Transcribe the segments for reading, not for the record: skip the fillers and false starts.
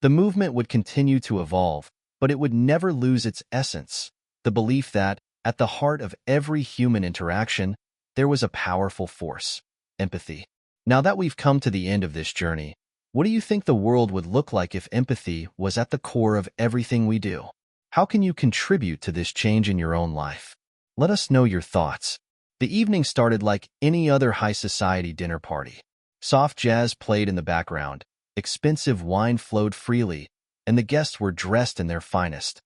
The movement would continue to evolve, but it would never lose its essence, the belief that, at the heart of every human interaction, there was a powerful force: empathy. Now that we've come to the end of this journey, what do you think the world would look like if empathy was at the core of everything we do? How can you contribute to this change in your own life? Let us know your thoughts. The evening started like any other high society dinner party. Soft jazz played in the background, expensive wine flowed freely, and the guests were dressed in their finest.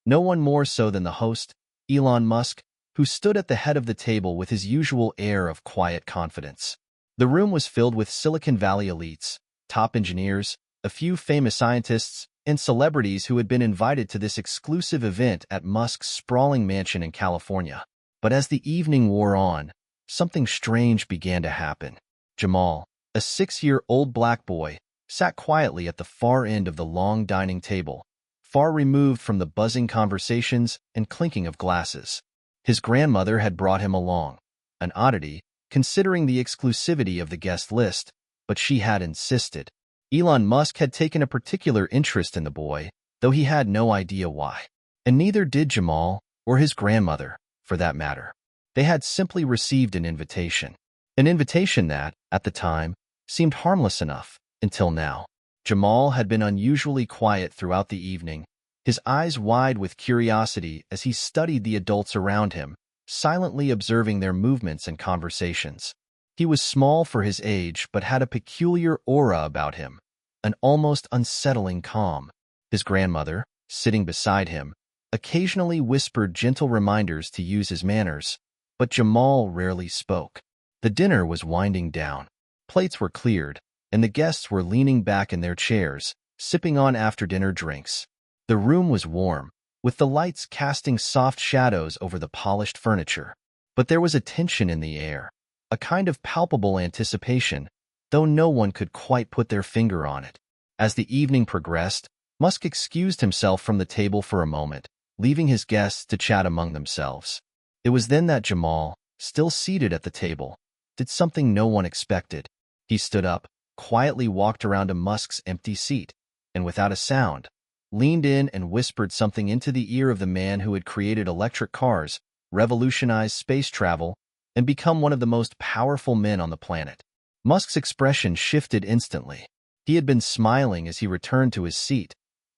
No one more so than the host, Elon Musk, who stood at the head of the table with his usual air of quiet confidence. The room was filled with Silicon Valley elites, top engineers, a few famous scientists, and celebrities who had been invited to this exclusive event at Musk's sprawling mansion in California. But as the evening wore on, something strange began to happen. Jamal, a 6-year-old black boy, sat quietly at the far end of the long dining table, far removed from the buzzing conversations and clinking of glasses. His grandmother had brought him along, an oddity, considering the exclusivity of the guest list, but she had insisted. Elon Musk had taken a particular interest in the boy, though he had no idea why. And neither did Jamal, or his grandmother, for that matter. They had simply received an invitation. An invitation that, at the time, seemed harmless enough, until now. Jamal had been unusually quiet throughout the evening, his eyes wide with curiosity as he studied the adults around him, silently observing their movements and conversations. He was small for his age but had a peculiar aura about him, an almost unsettling calm. His grandmother, sitting beside him, occasionally whispered gentle reminders to use his manners, but Jamal rarely spoke. The dinner was winding down. Plates were cleared, and the guests were leaning back in their chairs, sipping on after-dinner drinks. The room was warm, with the lights casting soft shadows over the polished furniture. But there was a tension in the air, a kind of palpable anticipation, though no one could quite put their finger on it. As the evening progressed, Musk excused himself from the table for a moment, leaving his guests to chat among themselves. It was then that Jamal, still seated at the table, did something no one expected. He stood up, quietly walked around to Musk's empty seat, and without a sound, leaned in and whispered something into the ear of the man who had created electric cars, revolutionized space travel, and become one of the most powerful men on the planet. Musk's expression shifted instantly. He had been smiling as he returned to his seat,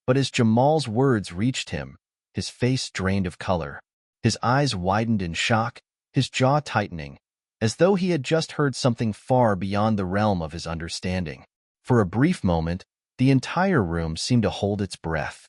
but as Jamal's words reached him, his face drained of color. His eyes widened in shock, his jaw tightening, as though he had just heard something far beyond the realm of his understanding. For a brief moment, the entire room seemed to hold its breath.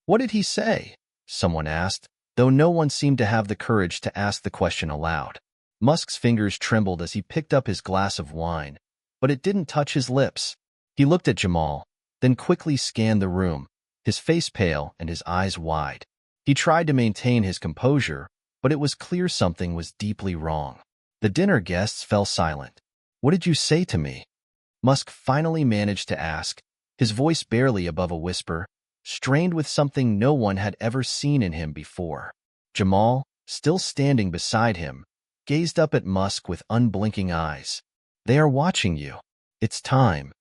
"What did he say?" someone asked, though no one seemed to have the courage to ask the question aloud. Musk's fingers trembled as he picked up his glass of wine, but it didn't touch his lips. He looked at Jamal, then quickly scanned the room, his face pale and his eyes wide. He tried to maintain his composure, but it was clear something was deeply wrong. The dinner guests fell silent. "What did you say to me?" Musk finally managed to ask, his voice barely above a whisper, strained with something no one had ever seen in him before. Jamal, still standing beside him, gazed up at Musk with unblinking eyes. "They are watching you. It's time."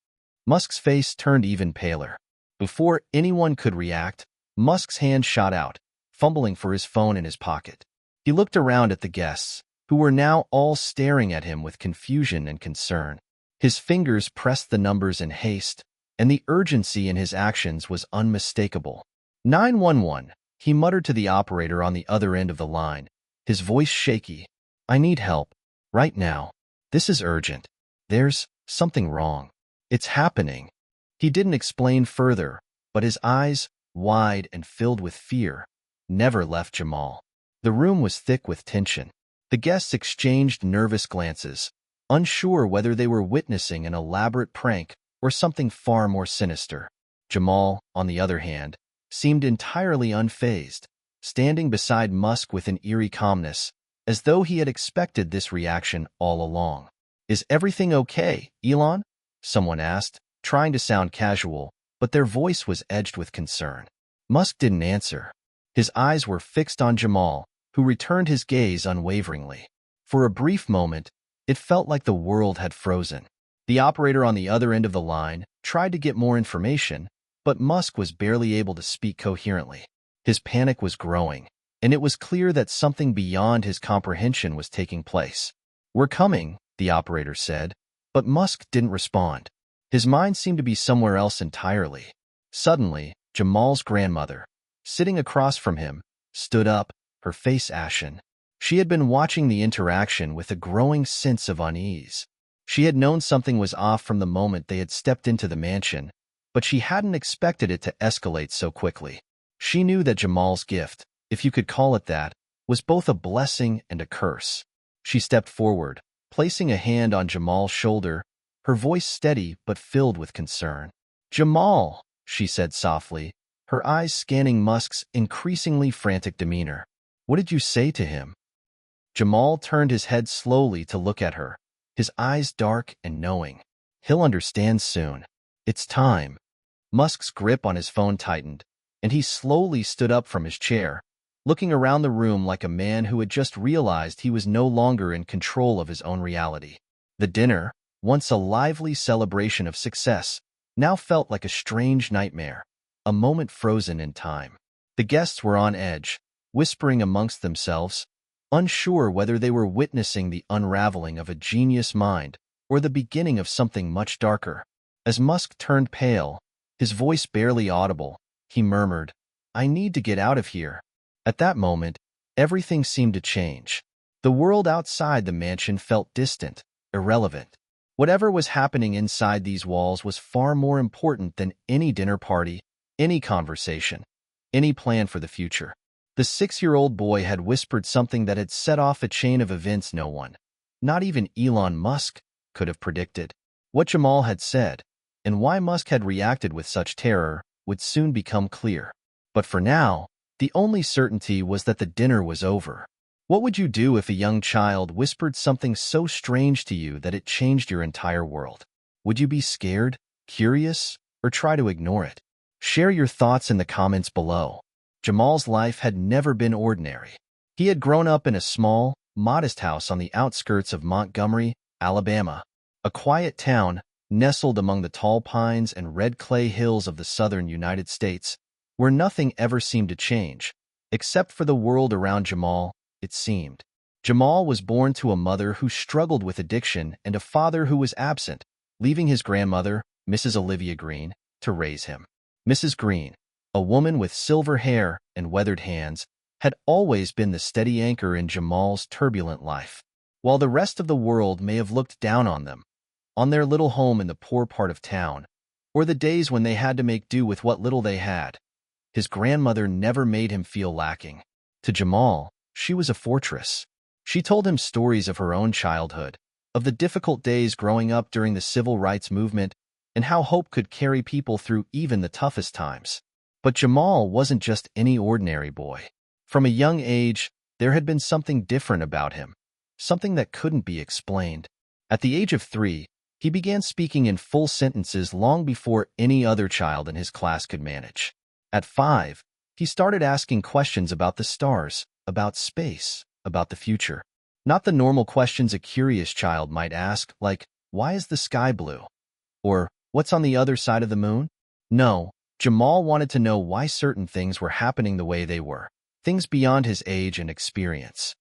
Musk's face turned even paler. Before anyone could react, Musk's hand shot out, fumbling for his phone in his pocket. He looked around at the guests, who were now all staring at him with confusion and concern. His fingers pressed the numbers in haste, and the urgency in his actions was unmistakable. 911, he muttered to the operator on the other end of the line, his voice shaky. "I need help. Right now. This is urgent. There's something wrong. It's happening." He didn't explain further, but his eyes, wide and filled with fear, never left Jamal. The room was thick with tension. The guests exchanged nervous glances, unsure whether they were witnessing an elaborate prank or something far more sinister. Jamal, on the other hand, seemed entirely unfazed, standing beside Musk with an eerie calmness, as though he had expected this reaction all along. "Is everything okay, Elon?" someone asked, trying to sound casual, but their voice was edged with concern. Musk didn't answer. His eyes were fixed on Jamal, who returned his gaze unwaveringly. For a brief moment, it felt like the world had frozen. The operator on the other end of the line tried to get more information, But Musk was barely able to speak coherently. His panic was growing, and it was clear that something beyond his comprehension was taking place. "We're coming," the operator said, but Musk didn't respond. His mind seemed to be somewhere else entirely. Suddenly, Jamal's grandmother, sitting across from him, stood up, her face ashen. She had been watching the interaction with a growing sense of unease. She had known something was off from the moment they had stepped into the mansion, but she hadn't expected it to escalate so quickly. She knew that Jamal's gift, if you could call it that, was both a blessing and a curse. She stepped forward, placing a hand on Jamal's shoulder, her voice steady but filled with concern. "Jamal," she said softly, her eyes scanning Musk's increasingly frantic demeanor. "What did you say to him?" Jamal turned his head slowly to look at her, his eyes dark and knowing. "He'll understand soon. It's time." Musk's grip on his phone tightened, and he slowly stood up from his chair, looking around the room like a man who had just realized he was no longer in control of his own reality. The dinner, once a lively celebration of success, now felt like a strange nightmare, a moment frozen in time. The guests were on edge, whispering amongst themselves, unsure whether they were witnessing the unraveling of a genius mind or the beginning of something much darker. As Musk turned pale, his voice barely audible, he murmured, "I need to get out of here." At that moment, everything seemed to change. The world outside the mansion felt distant, irrelevant. Whatever was happening inside these walls was far more important than any dinner party, any conversation, any plan for the future. The 6-year-old boy had whispered something that had set off a chain of events no one, not even Elon Musk, could have predicted. What Jamal had said, and why Musk had reacted with such terror, would soon become clear. But for now, the only certainty was that the dinner was over. What would you do if a young child whispered something so strange to you that it changed your entire world? Would you be scared, curious, or try to ignore it? Share your thoughts in the comments below. Jamal's life had never been ordinary. He had grown up in a small, modest house on the outskirts of Montgomery, Alabama, a quiet town nestled among the tall pines and red clay hills of the southern United States, where nothing ever seemed to change, except for the world around Jamal, it seemed. Jamal was born to a mother who struggled with addiction and a father who was absent, leaving his grandmother, Mrs. Olivia Green, to raise him. Mrs. Green, a woman with silver hair and weathered hands, had always been the steady anchor in Jamal's turbulent life. While the rest of the world may have looked down on them, on their little home in the poor part of town, or the days when they had to make do with what little they had, his grandmother never made him feel lacking. To Jamal, she was a fortress. She told him stories of her own childhood, of the difficult days growing up during the civil rights movement, and how hope could carry people through even the toughest times. But Jamal wasn't just any ordinary boy. From a young age, there had been something different about him, something that couldn't be explained. At the age of 3, he began speaking in full sentences long before any other child in his class could manage. At 5, he started asking questions about the stars, about space, about the future. Not the normal questions a curious child might ask, like, "Why is the sky blue?" Or, "What's on the other side of the moon?" No, Jamal wanted to know why certain things were happening the way they were, things beyond his age and experience.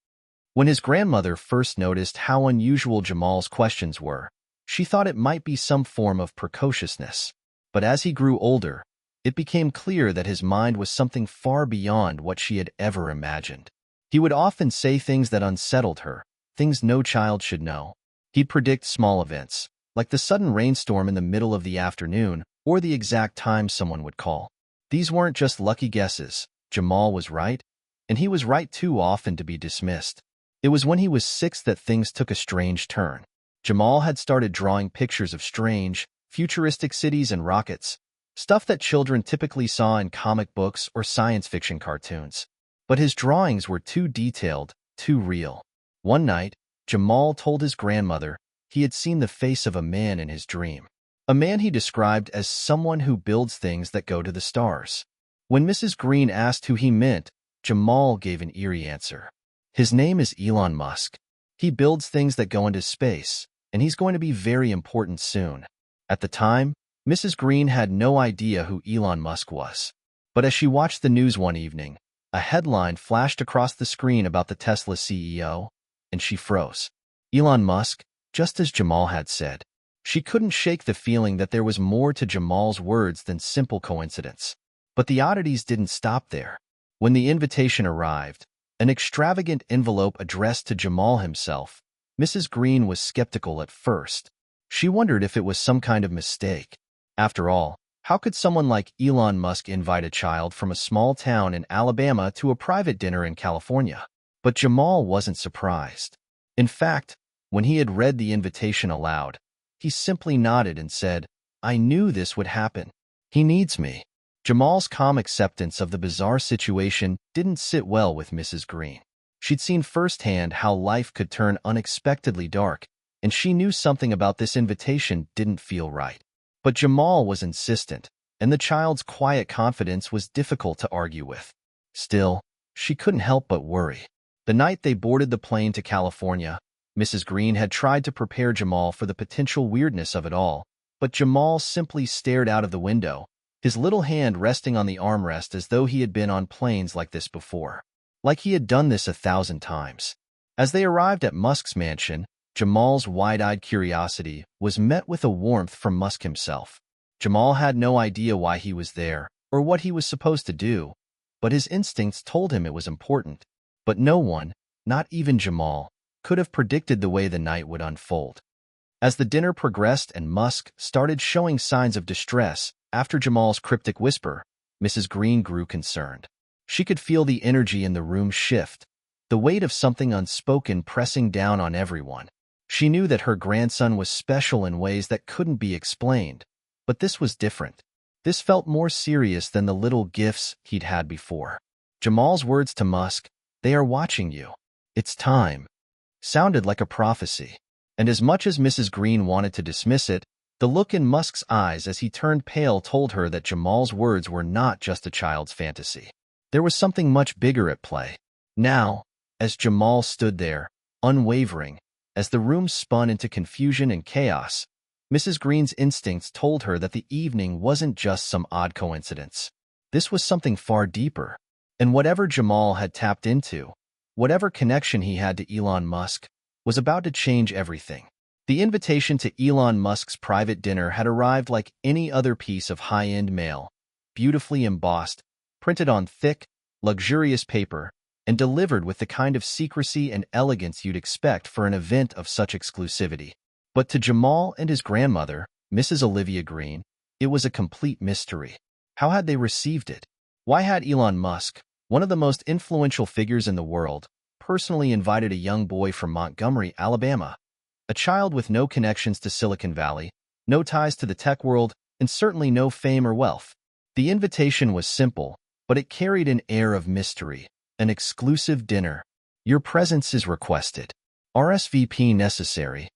When his grandmother first noticed how unusual Jamal's questions were, she thought it might be some form of precociousness. But as he grew older, it became clear that his mind was something far beyond what she had ever imagined. He would often say things that unsettled her, things no child should know. He'd predict small events, like the sudden rainstorm in the middle of the afternoon or the exact time someone would call. These weren't just lucky guesses. Jamal was right, and he was right too often to be dismissed. It was when he was 6 that things took a strange turn. Jamal had started drawing pictures of strange, futuristic cities and rockets, stuff that children typically saw in comic books or science fiction cartoons. But his drawings were too detailed, too real. One night, Jamal told his grandmother he had seen the face of a man in his dream. A man he described as someone who builds things that go to the stars. When Mrs. Green asked who he meant, Jamal gave an eerie answer. "His name is Elon Musk. He builds things that go into space, and he's going to be very important soon." At the time, Mrs. Green had no idea who Elon Musk was. But as she watched the news one evening, a headline flashed across the screen about the Tesla CEO, and she froze. Elon Musk, just as Jamal had said. She couldn't shake the feeling that there was more to Jamal's words than simple coincidence. But the oddities didn't stop there. When the invitation arrived, an extravagant envelope addressed to Jamal himself, Mrs. Green was skeptical at first. She wondered if it was some kind of mistake. After all, how could someone like Elon Musk invite a child from a small town in Alabama to a private dinner in California? But Jamal wasn't surprised. In fact, when he had read the invitation aloud, he simply nodded and said, "I knew this would happen. He needs me." Jamal's calm acceptance of the bizarre situation didn't sit well with Mrs. Green. She'd seen firsthand how life could turn unexpectedly dark, and she knew something about this invitation didn't feel right. But Jamal was insistent, and the child's quiet confidence was difficult to argue with. Still, she couldn't help but worry. The night they boarded the plane to California, Mrs. Green had tried to prepare Jamal for the potential weirdness of it all, but Jamal simply stared out of the window, his little hand resting on the armrest as though he had been on planes like this before. Like he had done this 1,000 times. As they arrived at Musk's mansion, Jamal's wide-eyed curiosity was met with a warmth from Musk himself. Jamal had no idea why he was there or what he was supposed to do, but his instincts told him it was important. But no one, not even Jamal, could have predicted the way the night would unfold. As the dinner progressed and Musk started showing signs of distress after Jamal's cryptic whisper, Mrs. Green grew concerned. She could feel the energy in the room shift, the weight of something unspoken pressing down on everyone. She knew that her grandson was special in ways that couldn't be explained, but this was different. This felt more serious than the little gifts he'd had before. Jamal's words to Musk, "They are watching you. It's time," sounded like a prophecy. And as much as Mrs. Green wanted to dismiss it, the look in Musk's eyes as he turned pale told her that Jamal's words were not just a child's fantasy. There was something much bigger at play. Now, as Jamal stood there, unwavering, as the room spun into confusion and chaos, Mrs. Green's instincts told her that the evening wasn't just some odd coincidence. This was something far deeper. And whatever Jamal had tapped into, whatever connection he had to Elon Musk, was about to change everything. The invitation to Elon Musk's private dinner had arrived like any other piece of high-end mail, beautifully embossed, printed on thick, luxurious paper, and delivered with the kind of secrecy and elegance you'd expect for an event of such exclusivity. But to Jamal and his grandmother, Mrs. Olivia Green, it was a complete mystery. How had they received it? Why had Elon Musk, one of the most influential figures in the world, personally invited a young boy from Montgomery, Alabama, a child with no connections to Silicon Valley, no ties to the tech world, and certainly no fame or wealth? The invitation was simple, but it carried an air of mystery. An exclusive dinner. Your presence is requested. RSVP necessary.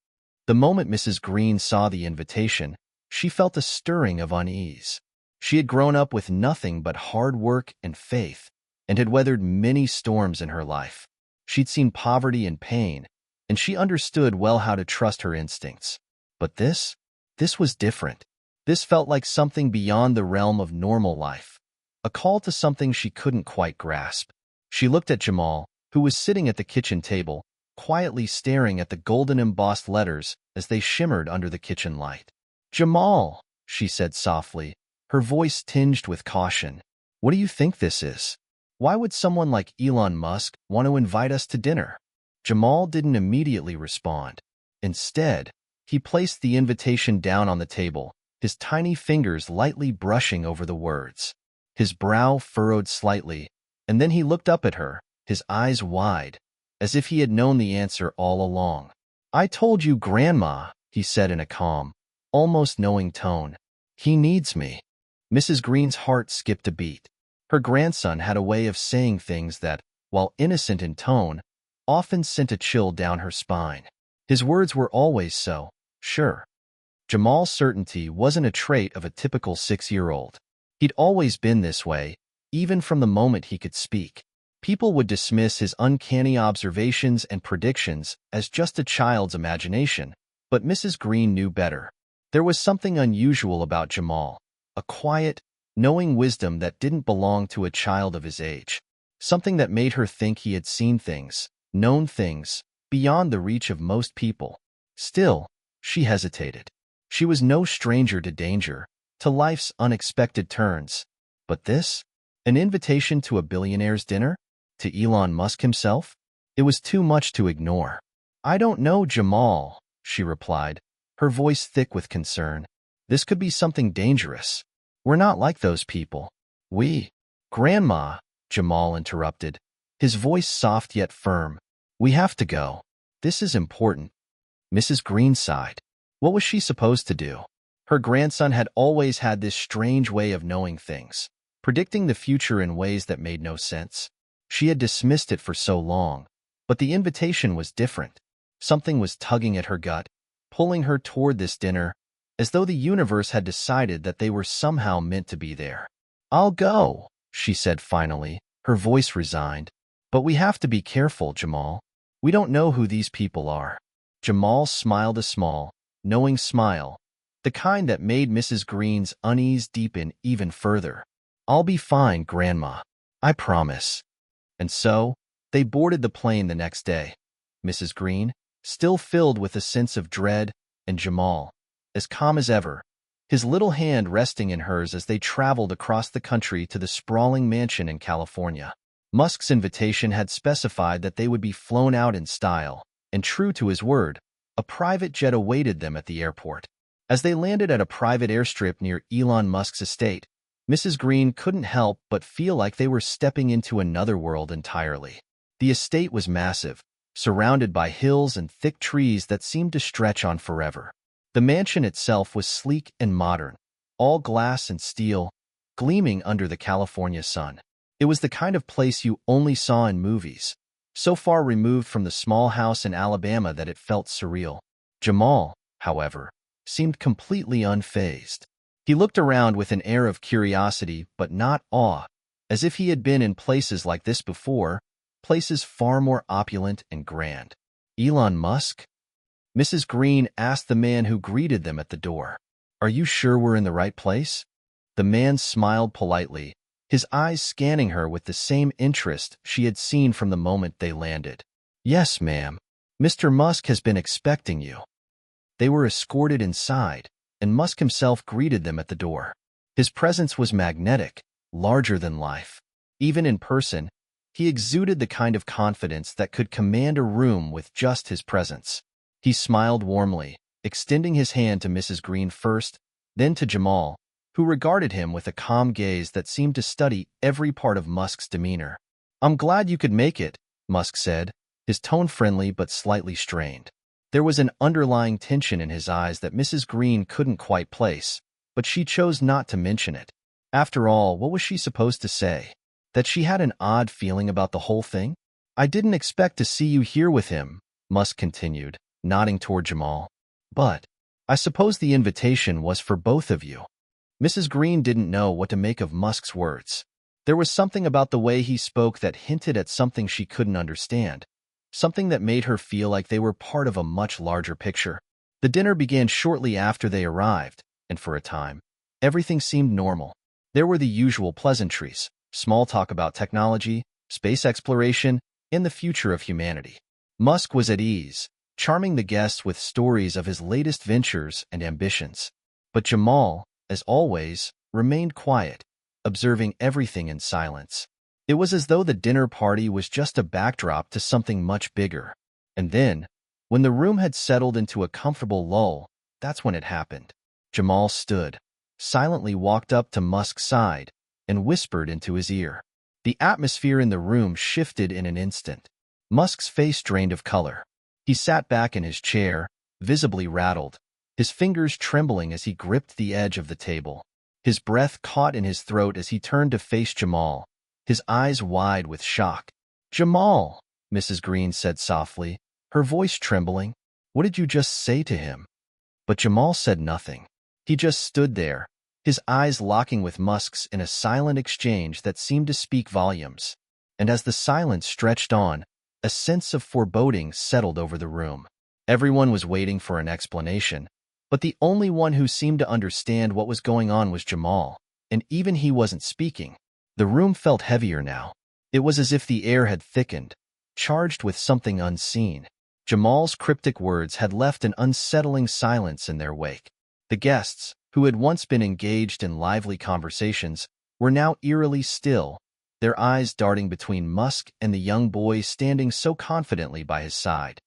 The moment Mrs. Green saw the invitation, she felt a stirring of unease. She had grown up with nothing but hard work and faith, and had weathered many storms in her life. She'd seen poverty and pain, and she understood well how to trust her instincts. But this was different. This felt like something beyond the realm of normal life, a call to something she couldn't quite grasp. She looked at Jamal, who was sitting at the kitchen table, quietly staring at the golden embossed letters as they shimmered under the kitchen light. "Jamal," she said softly, her voice tinged with caution, "what do you think this is? Why would someone like Elon Musk want to invite us to dinner?" Jamal didn't immediately respond. Instead, he placed the invitation down on the table, his tiny fingers lightly brushing over the words. His brow furrowed slightly, and then he looked up at her, his eyes wide, as if he had known the answer all along. "I told you, Grandma," he said in a calm, almost knowing tone. "He needs me." Mrs. Green's heart skipped a beat. Her grandson had a way of saying things that, while innocent in tone, often sent a chill down her spine. His words were always so sure. Jamal's certainty wasn't a trait of a typical 6-year-old. He'd always been this way, even from the moment he could speak. People would dismiss his uncanny observations and predictions as just a child's imagination, but Mrs. Green knew better. There was something unusual about Jamal, a quiet, knowing wisdom that didn't belong to a child of his age, something that made her think he had seen things, known things, beyond the reach of most people. Still, she hesitated. She was no stranger to danger, to life's unexpected turns. But this? An invitation to a billionaire's dinner? To Elon Musk himself? It was too much to ignore. "I don't know, Jamal," she replied, her voice thick with concern. "This could be something dangerous. We're not like those people." Grandma," Jamal interrupted, his voice soft yet firm. "We have to go. This is important." Mrs. Green sighed. What was she supposed to do? Her grandson had always had this strange way of knowing things, predicting the future in ways that made no sense. She had dismissed it for so long, but the invitation was different. Something was tugging at her gut, pulling her toward this dinner, as though the universe had decided that they were somehow meant to be there. "I'll go," she said finally, her voice resigned. "But we have to be careful, Jamal. We don't know who these people are." Jamal smiled a small, knowing smile, the kind that made Mrs. Green's unease deepen even further. "I'll be fine, Grandma. I promise." And so, they boarded the plane the next day. Mrs. Green, still filled with a sense of dread, and Jamal, as calm as ever, his little hand resting in hers as they traveled across the country to the sprawling mansion in California. Musk's invitation had specified that they would be flown out in style, and true to his word, a private jet awaited them at the airport. As they landed at a private airstrip near Elon Musk's estate, Mrs. Green couldn't help but feel like they were stepping into another world entirely. The estate was massive, surrounded by hills and thick trees that seemed to stretch on forever. The mansion itself was sleek and modern, all glass and steel, gleaming under the California sun. It was the kind of place you only saw in movies, so far removed from the small house in Alabama that it felt surreal. Jamal, however, seemed completely unfazed. He looked around with an air of curiosity but not awe, as if he had been in places like this before, places far more opulent and grand. "Elon Musk?" Mrs. Green asked the man who greeted them at the door. "Are you sure we're in the right place?" The man smiled politely, his eyes scanning her with the same interest she had seen from the moment they landed. "Yes, ma'am. Mr. Musk has been expecting you." They were escorted inside, and Musk himself greeted them at the door. His presence was magnetic, larger than life. Even in person, he exuded the kind of confidence that could command a room with just his presence. He smiled warmly, extending his hand to Mrs. Green first, then to Jamal, who regarded him with a calm gaze that seemed to study every part of Musk's demeanor. "I'm glad you could make it," Musk said, his tone friendly but slightly strained. There was an underlying tension in his eyes that Mrs. Green couldn't quite place, but she chose not to mention it. After all, what was she supposed to say? That she had an odd feeling about the whole thing? "I didn't expect to see you here with him," Musk continued, nodding toward Jamal. "But I suppose the invitation was for both of you." Mrs. Green didn't know what to make of Musk's words. There was something about the way he spoke that hinted at something she couldn't understand, something that made her feel like they were part of a much larger picture. The dinner began shortly after they arrived, and for a time, everything seemed normal. There were the usual pleasantries, small talk about technology, space exploration, and the future of humanity. Musk was at ease, charming the guests with stories of his latest ventures and ambitions. But Jamal, as always, remained quiet, observing everything in silence. It was as though the dinner party was just a backdrop to something much bigger. And then, when the room had settled into a comfortable lull, that's when it happened. Jamal stood, silently walked up to Musk's side, and whispered into his ear. The atmosphere in the room shifted in an instant. Musk's face drained of color. He sat back in his chair, visibly rattled, his fingers trembling as he gripped the edge of the table. His breath caught in his throat as he turned to face Jamal, his eyes wide with shock. "Jamal," Mrs. Green said softly, her voice trembling, "what did you just say to him?" But Jamal said nothing. He just stood there, his eyes locking with Musk's in a silent exchange that seemed to speak volumes. And as the silence stretched on, a sense of foreboding settled over the room. Everyone was waiting for an explanation, But the only one who seemed to understand what was going on was Jamal, and even he wasn't speaking. The room felt heavier now. It was as if the air had thickened, charged with something unseen. Jamal's cryptic words had left an unsettling silence in their wake. The guests, who had once been engaged in lively conversations, were now eerily still, their eyes darting between Musk and the young boy standing so confidently by his side.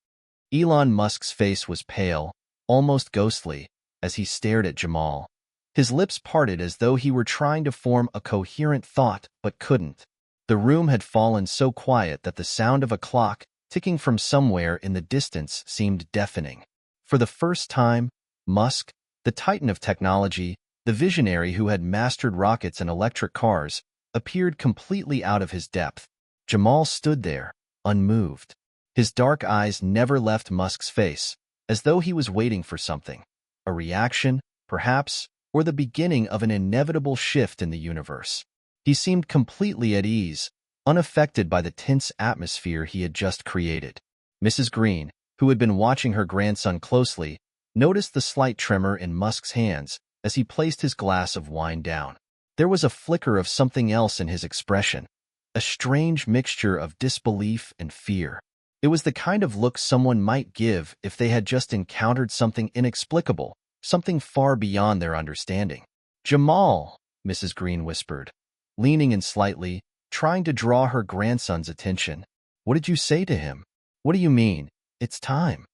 Elon Musk's face was pale, almost ghostly, as he stared at Jamal. His lips parted as though he were trying to form a coherent thought but couldn't. The room had fallen so quiet that the sound of a clock ticking from somewhere in the distance seemed deafening. For the first time, Musk, the titan of technology, the visionary who had mastered rockets and electric cars, appeared completely out of his depth. Jamal stood there, unmoved. His dark eyes never left Musk's face, as though he was waiting for something. A reaction, perhaps, or the beginning of an inevitable shift in the universe. He seemed completely at ease, unaffected by the tense atmosphere he had just created. Mrs. Green, who had been watching her grandson closely, noticed the slight tremor in Musk's hands as he placed his glass of wine down. There was a flicker of something else in his expression, a strange mixture of disbelief and fear. It was the kind of look someone might give if they had just encountered something inexplicable, something far beyond their understanding. "Jamal," Mrs. Green whispered, leaning in slightly, trying to draw her grandson's attention. "What did you say to him?" "What do you mean? It's time."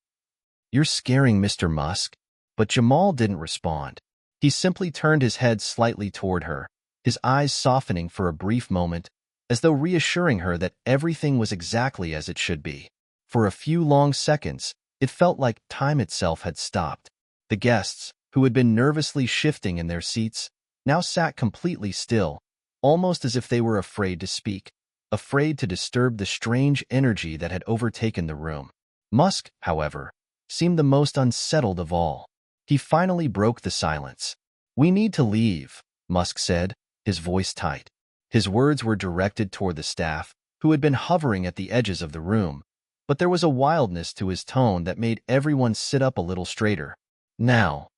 "You're scaring Mr. Musk." But Jamal didn't respond. He simply turned his head slightly toward her, his eyes softening for a brief moment, as though reassuring her that everything was exactly as it should be. For a few long seconds, it felt like time itself had stopped. The guests, who had been nervously shifting in their seats, now sat completely still, almost as if they were afraid to speak, afraid to disturb the strange energy that had overtaken the room. Musk, however, seemed the most unsettled of all. He finally broke the silence. "We need to leave," Musk said, his voice tight. His words were directed toward the staff, who had been hovering at the edges of the room, but there was a wildness to his tone that made everyone sit up a little straighter. "Now."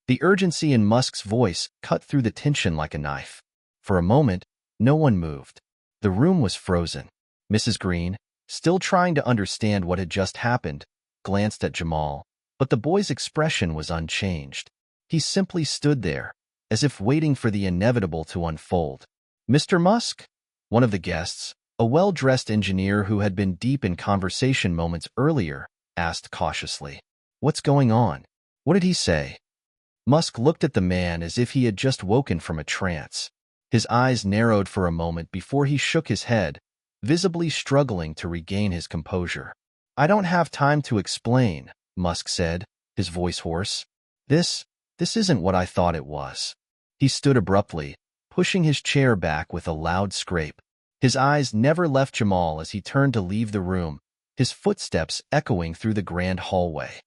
The urgency in Musk's voice cut through the tension like a knife. For a moment, no one moved. The room was frozen. Mrs. Green, still trying to understand what had just happened, glanced at Jamal, but the boy's expression was unchanged. He simply stood there, as if waiting for the inevitable to unfold. "Mr. Musk?" One of the guests, a well-dressed engineer who had been deep in conversation moments earlier, asked cautiously. "What's going on? What did he say?" Musk looked at the man as if he had just woken from a trance. His eyes narrowed for a moment before he shook his head, visibly struggling to regain his composure. "I don't have time to explain," Musk said, his voice hoarse. This isn't what I thought it was." He stood abruptly, pushing his chair back with a loud scrape. His eyes never left Jamal as he turned to leave the room, his footsteps echoing through the grand hallway.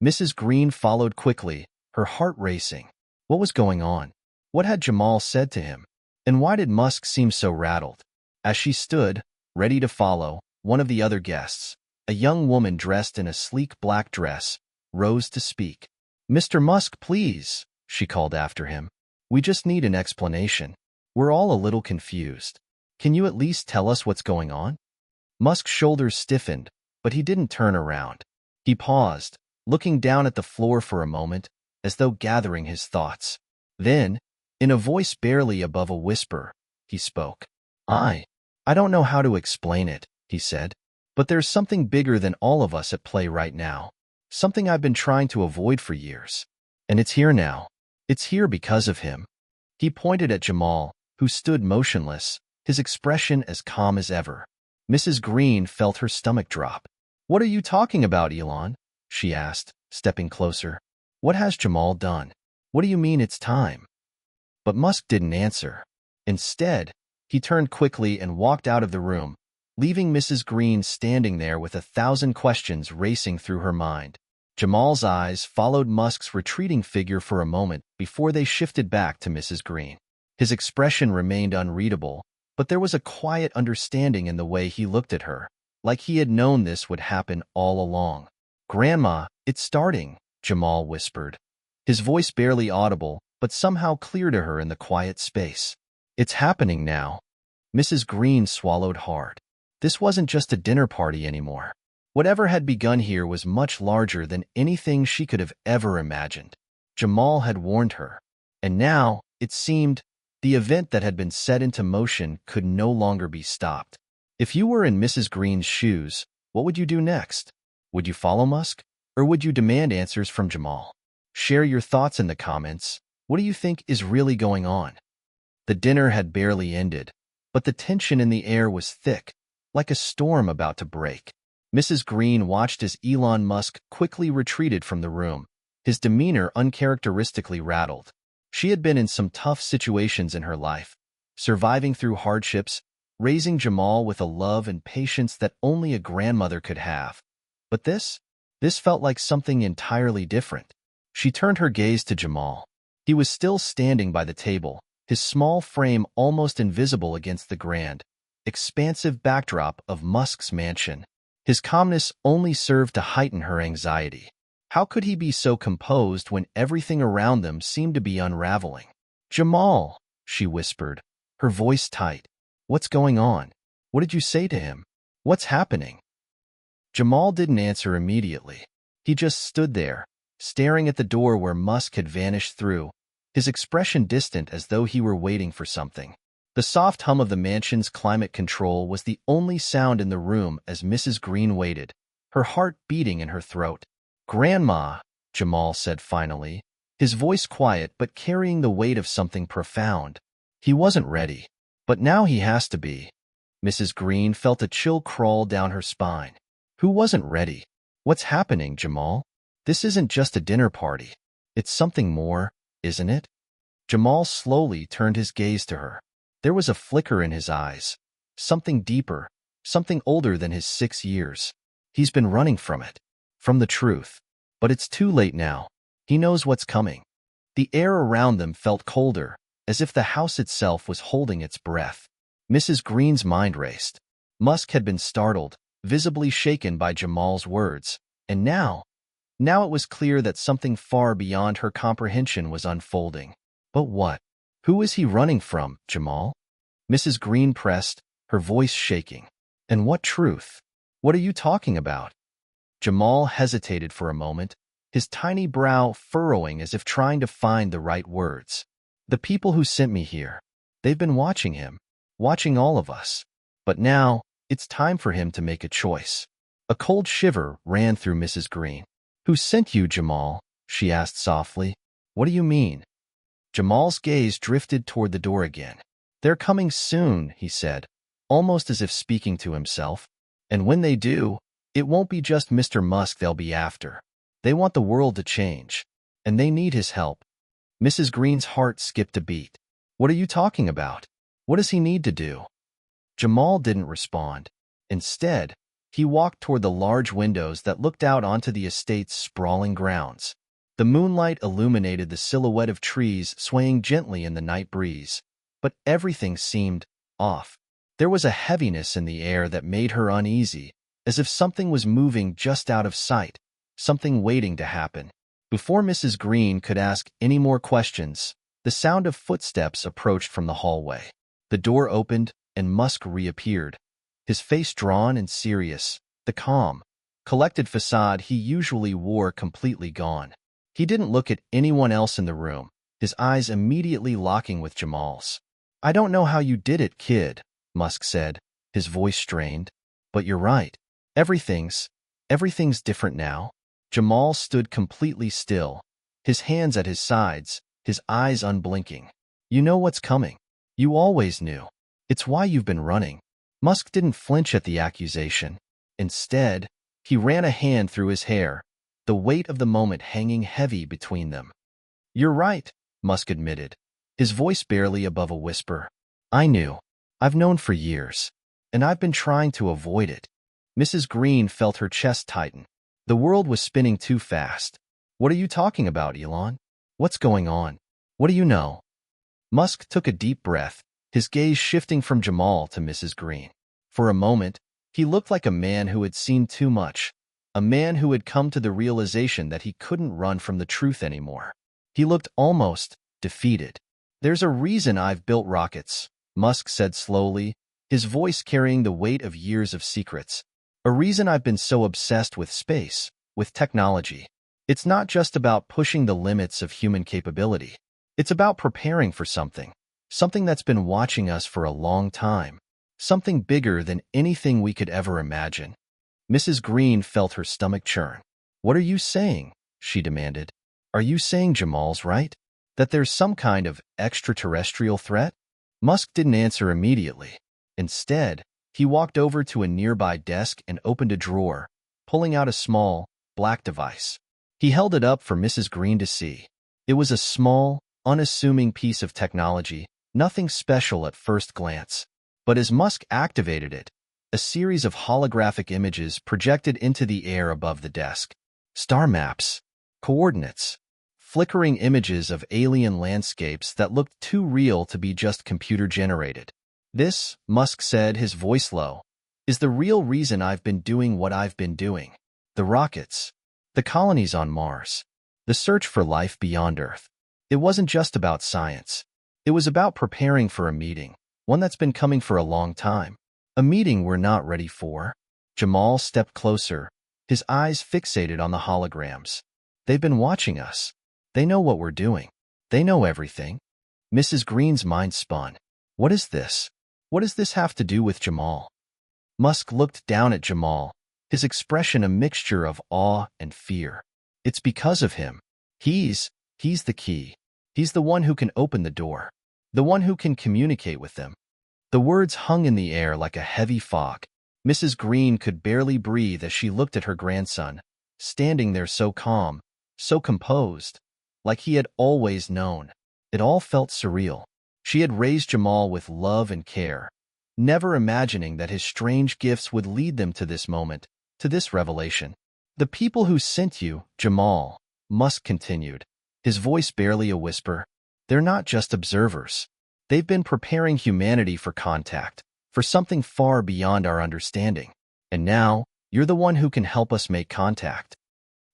Mrs. Green followed quickly, her heart racing. What was going on? What had Jamal said to him? And why did Musk seem so rattled? As she stood, ready to follow, one of the other guests, a young woman dressed in a sleek black dress, rose to speak. "Mr. Musk, please," she called after him. "We just need an explanation. We're all a little confused. Can you at least tell us what's going on?" Musk's shoulders stiffened, but he didn't turn around. He paused, looking down at the floor for a moment, as though gathering his thoughts. Then, in a voice barely above a whisper, he spoke. I don't know how to explain it," he said, "but there's something bigger than all of us at play right now. Something I've been trying to avoid for years. And it's here now. It's here because of him." He pointed at Jamal, who stood motionless, his expression as calm as ever. Mrs. Green felt her stomach drop. "What are you talking about, Elon?" she asked, stepping closer. "What has Jamal done? What do you mean it's time?" But Musk didn't answer. Instead, he turned quickly and walked out of the room, leaving Mrs. Green standing there with 1,000 questions racing through her mind. Jamal's eyes followed Musk's retreating figure for a moment before they shifted back to Mrs. Green. His expression remained unreadable, but there was a quiet understanding in the way he looked at her, like he had known this would happen all along. "Grandma, it's starting," Jamal whispered, his voice barely audible, but somehow clear to her in the quiet space. It's happening now. Mrs. Green swallowed hard. This wasn't just a dinner party anymore. Whatever had begun here was much larger than anything she could have ever imagined. Jamal had warned her. And now, it seemed, the event that had been set into motion could no longer be stopped. If you were in Mrs. Green's shoes, what would you do next? Would you follow Musk? Or would you demand answers from Jamal? Share your thoughts in the comments. What do you think is really going on? The dinner had barely ended, but the tension in the air was thick, like a storm about to break. Mrs. Green watched as Elon Musk quickly retreated from the room, his demeanor uncharacteristically rattled. She had been in some tough situations in her life, surviving through hardships, raising Jamal with a love and patience that only a grandmother could have. But this felt like something entirely different. She turned her gaze to Jamal. He was still standing by the table, his small frame almost invisible against the grand, expansive backdrop of Musk's mansion. His calmness only served to heighten her anxiety. How could he be so composed when everything around them seemed to be unraveling? "Jamal," she whispered, her voice tight. "What's going on? What did you say to him? What's happening?" Jamal didn't answer immediately. He just stood there, staring at the door where Musk had vanished through, his expression distant as though he were waiting for something. The soft hum of the mansion's climate control was the only sound in the room as Mrs. Green waited, her heart beating in her throat. "Grandma," Jamal said finally, his voice quiet but carrying the weight of something profound. He wasn't ready, but now he has to be. Mrs. Green felt a chill crawl down her spine. Who wasn't ready? What's happening, Jamal? This isn't just a dinner party. It's something more, isn't it? Jamal slowly turned his gaze to her. There was a flicker in his eyes, something deeper, something older than his 6 years. He's been running from it, from the truth. But it's too late now. He knows what's coming. The air around them felt colder, as if the house itself was holding its breath. Mrs. Green's mind raced. Musk had been startled, visibly shaken by Jamal's words, and now it was clear that something far beyond her comprehension was unfolding. But what? Who is he running from, Jamal? Mrs. Green pressed, her voice shaking. And what truth? What are you talking about? Jamal hesitated for a moment, his tiny brow furrowing as if trying to find the right words. The people who sent me here. They've been watching him, watching all of us. But now, it's time for him to make a choice. A cold shiver ran through Mrs. Green. Who sent you, Jamal? She asked softly. What do you mean? Jamal's gaze drifted toward the door again. They're coming soon, he said, almost as if speaking to himself. And when they do, it won't be just Mr. Musk they'll be after. They want the world to change, and they need his help. Mrs. Green's heart skipped a beat. What are you talking about? What does he need to do? Jamal didn't respond. Instead, he walked toward the large windows that looked out onto the estate's sprawling grounds. The moonlight illuminated the silhouette of trees swaying gently in the night breeze, but everything seemed off. There was a heaviness in the air that made her uneasy, as if something was moving just out of sight, something waiting to happen. Before Mrs. Green could ask any more questions, the sound of footsteps approached from the hallway. The door opened, and Musk reappeared, his face drawn and serious, the calm, collected facade he usually wore completely gone. He didn't look at anyone else in the room, his eyes immediately locking with Jamal's. I don't know how you did it, kid, Musk said, his voice strained. But you're right. Everything's different now. Jamal stood completely still, his hands at his sides, his eyes unblinking. You know what's coming. You always knew. It's why you've been running. Musk didn't flinch at the accusation. Instead, he ran a hand through his hair, the weight of the moment hanging heavy between them. You're right, Musk admitted, his voice barely above a whisper. I knew. I've known for years, and I've been trying to avoid it. Mrs. Green felt her chest tighten. The world was spinning too fast. What are you talking about, Elon? What's going on? What do you know? Musk took a deep breath, his gaze shifting from Jamal to Mrs. Green. For a moment, he looked like a man who had seen too much, a man who had come to the realization that he couldn't run from the truth anymore. He looked almost defeated. There's a reason I've built rockets, Musk said slowly, his voice carrying the weight of years of secrets. A reason I've been so obsessed with space, with technology. It's not just about pushing the limits of human capability. It's about preparing for something that's been watching us for a long time, something bigger than anything we could ever imagine. Mrs. Green felt her stomach churn. What are you saying? She demanded. Are you saying Jamal's right? That there's some kind of extraterrestrial threat? Musk didn't answer immediately. Instead, he walked over to a nearby desk and opened a drawer, pulling out a small, black device. He held it up for Mrs. Green to see. It was a small, unassuming piece of technology, nothing special at first glance. But as Musk activated it, a series of holographic images projected into the air above the desk. Star maps, coordinates, flickering images of alien landscapes that looked too real to be just computer-generated. This, Musk said, his voice low, is the real reason I've been doing what I've been doing. The rockets, the colonies on Mars, the search for life beyond Earth. It wasn't just about science. It was about preparing for a meeting, one that's been coming for a long time. A meeting we're not ready for. Jamal stepped closer, his eyes fixated on the holograms. They've been watching us. They know what we're doing. They know everything. Mrs. Green's mind spun. What is this? What does this have to do with Jamal? Musk looked down at Jamal, his expression a mixture of awe and fear. It's because of him. He's the key. He's the one who can open the door. The one who can communicate with them. The words hung in the air like a heavy fog. Mrs. Green could barely breathe as she looked at her grandson, standing there so calm, so composed, like he had always known. It all felt surreal. She had raised Jamal with love and care, never imagining that his strange gifts would lead them to this moment, to this revelation. The people who sent you, Jamal, Musk continued, his voice barely a whisper, they're not just observers. They've been preparing humanity for contact, for something far beyond our understanding. And now, you're the one who can help us make contact.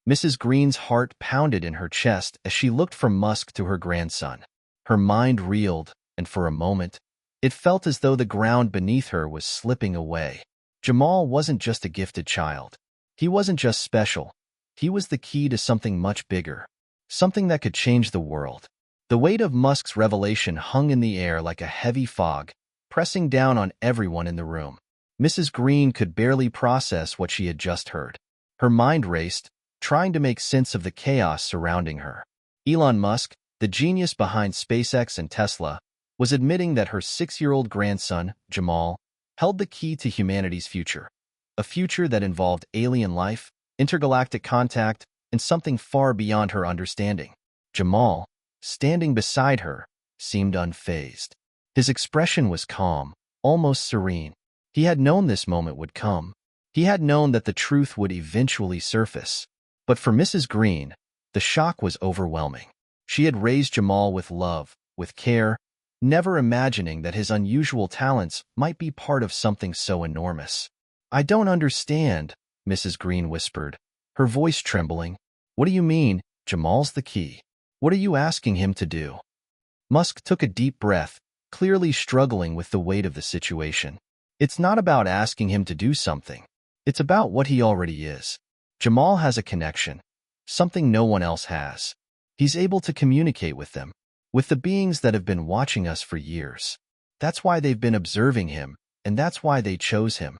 Mrs. Green's heart pounded in her chest as she looked from Musk to her grandson. Her mind reeled, and for a moment, it felt as though the ground beneath her was slipping away. Jamal wasn't just a gifted child. He wasn't just special. He was the key to something much bigger, something that could change the world. The weight of Musk's revelation hung in the air like a heavy fog, pressing down on everyone in the room. Mrs. Green could barely process what she had just heard. Her mind raced, trying to make sense of the chaos surrounding her. Elon Musk, the genius behind SpaceX and Tesla, was admitting that her 6-year-old grandson, Jamal, held the key to humanity's future. A future that involved alien life, intergalactic contact, and something far beyond her understanding. Jamal, standing beside her, seemed unfazed. His expression was calm, almost serene. He had known this moment would come. He had known that the truth would eventually surface. But for Mrs. Green, the shock was overwhelming. She had raised Jamal with love, with care, never imagining that his unusual talents might be part of something so enormous. I don't understand, Mrs. Green whispered, her voice trembling. What do you mean, Jamal's the key? What are you asking him to do? Musk took a deep breath, clearly struggling with the weight of the situation. It's not about asking him to do something. It's about what he already is. Jamal has a connection, something no one else has. He's able to communicate with them, with the beings that have been watching us for years. That's why they've been observing him, and that's why they chose him.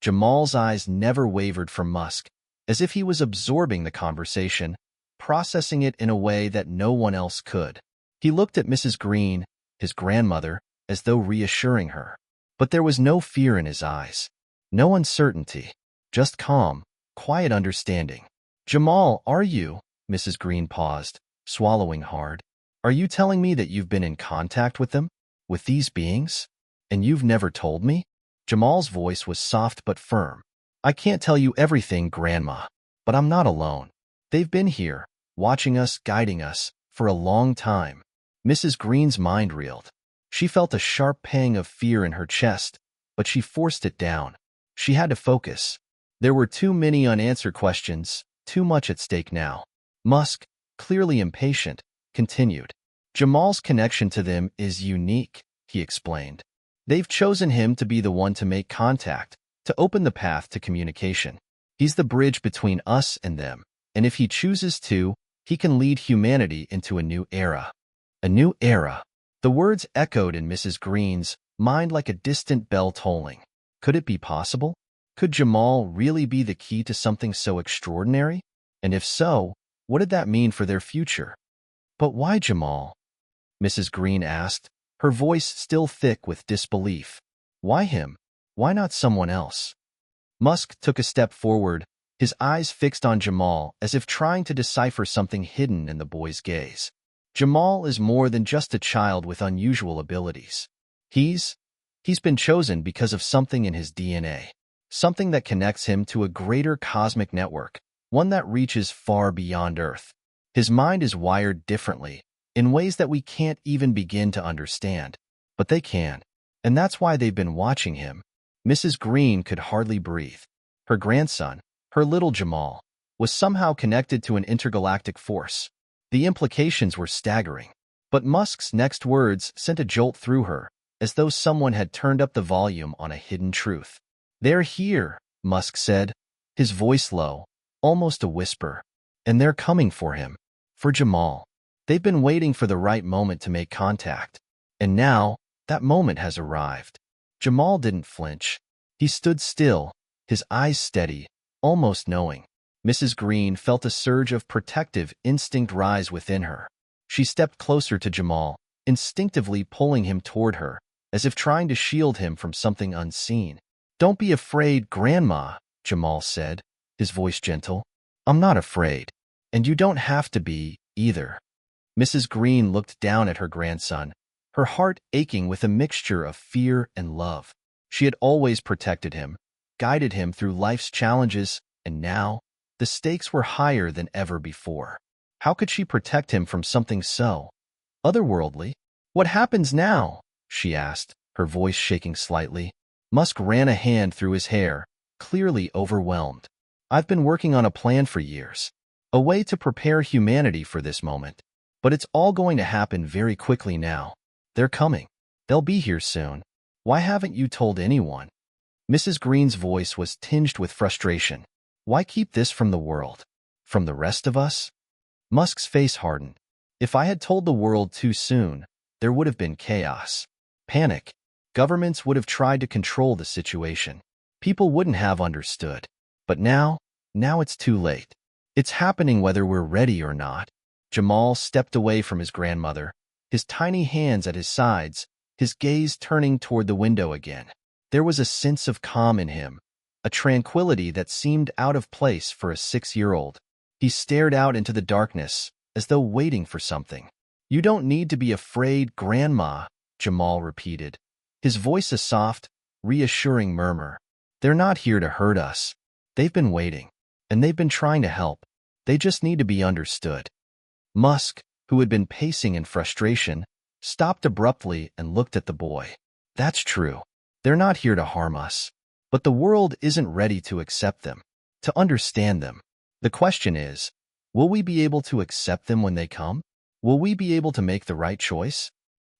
Jamal's eyes never wavered from Musk, as if he was absorbing the conversation, processing it in a way that no one else could. He looked at Mrs. Green, his grandmother, as though reassuring her. But there was no fear in his eyes, no uncertainty, just calm, quiet understanding. Jamal, are you? Mrs. Green paused, swallowing hard. Are you telling me that you've been in contact with them? With these beings? And you've never told me? Jamal's voice was soft but firm. I can't tell you everything, Grandma, but I'm not alone. They've been here, watching us, guiding us, for a long time. Mrs. Green's mind reeled. She felt a sharp pang of fear in her chest, but she forced it down. She had to focus. There were too many unanswered questions, too much at stake now. Musk, clearly impatient, continued. Jamal's connection to them is unique, he explained. They've chosen him to be the one to make contact, to open the path to communication. He's the bridge between us and them, and if he chooses to, he can lead humanity into a new era. A new era. The words echoed in Mrs. Green's mind like a distant bell tolling. Could it be possible? Could Jamal really be the key to something so extraordinary? And if so, what did that mean for their future? But why Jamal? Mrs. Green asked, her voice still thick with disbelief. Why him? Why not someone else? Musk took a step forward, his eyes fixed on Jamal as if trying to decipher something hidden in the boy's gaze. Jamal is more than just a child with unusual abilities. He's been chosen because of something in his DNA, something that connects him to a greater cosmic network, one that reaches far beyond Earth. His mind is wired differently, in ways that we can't even begin to understand, but they can, and that's why they've been watching him. Mrs. Green could hardly breathe. Her grandson, her little Jamal, was somehow connected to an intergalactic force. The implications were staggering, but Musk's next words sent a jolt through her, as though someone had turned up the volume on a hidden truth. "They're here," Musk said, his voice low, almost a whisper, "and they're coming for him, for Jamal. They've been waiting for the right moment to make contact, and now that moment has arrived." Jamal didn't flinch. He stood still, his eyes steady, almost knowing. Mrs. Green felt a surge of protective instinct rise within her. She stepped closer to Jamal, instinctively pulling him toward her, as if trying to shield him from something unseen. "Don't be afraid, Grandma," Jamal said, his voice gentle. "I'm not afraid, and you don't have to be, either." Mrs. Green looked down at her grandson, her heart aching with a mixture of fear and love. She had always protected him, guided him through life's challenges, and now, the stakes were higher than ever before. How could she protect him from something so otherworldly? "What happens now?" she asked, her voice shaking slightly. Musk ran a hand through his hair, clearly overwhelmed. "I've been working on a plan for years, a way to prepare humanity for this moment. But it's all going to happen very quickly now. They're coming. They'll be here soon. Why haven't you told anyone?" Mrs. Green's voice was tinged with frustration. "Why keep this from the world? From the rest of us?" Musk's face hardened. "If I had told the world too soon, there would have been chaos. Panic. Governments would have tried to control the situation. People wouldn't have understood. But now it's too late. It's happening whether we're ready or not." Jamal stepped away from his grandmother, his tiny hands at his sides, his gaze turning toward the window again. There was a sense of calm in him, a tranquility that seemed out of place for a 6-year-old. He stared out into the darkness, as though waiting for something. "You don't need to be afraid, Grandma," Jamal repeated, his voice a soft, reassuring murmur. "They're not here to hurt us. They've been waiting, and they've been trying to help. They just need to be understood." Musk, who had been pacing in frustration, stopped abruptly and looked at the boy. "That's true. They're not here to harm us. But the world isn't ready to accept them, to understand them. The question is, will we be able to accept them when they come? Will we be able to make the right choice?"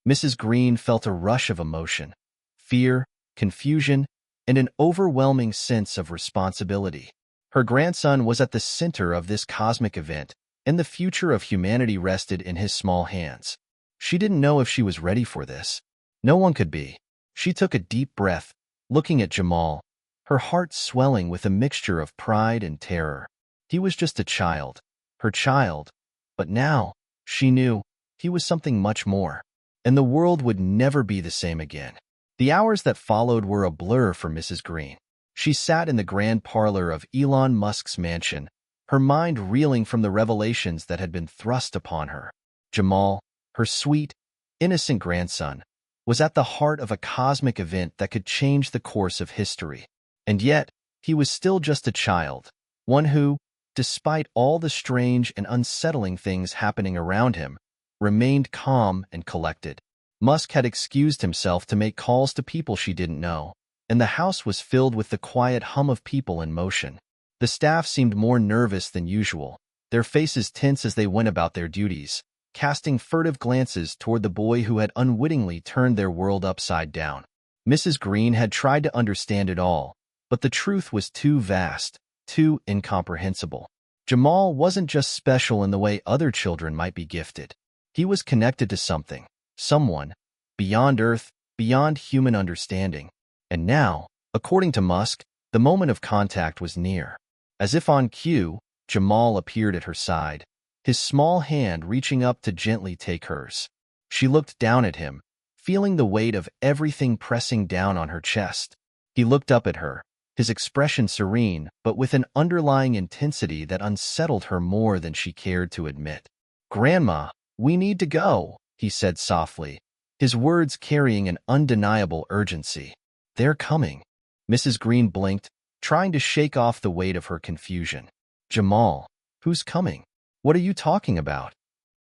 Mrs. Green felt a rush of emotion, fear, confusion, and an overwhelming sense of responsibility. Her grandson was at the center of this cosmic event, and the future of humanity rested in his small hands. She didn't know if she was ready for this. No one could be. She took a deep breath, looking at Jamal, her heart swelling with a mixture of pride and terror. He was just a child, her child, but now, she knew, he was something much more, and the world would never be the same again. The hours that followed were a blur for Mrs. Green. She sat in the grand parlor of Elon Musk's mansion, her mind reeling from the revelations that had been thrust upon her. Jamal, her sweet, innocent grandson, was at the heart of a cosmic event that could change the course of history. And yet, he was still just a child, one who, despite all the strange and unsettling things happening around him, remained calm and collected. Musk had excused himself to make calls to people she didn't know, and the house was filled with the quiet hum of people in motion. The staff seemed more nervous than usual, their faces tense as they went about their duties, casting furtive glances toward the boy who had unwittingly turned their world upside down. Mrs. Green had tried to understand it all, but the truth was too vast, too incomprehensible. Jamal wasn't just special in the way other children might be gifted. He was connected to something, someone, beyond Earth, beyond human understanding. And now, according to Musk, the moment of contact was near. As if on cue, Jamal appeared at her side, his small hand reaching up to gently take hers. She looked down at him, feeling the weight of everything pressing down on her chest. He looked up at her, his expression serene, but with an underlying intensity that unsettled her more than she cared to admit. "Grandma, we need to go," he said softly, his words carrying an undeniable urgency. "They're coming." Mrs. Green blinked, trying to shake off the weight of her confusion. "Jamal, who's coming? What are you talking about?"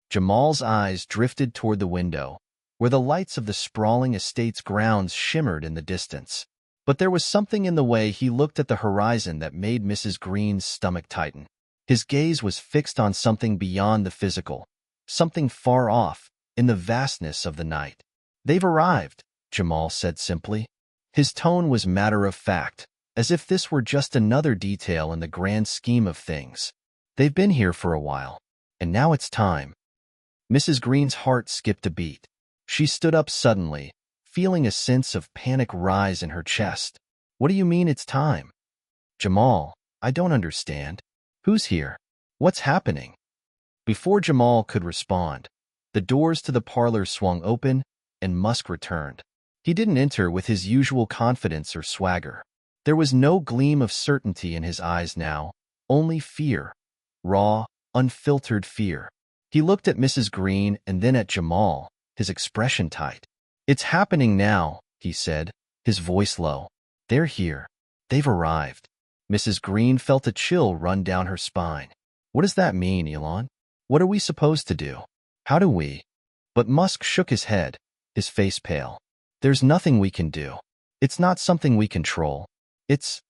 Jamal's eyes drifted toward the window, where the lights of the sprawling estate's grounds shimmered in the distance. But there was something in the way he looked at the horizon that made Mrs. Green's stomach tighten. His gaze was fixed on something beyond the physical, something far off, in the vastness of the night. "They've arrived," Jamal said simply. His tone was matter-of-fact, as if this were just another detail in the grand scheme of things. "They've been here for a while, and now it's time." Mrs. Green's heart skipped a beat. She stood up suddenly, feeling a sense of panic rise in her chest. "What do you mean it's time?" "Jamal, I don't understand. Who's here? What's happening?" Before Jamal could respond, the doors to the parlor swung open, and Musk returned. He didn't enter with his usual confidence or swagger. There was no gleam of certainty in his eyes now, only fear, raw, unfiltered fear. He looked at Mrs. Green and then at Jamal, his expression tight. "It's happening now," he said, his voice low. "They're here. They've arrived." Mrs. Green felt a chill run down her spine. "What does that mean, Elon? What are we supposed to do? How do we?" But Musk shook his head, his face pale. "There's nothing we can do. It's not something we control. It's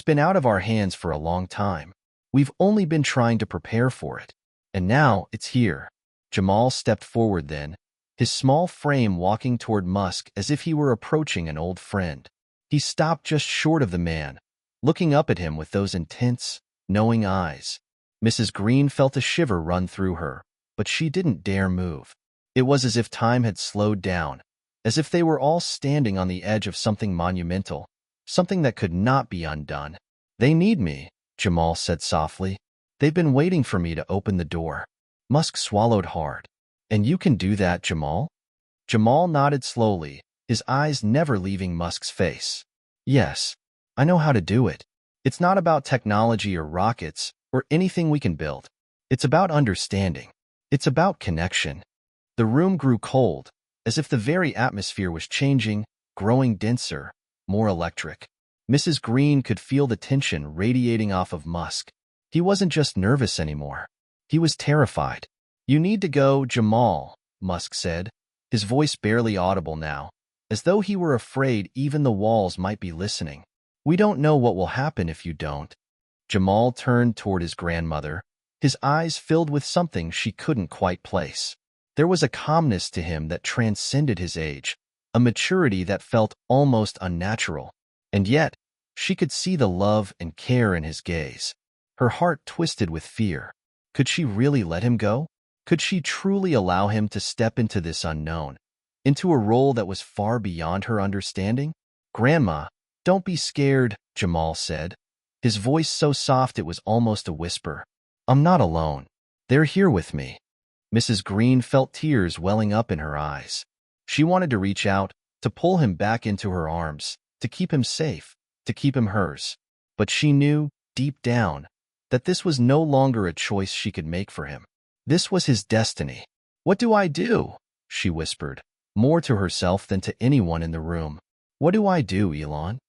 been out of our hands for a long time. We've only been trying to prepare for it. And now it's here." Jamal stepped forward then, his small frame walking toward Musk as if he were approaching an old friend. He stopped just short of the man, looking up at him with those intense, knowing eyes. Mrs. Green felt a shiver run through her, but she didn't dare move. It was as if time had slowed down, as if they were all standing on the edge of something monumental, something that could not be undone. "They need me," Jamal said softly. "They've been waiting for me to open the door." Musk swallowed hard. "And you can do that, Jamal?" Jamal nodded slowly, his eyes never leaving Musk's face. "Yes, I know how to do it. It's not about technology or rockets or anything we can build. It's about understanding. It's about connection." The room grew cold, as if the very atmosphere was changing, growing denser, more electric. Mrs. Green could feel the tension radiating off of Musk. He wasn't just nervous anymore. He was terrified. "You need to go, Jamal," Musk said, his voice barely audible now, as though he were afraid even the walls might be listening. "We don't know what will happen if you don't." Jamal turned toward his grandmother, his eyes filled with something she couldn't quite place. There was a calmness to him that transcended his age, a maturity that felt almost unnatural. And yet, she could see the love and care in his gaze. Her heart twisted with fear. Could she really let him go? Could she truly allow him to step into this unknown, into a role that was far beyond her understanding? "Grandma, don't be scared," Jamal said, his voice so soft it was almost a whisper. "I'm not alone. They're here with me." Mrs. Green felt tears welling up in her eyes. She wanted to reach out, to pull him back into her arms, to keep him safe, to keep him hers. But she knew, deep down, that this was no longer a choice she could make for him. This was his destiny. "What do I do?" she whispered, more to herself than to anyone in the room. "What do I do, Elon?"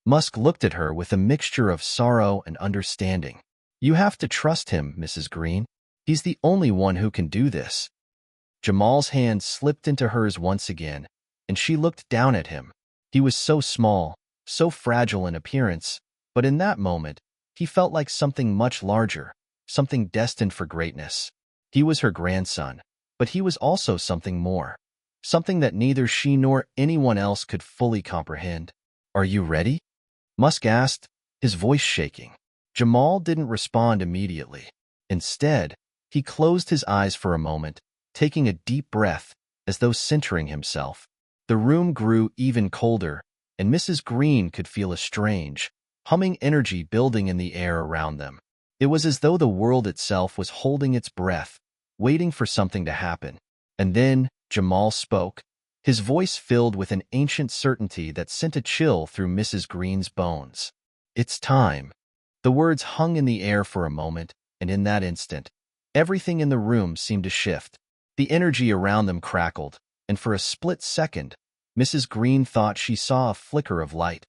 Musk looked at her with a mixture of sorrow and understanding. "You have to trust him, Mrs. Green. He's the only one who can do this." Jamal's hand slipped into hers once again, and she looked down at him. He was so small, so fragile in appearance, but in that moment, he felt like something much larger, something destined for greatness. He was her grandson, But he was also something more, something that neither she nor anyone else could fully comprehend. "Are you ready?" Musk asked, his voice shaking. Jamal didn't respond immediately. Instead, he closed his eyes for a moment, taking a deep breath as though centering himself. The room grew even colder, and Mrs. Green could feel a strange, humming energy building in the air around them. It was as though the world itself was holding its breath, waiting for something to happen. And then Jamal spoke, his voice filled with an ancient certainty that sent a chill through Mrs. Green's bones. "It's time." The words hung in the air for a moment, and in that instant, everything in the room seemed to shift. The energy around them crackled, and for a split second, Mrs. Green thought she saw a flicker of light.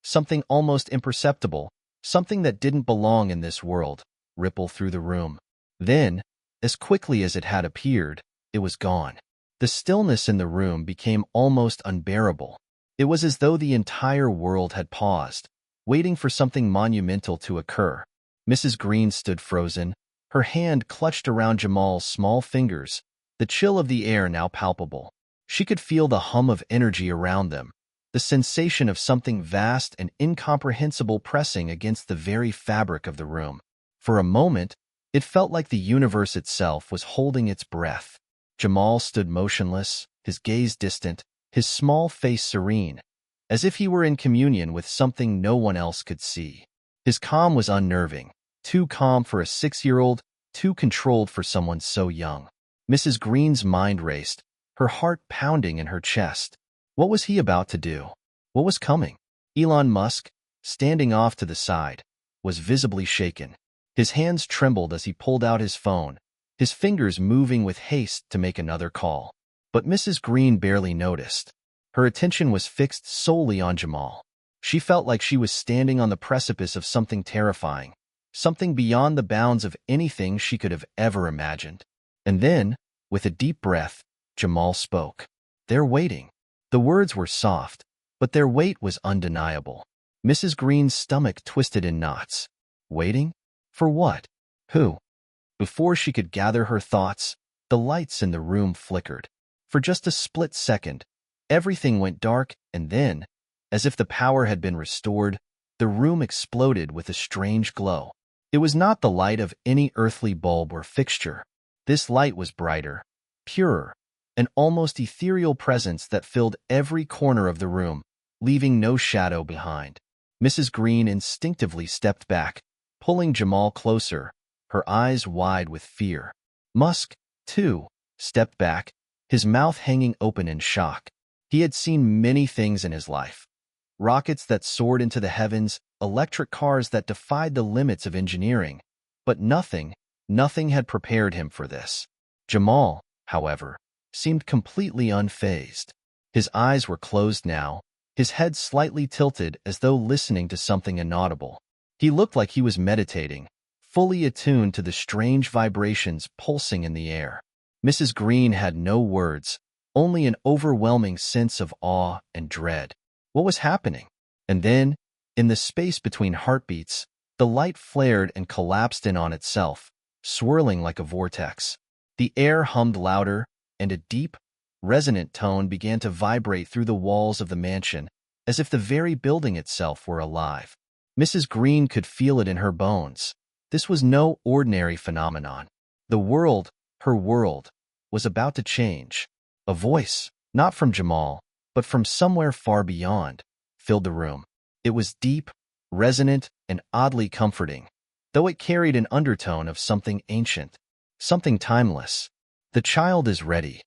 Something almost imperceptible, something that didn't belong in this world, ripple through the room. Then, as quickly as it had appeared, it was gone. The stillness in the room became almost unbearable. It was as though the entire world had paused, waiting for something monumental to occur. Mrs. Green stood frozen, her hand clutched around Jamal's small fingers, the chill of the air now palpable. She could feel the hum of energy around them, the sensation of something vast and incomprehensible pressing against the very fabric of the room. For a moment, it felt like the universe itself was holding its breath. Jamal stood motionless, his gaze distant, his small face serene, as if he were in communion with something no one else could see. His calm was unnerving, too calm for a 6-year-old, too controlled for someone so young. Mrs. Green's mind raced, her heart pounding in her chest. What was he about to do? What was coming? Elon Musk, standing off to the side, was visibly shaken. His hands trembled as he pulled out his phone, his fingers moving with haste to make another call. But Mrs. Green barely noticed. Her attention was fixed solely on Jamal. She felt like she was standing on the precipice of something terrifying, something beyond the bounds of anything she could have ever imagined. And then, with a deep breath, Jamal spoke. "They're waiting." The words were soft, but their weight was undeniable. Mrs. Green's stomach twisted in knots. Waiting? For what? Who? Before she could gather her thoughts, the lights in the room flickered. For just a split second, everything went dark, and then, as if the power had been restored, the room exploded with a strange glow. It was not the light of any earthly bulb or fixture. This light was brighter, purer, an almost ethereal presence that filled every corner of the room, leaving no shadow behind. Mrs. Green instinctively stepped back, pulling Jamal closer, her eyes wide with fear. Musk, too, stepped back, his mouth hanging open in shock. He had seen many things in his life. Rockets that soared into the heavens, electric cars that defied the limits of engineering. But nothing had prepared him for this. Jamal, however, seemed completely unfazed. His eyes were closed now, his head slightly tilted as though listening to something inaudible. He looked like he was meditating, fully attuned to the strange vibrations pulsing in the air. Mrs. Green had no words, only an overwhelming sense of awe and dread. What was happening? And then, in the space between heartbeats, the light flared and collapsed in on itself, swirling like a vortex. The air hummed louder, and a deep, resonant tone began to vibrate through the walls of the mansion, as if the very building itself were alive. Mrs. Green could feel it in her bones. This was no ordinary phenomenon. The world, her world, was about to change. A voice, not from Jamal, but from somewhere far beyond, filled the room. It was deep, resonant, and oddly comforting, though it carried an undertone of something ancient, something timeless. "The child is ready."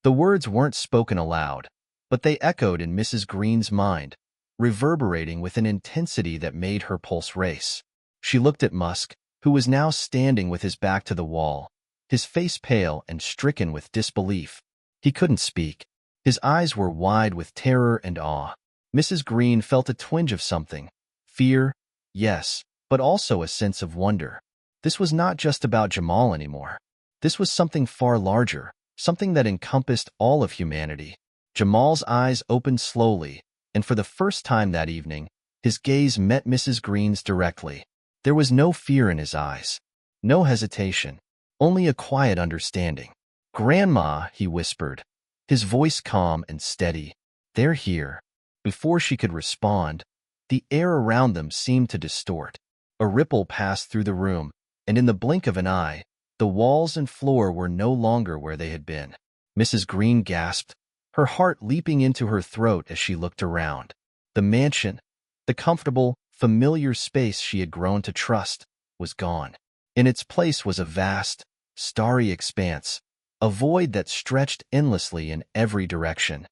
The words weren't spoken aloud, but they echoed in Mrs. Green's mind, reverberating with an intensity that made her pulse race. She looked at Musk, who was now standing with his back to the wall, his face pale and stricken with disbelief. He couldn't speak. His eyes were wide with terror and awe. Mrs. Green felt a twinge of something. Fear, yes, but also a sense of wonder. This was not just about Jamal anymore. This was something far larger, something that encompassed all of humanity. Jamal's eyes opened slowly, and for the first time that evening, his gaze met Mrs. Green's directly. There was no fear in his eyes, no hesitation, only a quiet understanding. "Grandma," he whispered, his voice calm and steady. "They're here." Before she could respond, the air around them seemed to distort. A ripple passed through the room, and in the blink of an eye, the walls and floor were no longer where they had been. Mrs. Green gasped, her heart leaping into her throat as she looked around. The mansion, the comfortable, familiar space she had grown to trust, was gone. In its place was a vast, starry expanse, a void that stretched endlessly in every direction.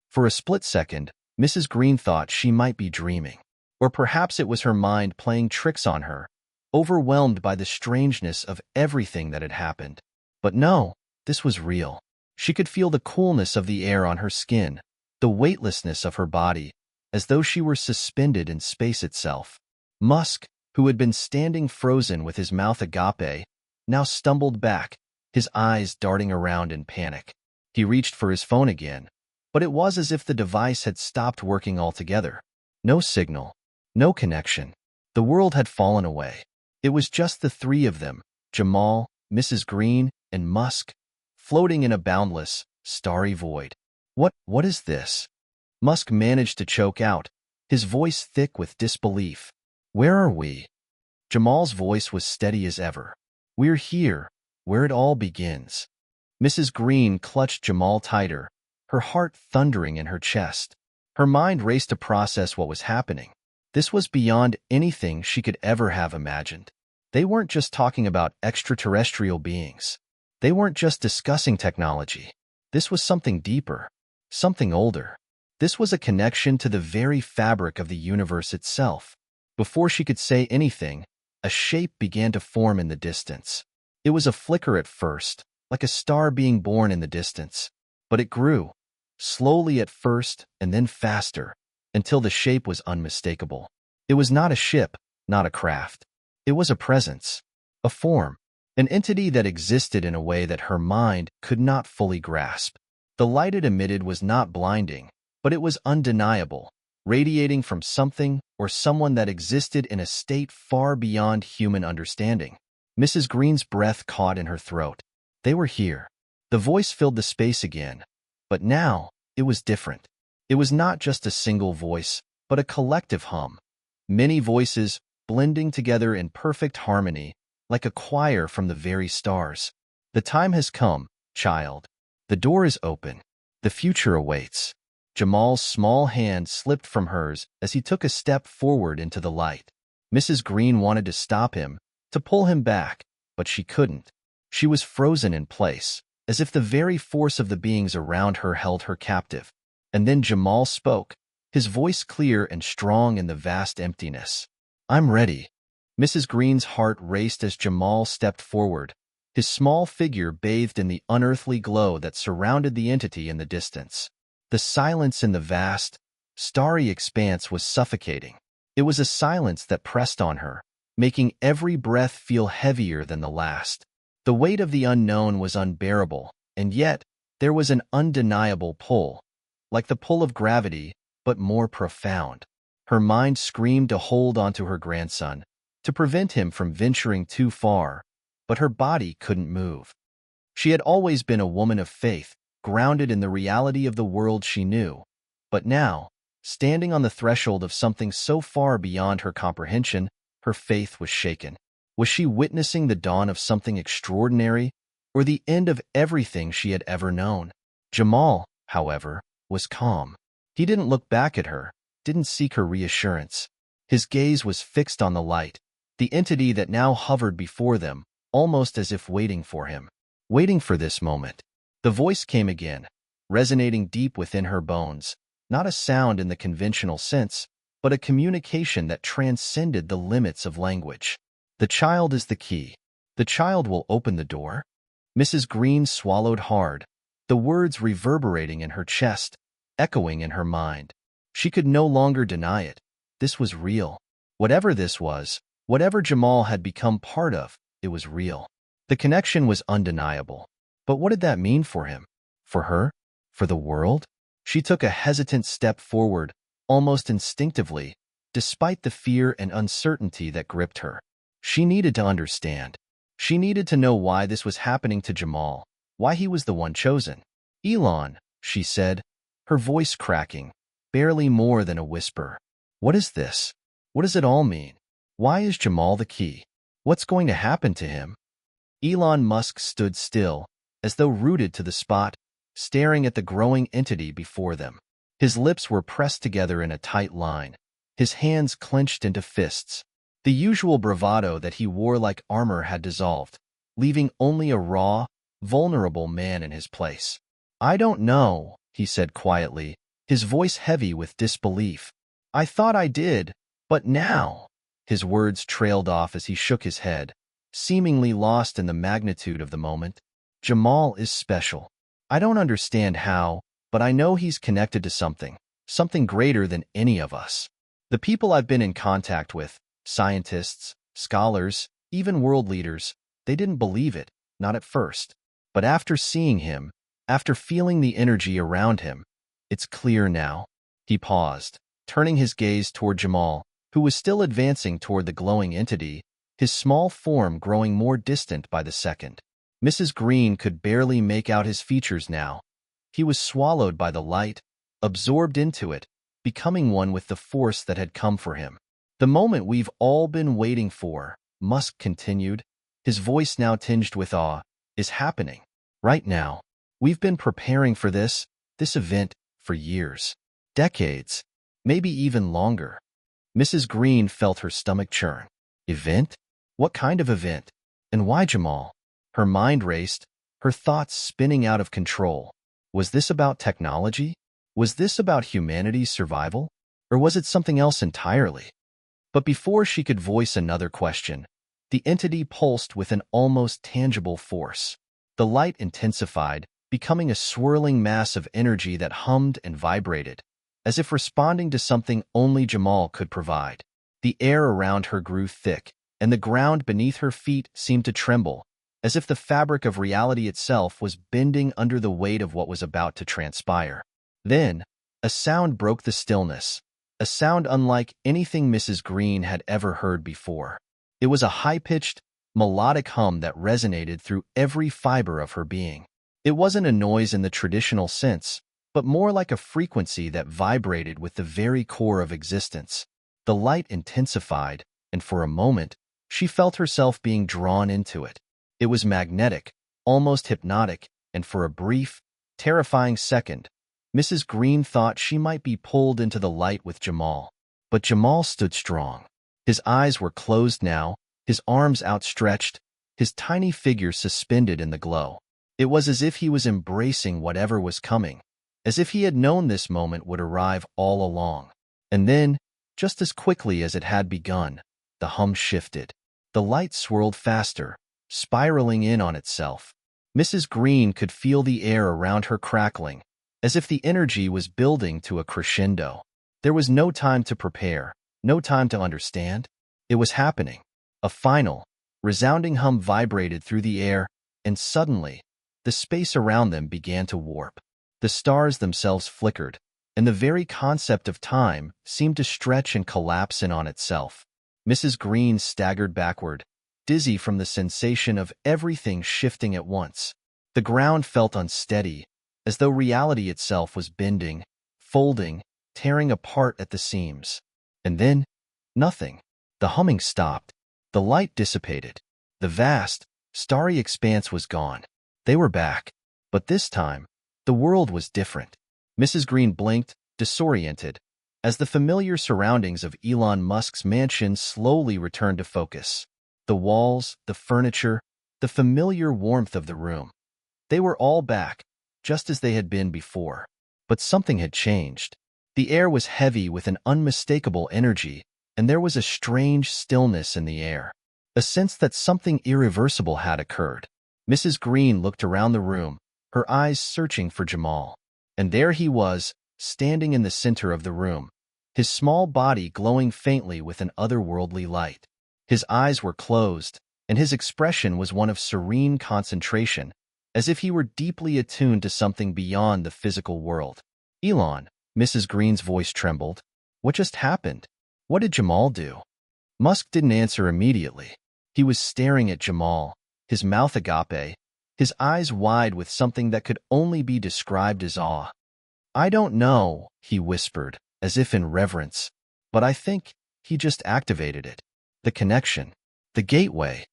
For a split second, Mrs. Green thought she might be dreaming, or perhaps it was her mind playing tricks on her, overwhelmed by the strangeness of everything that had happened. But no, this was real. She could feel the coolness of the air on her skin, the weightlessness of her body, as though she were suspended in space itself. Musk, who had been standing frozen with his mouth agape, now stumbled back, his eyes darting around in panic. He reached for his phone again, but it was as if the device had stopped working altogether. No signal, no connection. The world had fallen away. It was just the three of them, Jamal, Mrs. Green, and Musk, floating in a boundless, starry void. What is this?" Musk managed to choke out, his voice thick with disbelief. "Where are we?" Jamal's voice was steady as ever. "We're here, where it all begins." Mrs. Green clutched Jamal tighter, her heart thundering in her chest. Her mind raced to process what was happening. This was beyond anything she could ever have imagined. They weren't just talking about extraterrestrial beings. They weren't just discussing technology. This was something deeper, something older. This was a connection to the very fabric of the universe itself. Before she could say anything, a shape began to form in the distance. It was a flicker at first, like a star being born in the distance. But it grew, slowly at first and then faster, until the shape was unmistakable. It was not a ship, not a craft. It was a presence, a form, an entity that existed in a way that her mind could not fully grasp. The light it emitted was not blinding, but it was undeniable, radiating from something or someone that existed in a state far beyond human understanding. Mrs. Green's breath caught in her throat. They were here. The voice filled the space again, but now it was different. It was not just a single voice, but a collective hum. Many voices blending together in perfect harmony, like a choir from the very stars. "The time has come, child. The door is open. The future awaits." Jamal's small hand slipped from hers as he took a step forward into the light. Mrs. Green wanted to stop him, to pull him back, but she couldn't. She was frozen in place, as if the very force of the beings around her held her captive. And then Jamal spoke, his voice clear and strong in the vast emptiness. "I'm ready." Mrs. Green's heart raced as Jamal stepped forward, his small figure bathed in the unearthly glow that surrounded the entity in the distance. The silence in the vast, starry expanse was suffocating. It was a silence that pressed on her, making every breath feel heavier than the last. The weight of the unknown was unbearable, and yet there was an undeniable pull, like the pull of gravity, but more profound. Her mind screamed to hold onto her grandson, to prevent him from venturing too far, but her body couldn't move. She had always been a woman of faith, grounded in the reality of the world she knew. But now, standing on the threshold of something so far beyond her comprehension, her faith was shaken. Was she witnessing the dawn of something extraordinary, or the end of everything she had ever known? Jamal, however, was calm. He didn't look back at her, didn't seek her reassurance. His gaze was fixed on the light, the entity that now hovered before them, almost as if waiting for him. Waiting for this moment. The voice came again, resonating deep within her bones, not a sound in the conventional sense, but a communication that transcended the limits of language. "The child is the key. The child will open the door." Mrs. Green swallowed hard, the words reverberating in her chest, echoing in her mind. She could no longer deny it. This was real. Whatever this was, whatever Jamal had become part of, it was real. The connection was undeniable. But what did that mean for him? For her? For the world? She took a hesitant step forward, almost instinctively, despite the fear and uncertainty that gripped her. She needed to understand. She needed to know why this was happening to Jamal, why he was the one chosen. "Elon," she said, her voice cracking, barely more than a whisper. "What is this? What does it all mean? Why is Jamal the key? What's going to happen to him?" Elon Musk stood still, as though rooted to the spot, staring at the growing entity before them. His lips were pressed together in a tight line, his hands clenched into fists. The usual bravado that he wore like armor had dissolved, leaving only a raw, vulnerable man in his place. "I don't know," he said quietly, his voice heavy with disbelief. "I thought I did, but now—" His words trailed off as he shook his head, seemingly lost in the magnitude of the moment. "Jamal is special. I don't understand how, but I know he's connected to something greater than any of us. The people I've been in contact with, scientists, scholars, even world leaders, they didn't believe it, not at first. But after seeing him, after feeling the energy around him, it's clear now." He paused, turning his gaze toward Jamal, who was still advancing toward the glowing entity, his small form growing more distant by the second. Mrs. Green could barely make out his features now. He was swallowed by the light, absorbed into it, becoming one with the force that had come for him. "The moment we've all been waiting for," Musk continued, his voice now tinged with awe, "is happening. Right now. We've been preparing for this event, for years. Decades. Maybe even longer." Mrs. Green felt her stomach churn. Event? What kind of event? And why Jamal? Her mind raced, her thoughts spinning out of control. Was this about technology? Was this about humanity's survival? Or was it something else entirely? But before she could voice another question, the entity pulsed with an almost tangible force. The light intensified, becoming a swirling mass of energy that hummed and vibrated, as if responding to something only Jamal could provide. The air around her grew thick, and the ground beneath her feet seemed to tremble, as if the fabric of reality itself was bending under the weight of what was about to transpire. Then, a sound broke the stillness, a sound unlike anything Mrs. Green had ever heard before. It was a high-pitched, melodic hum that resonated through every fiber of her being. It wasn't a noise in the traditional sense, but more like a frequency that vibrated with the very core of existence. The light intensified, and for a moment, she felt herself being drawn into it. It was magnetic, almost hypnotic, and for a brief, terrifying second, Mrs. Green thought she might be pulled into the light with Jamal. But Jamal stood strong. His eyes were closed now, his arms outstretched, his tiny figure suspended in the glow. It was as if he was embracing whatever was coming, as if he had known this moment would arrive all along. And then, just as quickly as it had begun, the hum shifted. The light swirled faster, spiraling in on itself. Mrs. Green could feel the air around her crackling, as if the energy was building to a crescendo. There was no time to prepare, no time to understand. It was happening. A final, resounding hum vibrated through the air, and suddenly, the space around them began to warp. The stars themselves flickered, and the very concept of time seemed to stretch and collapse in on itself. Mrs. Green staggered backward, dizzy from the sensation of everything shifting at once. The ground felt unsteady, as though reality itself was bending, folding, tearing apart at the seams. And then, nothing. The humming stopped. The light dissipated. The vast, starry expanse was gone. They were back. But this time, the world was different. Mrs. Green blinked, disoriented, as the familiar surroundings of Elon Musk's mansion slowly returned to focus. The walls, the furniture, the familiar warmth of the room. They were all back, just as they had been before. But something had changed. The air was heavy with an unmistakable energy, and there was a strange stillness in the air, a sense that something irreversible had occurred. Mrs. Green looked around the room, her eyes searching for Jamal. And there he was, standing in the center of the room, his small body glowing faintly with an otherworldly light. His eyes were closed, and his expression was one of serene concentration, as if he were deeply attuned to something beyond the physical world. "Elon," Mrs. Green's voice trembled. "What just happened? What did Jamal do?" Musk didn't answer immediately. He was staring at Jamal, his mouth agape, his eyes wide with something that could only be described as awe. "I don't know," he whispered, as if in reverence, "but I think he just activated it. The connection. The gateway."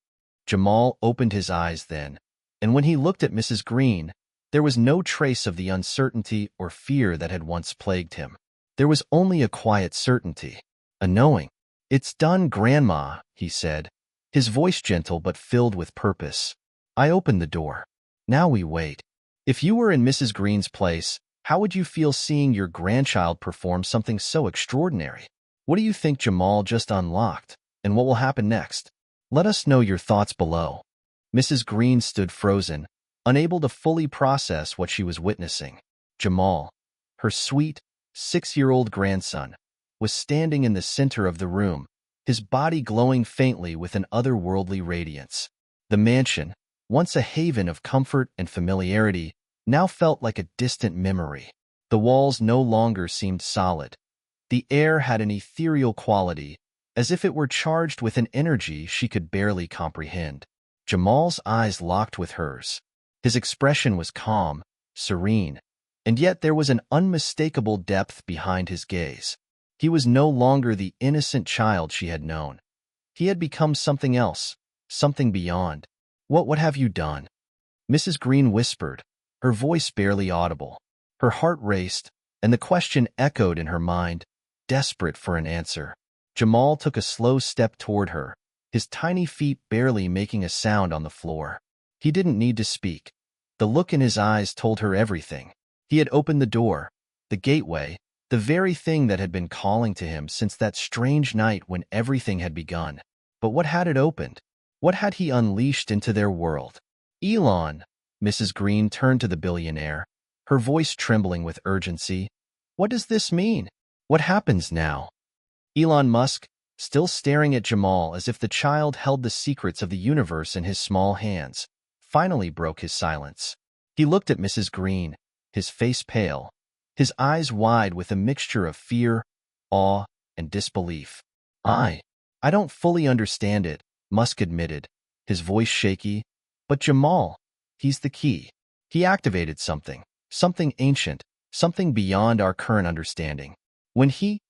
Jamal opened his eyes then, and when he looked at Mrs. Green, there was no trace of the uncertainty or fear that had once plagued him. There was only a quiet certainty, a knowing. "It's done, Grandma," he said, his voice gentle but filled with purpose. I opened the door. Now we wait. If you were in Mrs. Green's place, how would you feel seeing your grandchild perform something so extraordinary? What do you think Jamal just unlocked, and what will happen next? Let us know your thoughts below. Mrs. Green stood frozen, unable to fully process what she was witnessing. Jamal, her sweet, 6-year-old grandson, was standing in the center of the room, his body glowing faintly with an otherworldly radiance. The mansion, once a haven of comfort and familiarity, now felt like a distant memory. The walls no longer seemed solid. The air had an ethereal quality, as if it were charged with an energy she could barely comprehend. Jamal's eyes locked with hers. His expression was calm, serene, and yet there was an unmistakable depth behind his gaze. He was no longer the innocent child she had known. He had become something else, something beyond. "What have you done?" Mrs. Green whispered, her voice barely audible. Her heart raced, and the question echoed in her mind, desperate for an answer. Jamal took a slow step toward her, his tiny feet barely making a sound on the floor. He didn't need to speak. The look in his eyes told her everything. He had opened the door, the gateway, the very thing that had been calling to him since that strange night when everything had begun. But what had it opened? What had he unleashed into their world? "Elon," Mrs. Green turned to the billionaire, her voice trembling with urgency. "What does this mean? What happens now?" Elon Musk, still staring at Jamal as if the child held the secrets of the universe in his small hands, finally broke his silence. He looked at Mrs. Green, his face pale, his eyes wide with a mixture of fear, awe, and disbelief. I don't fully understand it," Musk admitted, his voice shaky. "But Jamal, he's the key. He activated something ancient, something beyond our current understanding. When he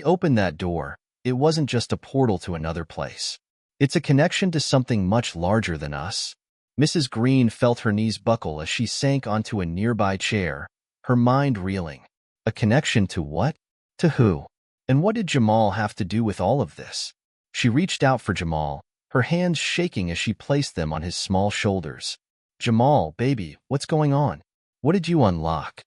opened that door, it wasn't just a portal to another place. It's a connection to something much larger than us." Mrs. Green felt her knees buckle as she sank onto a nearby chair, her mind reeling. A connection to what? To who? And what did Jamal have to do with all of this? She reached out for Jamal, her hands shaking as she placed them on his small shoulders. "Jamal, baby, what's going on? What did you unlock?"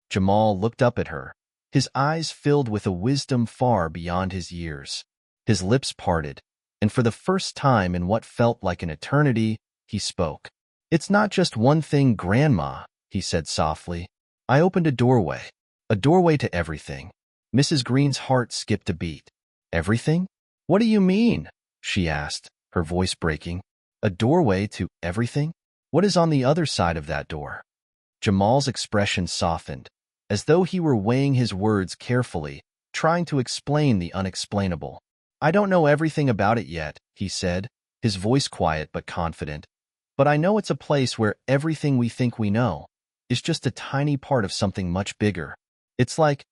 Jamal looked up at her, his eyes filled with a wisdom far beyond his years. His lips parted, and for the first time in what felt like an eternity, he spoke. "It's not just one thing, Grandma," he said softly. "I opened a doorway to everything." Mrs. Green's heart skipped a beat. "Everything? What do you mean?" she asked, her voice breaking. "A doorway to everything? What is on the other side of that door?" Jamal's expression softened, as though he were weighing his words carefully, trying to explain the unexplainable. "I don't know everything about it yet," he said, his voice quiet but confident. "But I know it's a place where everything we think we know is just a tiny part of something much bigger. It's like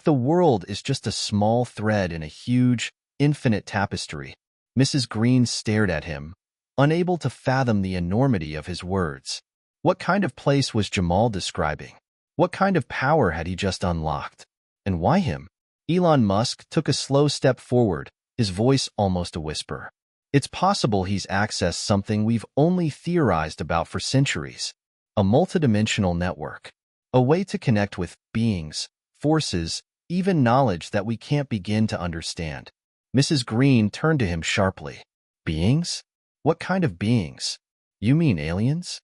the world is just a small thread in a huge, infinite tapestry." Mrs. Green stared at him, unable to fathom the enormity of his words. What kind of place was Jamal describing? What kind of power had he just unlocked? And why him? Elon Musk took a slow step forward, his voice almost a whisper. "It's possible he's accessed something we've only theorized about for centuries. A multidimensional network. A way to connect with beings, forces, even knowledge that we can't begin to understand." Mrs. Green turned to him sharply. "Beings? What kind of beings? You mean aliens?"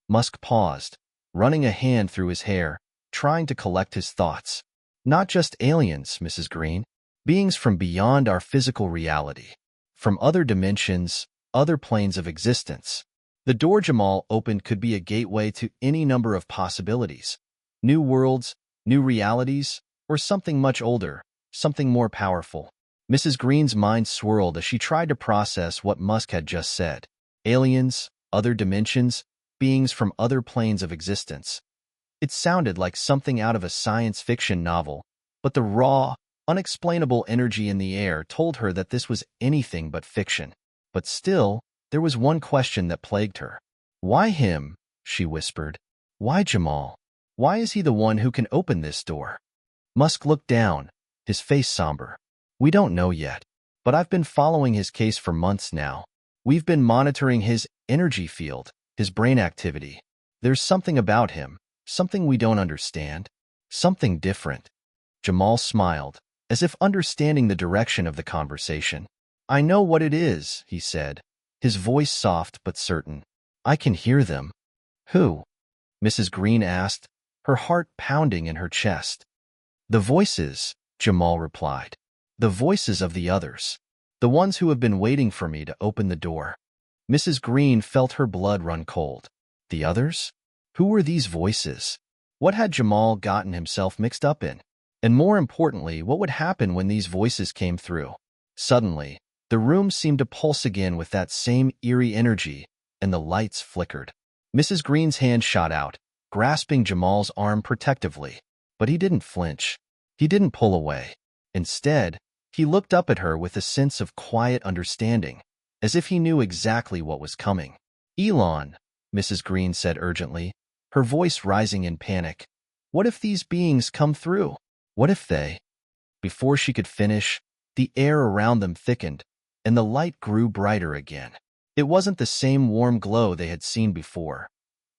Musk paused, running a hand through his hair, trying to collect his thoughts. "Not just aliens, Mrs. Green. Beings from beyond our physical reality. From other dimensions, other planes of existence." The door Jamal opened could be a gateway to any number of possibilities. New worlds, new realities, or something much older, something more powerful. Mrs. Green's mind swirled as she tried to process what Musk had just said. Aliens, other dimensions, beings from other planes of existence. It sounded like something out of a science fiction novel, but the raw, unexplainable energy in the air told her that this was anything but fiction. But still, there was one question that plagued her. Why him? She whispered. Why Jamal? Why is he the one who can open this door? Musk looked down, his face somber. We don't know yet, but I've been following his case for months now. We've been monitoring his energy field, his brain activity. There's something about him, something we don't understand, something different. Jamal smiled, as if understanding the direction of the conversation. I know what it is, he said, his voice soft but certain. I can hear them. Who? Mrs. Green asked, her heart pounding in her chest. The voices, Jamal replied. The voices of the others. The ones who have been waiting for me to open the door. Mrs. Green felt her blood run cold. The others? Who were these voices? What had Jamal gotten himself mixed up in? And more importantly, what would happen when these voices came through? Suddenly, the room seemed to pulse again with that same eerie energy, and the lights flickered. Mrs. Green's hand shot out, grasping Jamal's arm protectively. But he didn't flinch. He didn't pull away. Instead, he looked up at her with a sense of quiet understanding, as if he knew exactly what was coming. Elon, Mrs. Green said urgently, her voice rising in panic. What if these beings come through? What if they? Before she could finish, the air around them thickened, and the light grew brighter again. It wasn't the same warm glow they had seen before.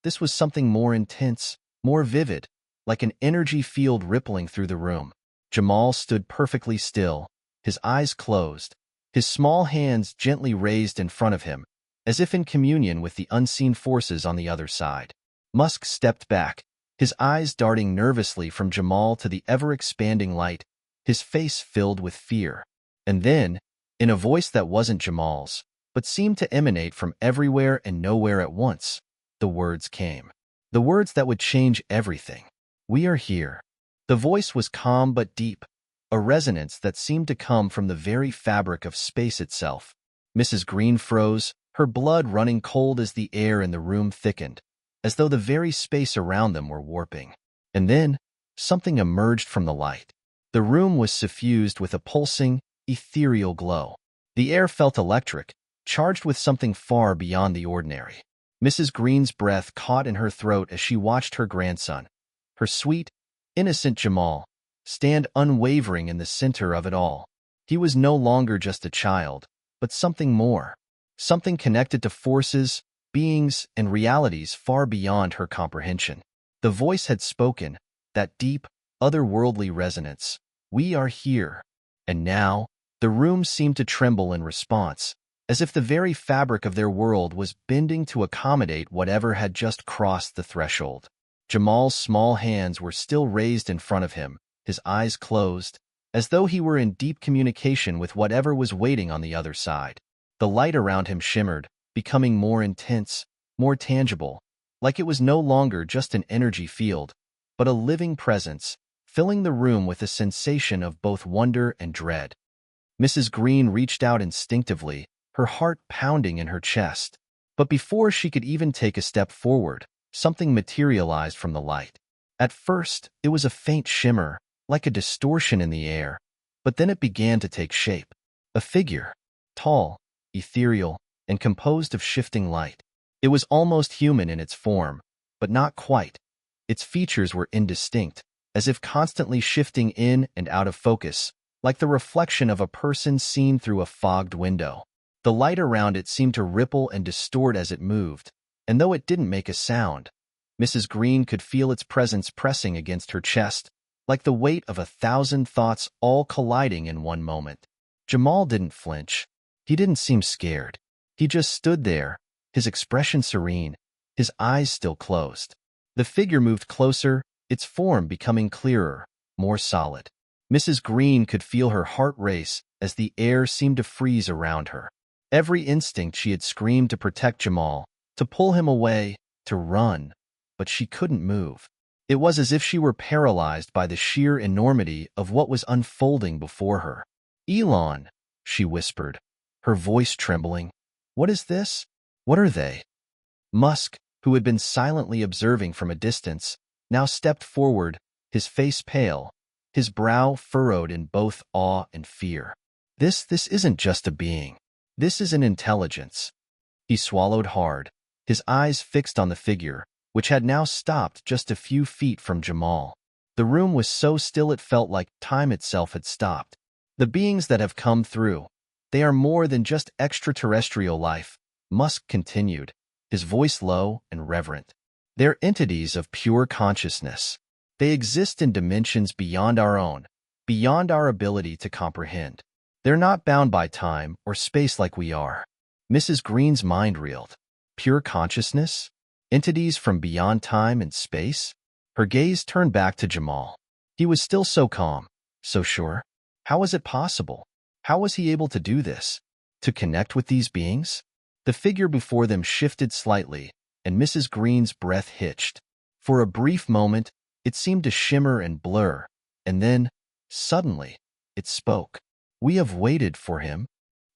This was something more intense, more vivid, like an energy field rippling through the room. Jamal stood perfectly still, his eyes closed, his small hands gently raised in front of him, as if in communion with the unseen forces on the other side. Musk stepped back, his eyes darting nervously from Jamal to the ever-expanding light, his face filled with fear. And then, in a voice that wasn't Jamal's, but seemed to emanate from everywhere and nowhere at once, the words came. The words that would change everything. We are here. The voice was calm but deep, a resonance that seemed to come from the very fabric of space itself. Mrs. Green froze, her blood running cold as the air in the room thickened, as though the very space around them were warping. And then, something emerged from the light. The room was suffused with a pulsing, ethereal glow. The air felt electric, charged with something far beyond the ordinary. Mrs. Green's breath caught in her throat as she watched her grandson, her sweet, innocent Jamal, stand unwavering in the center of it all. He was no longer just a child, but something more, something connected to forces, beings, and realities far beyond her comprehension. The voice had spoken, that deep, otherworldly resonance. We are here. And now, the room seemed to tremble in response, as if the very fabric of their world was bending to accommodate whatever had just crossed the threshold. Jamal's small hands were still raised in front of him, his eyes closed, as though he were in deep communication with whatever was waiting on the other side. The light around him shimmered, becoming more intense, more tangible, like it was no longer just an energy field, but a living presence, filling the room with a sensation of both wonder and dread. Mrs. Green reached out instinctively, her heart pounding in her chest. But before she could even take a step forward, something materialized from the light. At first, it was a faint shimmer, like a distortion in the air, but then it began to take shape. A figure, tall, ethereal, and composed of shifting light. It was almost human in its form, but not quite. Its features were indistinct, as if constantly shifting in and out of focus, like the reflection of a person seen through a fogged window. The light around it seemed to ripple and distort as it moved, and though it didn't make a sound, Mrs. Green could feel its presence pressing against her chest, like the weight of 1,000 thoughts all colliding in one moment. Jamal didn't flinch. He didn't seem scared. He just stood there, his expression serene, his eyes still closed. The figure moved closer, its form becoming clearer, more solid. Mrs. Green could feel her heart race as the air seemed to freeze around her. Every instinct she had screamed to protect Jamal, to pull him away, to run, but she couldn't move. It was as if she were paralyzed by the sheer enormity of what was unfolding before her. Elon, she whispered, her voice trembling. What is this? What are they? Musk, who had been silently observing from a distance, now stepped forward, his face pale, his brow furrowed in both awe and fear. This isn't just a being. This is an intelligence. He swallowed hard, his eyes fixed on the figure, which had now stopped just a few feet from Jamal. The room was so still it felt like time itself had stopped. The beings that have come through, they are more than just extraterrestrial life, Musk continued, his voice low and reverent. They're entities of pure consciousness. They exist in dimensions beyond our own, beyond our ability to comprehend. They're not bound by time or space like we are. Mrs. Green's mind reeled. Pure consciousness? Entities from beyond time and space? Her gaze turned back to Jamal. He was still so calm, so sure. How was it possible? How was he able to do this? To connect with these beings? The figure before them shifted slightly, and Mrs. Green's breath hitched. For a brief moment, it seemed to shimmer and blur, and then, suddenly, it spoke. We have waited for him.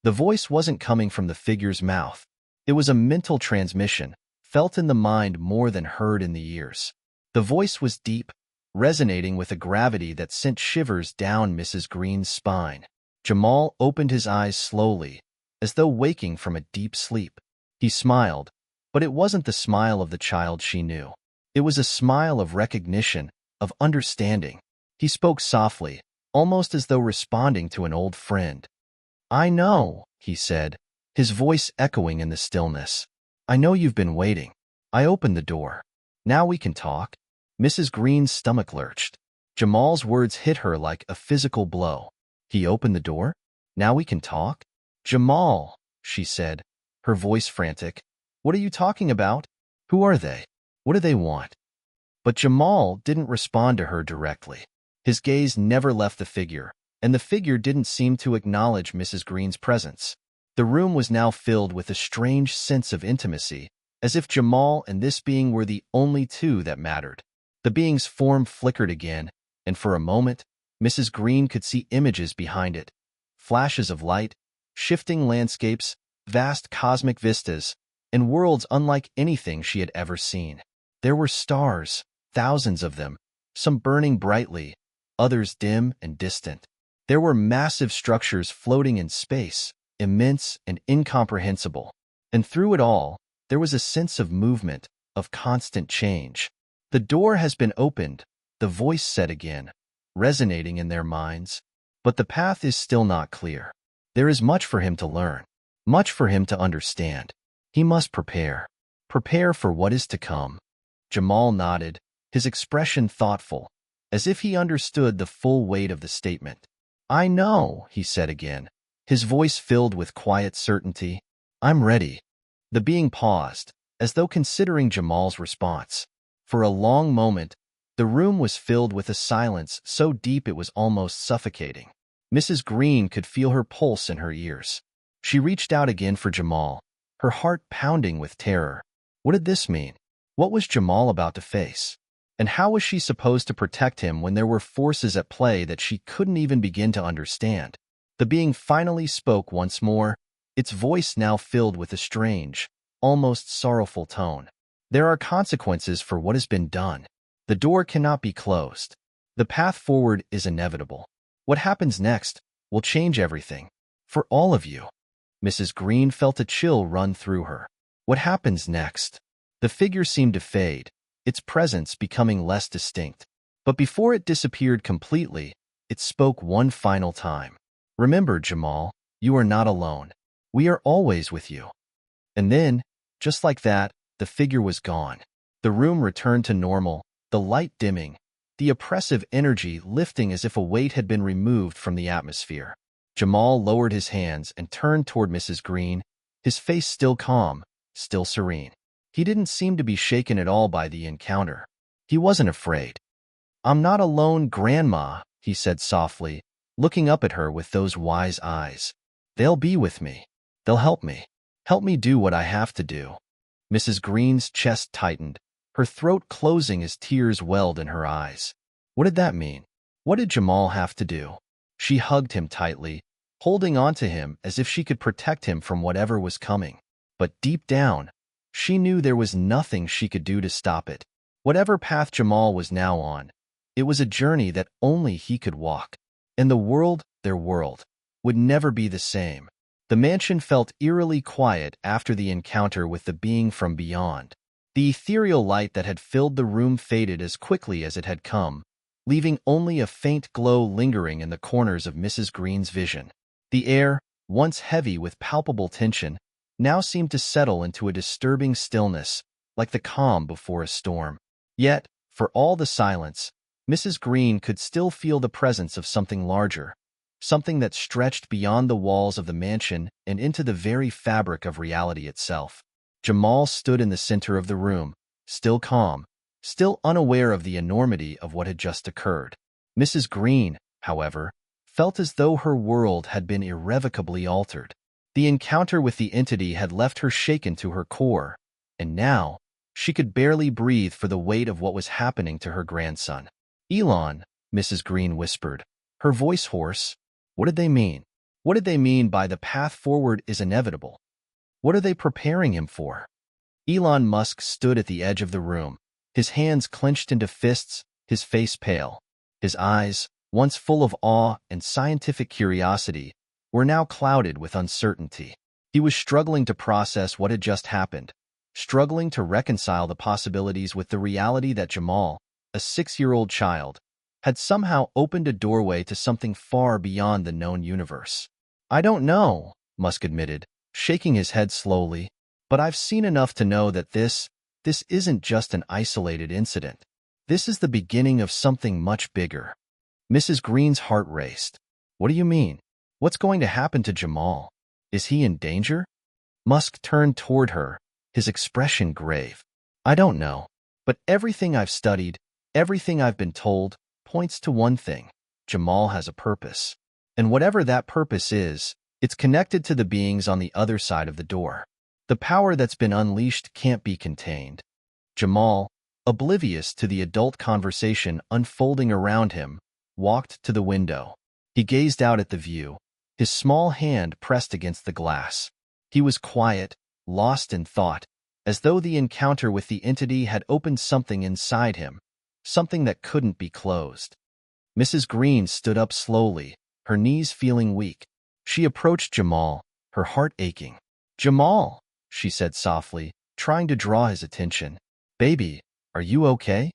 The voice wasn't coming from the figure's mouth. It was a mental transmission, felt in the mind more than heard in the ears. The voice was deep, resonating with a gravity that sent shivers down Mrs. Green's spine. Jamal opened his eyes slowly, as though waking from a deep sleep. He smiled, but it wasn't the smile of the child she knew. It was a smile of recognition, of understanding. He spoke softly, almost as though responding to an old friend. I know, he said, his voice echoing in the stillness. I know you've been waiting. I opened the door. Now we can talk. Mrs. Green's stomach lurched. Jamal's words hit her like a physical blow. He opened the door? Now we can talk? Jamal, she said, her voice frantic. What are you talking about? Who are they? What do they want? But Jamal didn't respond to her directly. His gaze never left the figure, and the figure didn't seem to acknowledge Mrs. Green's presence. The room was now filled with a strange sense of intimacy, as if Jamal and this being were the only two that mattered. The being's form flickered again, and for a moment, Mrs. Green could see images behind it. Flashes of light, shifting landscapes, vast cosmic vistas, and worlds unlike anything she had ever seen. There were stars, thousands of them, some burning brightly, others dim and distant. There were massive structures floating in space, immense and incomprehensible. And through it all, there was a sense of movement, of constant change. The door has been opened, the voice said again, resonating in their minds. But the path is still not clear. There is much for him to learn, much for him to understand. He must prepare. Prepare for what is to come. Jamal nodded, his expression thoughtful, as if he understood the full weight of the statement. I know, he said again, his voice filled with quiet certainty. I'm ready. The being paused, as though considering Jamal's response. For a long moment, the room was filled with a silence so deep it was almost suffocating. Mrs. Green could feel her pulse in her ears. She reached out again for Jamal, her heart pounding with terror. What did this mean? What was Jamal about to face? And how was she supposed to protect him when there were forces at play that she couldn't even begin to understand? The being finally spoke once more, its voice now filled with a strange, almost sorrowful tone. There are consequences for what has been done. The door cannot be closed. The path forward is inevitable. What happens next will change everything. For all of you. Mrs. Green felt a chill run through her. What happens next? The figure seemed to fade, its presence becoming less distinct. But before it disappeared completely, it spoke one final time. Remember, Jamal, you are not alone. We are always with you. And then, just like that, the figure was gone. The room returned to normal, the light dimming, the oppressive energy lifting as if a weight had been removed from the atmosphere. Jamal lowered his hands and turned toward Mrs. Green, his face still calm, still serene. He didn't seem to be shaken at all by the encounter. He wasn't afraid. I'm not alone, Grandma, he said softly, looking up at her with those wise eyes. They'll be with me. They'll help me. Help me do what I have to do. Mrs. Green's chest tightened, her throat closing as tears welled in her eyes. What did that mean? What did Jamal have to do? She hugged him tightly, holding on to him as if she could protect him from whatever was coming. But deep down, She knew there was nothing she could do to stop it. Whatever path Jamal was now on, it was a journey that only he could walk. And the world, their world, would never be the same. The mansion felt eerily quiet after the encounter with the being from beyond. The ethereal light that had filled the room faded as quickly as it had come, leaving only a faint glow lingering in the corners of Mrs. Green's vision. The air, once heavy with palpable tension, now seemed to settle into a disturbing stillness, like the calm before a storm. Yet, for all the silence, Mrs. Green could still feel the presence of something larger, something that stretched beyond the walls of the mansion and into the very fabric of reality itself. Jamal stood in the center of the room, still calm, still unaware of the enormity of what had just occurred. Mrs. Green, however, felt as though her world had been irrevocably altered. The encounter with the entity had left her shaken to her core, and now she could barely breathe for the weight of what was happening to her grandson. "Elon," Mrs. Green whispered, her voice hoarse. "What did they mean? What did they mean by the path forward is inevitable? What are they preparing him for?" Elon Musk stood at the edge of the room, his hands clenched into fists, his face pale. His eyes, once full of awe and scientific curiosity, were now clouded with uncertainty. He was struggling to process what had just happened, struggling to reconcile the possibilities with the reality that Jamal, a 6-year-old child, had somehow opened a doorway to something far beyond the known universe. "I don't know," Musk admitted, shaking his head slowly, "but I've seen enough to know that this isn't just an isolated incident. This is the beginning of something much bigger." Mrs. Green's heart raced. "What do you mean? What's going to happen to Jamal? Is he in danger?" Musk turned toward her, his expression grave. "I don't know, but everything I've studied, everything I've been told, points to one thing. Jamal has a purpose. And whatever that purpose is, it's connected to the beings on the other side of the door. The power that's been unleashed can't be contained." Jamal, oblivious to the adult conversation unfolding around him, walked to the window. He gazed out at the view, his small hand pressed against the glass. He was quiet, lost in thought, as though the encounter with the entity had opened something inside him, something that couldn't be closed. Mrs. Green stood up slowly, her knees feeling weak. She approached Jamal, her heart aching. "Jamal," she said softly, trying to draw his attention. "Baby, are you okay?"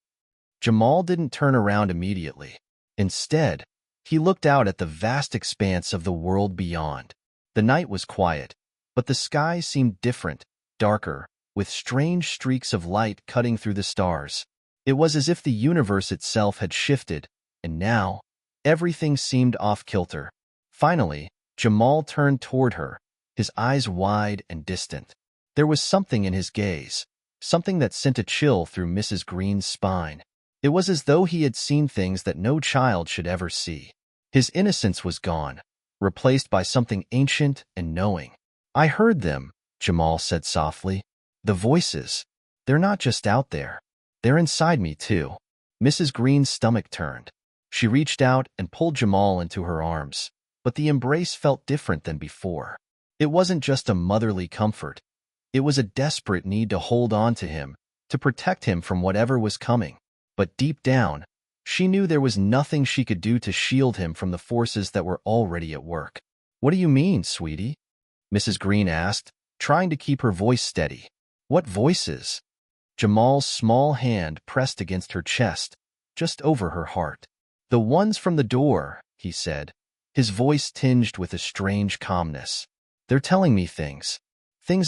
Jamal didn't turn around immediately. Instead, he looked out at the vast expanse of the world beyond. The night was quiet, but the sky seemed different, darker, with strange streaks of light cutting through the stars. It was as if the universe itself had shifted, and now, everything seemed off-kilter. Finally, Jamal turned toward her, his eyes wide and distant. There was something in his gaze, something that sent a chill through Mrs. Green's spine. It was as though he had seen things that no child should ever see. His innocence was gone, replaced by something ancient and knowing. "I heard them," Jamal said softly. "The voices. They're not just out there. They're inside me, too." Mrs. Green's stomach turned. She reached out and pulled Jamal into her arms, but the embrace felt different than before. It wasn't just a motherly comfort. It was a desperate need to hold on to him, to protect him from whatever was coming. But deep down, she knew there was nothing she could do to shield him from the forces that were already at work. "What do you mean, sweetie?" Mrs. Green asked, trying to keep her voice steady. "What voices?" Jamal's small hand pressed against her chest, just over her heart. "The ones from the door," he said, his voice tinged with a strange calmness. "They're telling me things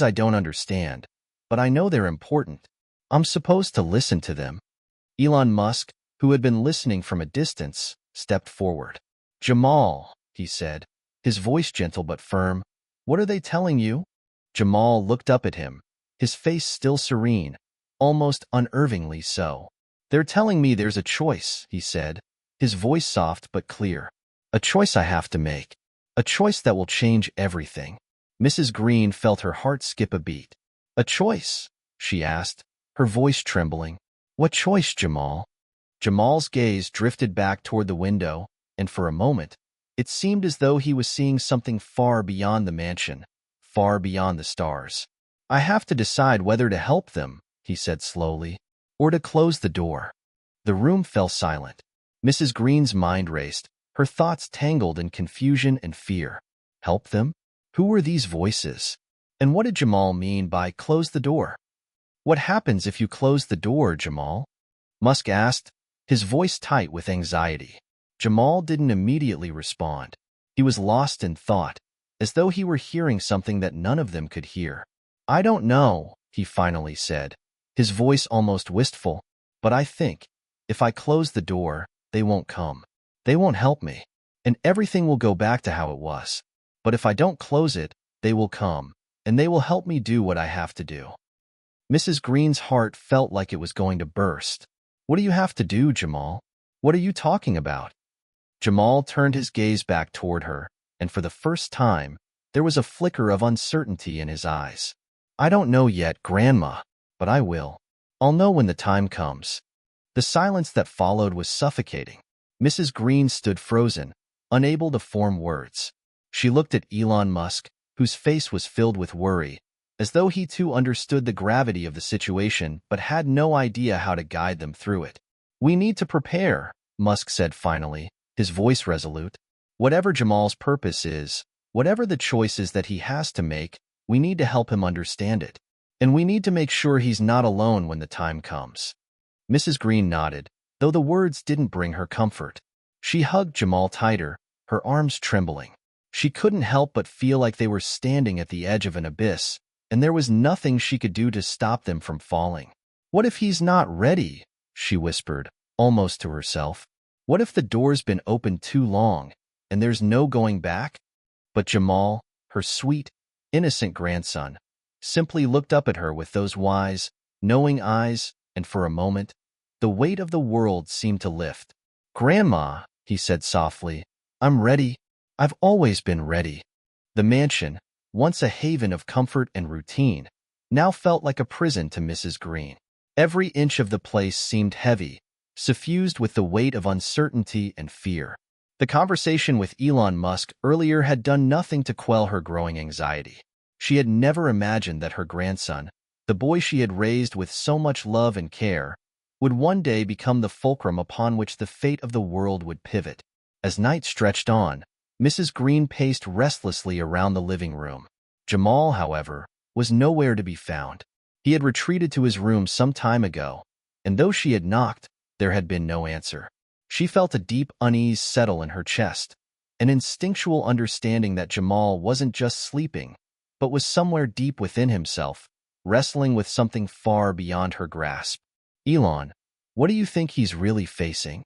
I don't understand, but I know they're important. I'm supposed to listen to them." Elon Musk, who had been listening from a distance, stepped forward. "Jamal," he said, his voice gentle but firm, "what are they telling you?" Jamal looked up at him, his face still serene, almost unnervingly so. "They're telling me there's a choice," he said, his voice soft but clear. "A choice I have to make. A choice that will change everything." Mrs. Green felt her heart skip a beat. "A choice?" she asked, her voice trembling. "What choice, Jamal?" Jamal's gaze drifted back toward the window, and for a moment, it seemed as though he was seeing something far beyond the mansion, far beyond the stars. I have to decide whether to help them, he said slowly, or to close the door. The room fell silent. Mrs. Green's mind raced, her thoughts tangled in confusion and fear. Help them? Who were these voices? And what did Jamal mean by close the door? What happens if you close the door, Jamal? Musk asked, his voice tight with anxiety. Jamal didn't immediately respond. He was lost in thought, as though he were hearing something that none of them could hear. I don't know, he finally said, his voice almost wistful, but I think, if I close the door, they won't come. They won't help me, and everything will go back to how it was. But if I don't close it, they will come, and they will help me do what I have to do. Mrs. Green's heart felt like it was going to burst. What do you have to do, Jamal? What are you talking about? Jamal turned his gaze back toward her, and for the first time, there was a flicker of uncertainty in his eyes. I don't know yet, Grandma, but I will. I'll know when the time comes. The silence that followed was suffocating. Mrs. Green stood frozen, unable to form words. She looked at Elon Musk, whose face was filled with worry, as though he too understood the gravity of the situation but had no idea how to guide them through it. We need to prepare, Musk said finally, his voice resolute. Whatever Jamal's purpose is, whatever the choices that he has to make, we need to help him understand it. And we need to make sure he's not alone when the time comes. Mrs. Green nodded, though the words didn't bring her comfort. She hugged Jamal tighter, her arms trembling. She couldn't help but feel like they were standing at the edge of an abyss, and there was nothing she could do to stop them from falling. What if he's not ready? She whispered, almost to herself. What if the door's been open too long, and there's no going back? But Jamal, her sweet, innocent grandson, simply looked up at her with those wise, knowing eyes, and for a moment, the weight of the world seemed to lift. Grandma, he said softly, I'm ready. I've always been ready. The mansion, once a haven of comfort and routine, now felt like a prison to Mrs. Green. Every inch of the place seemed heavy, suffused with the weight of uncertainty and fear. The conversation with Elon Musk earlier had done nothing to quell her growing anxiety. She had never imagined that her grandson, the boy she had raised with so much love and care, would one day become the fulcrum upon which the fate of the world would pivot. As night stretched on, Mrs. Green paced restlessly around the living room. Jamal, however, was nowhere to be found. He had retreated to his room some time ago, and though she had knocked, there had been no answer. She felt a deep unease settle in her chest, an instinctual understanding that Jamal wasn't just sleeping, but was somewhere deep within himself, wrestling with something far beyond her grasp. Elon, what do you think he's really facing?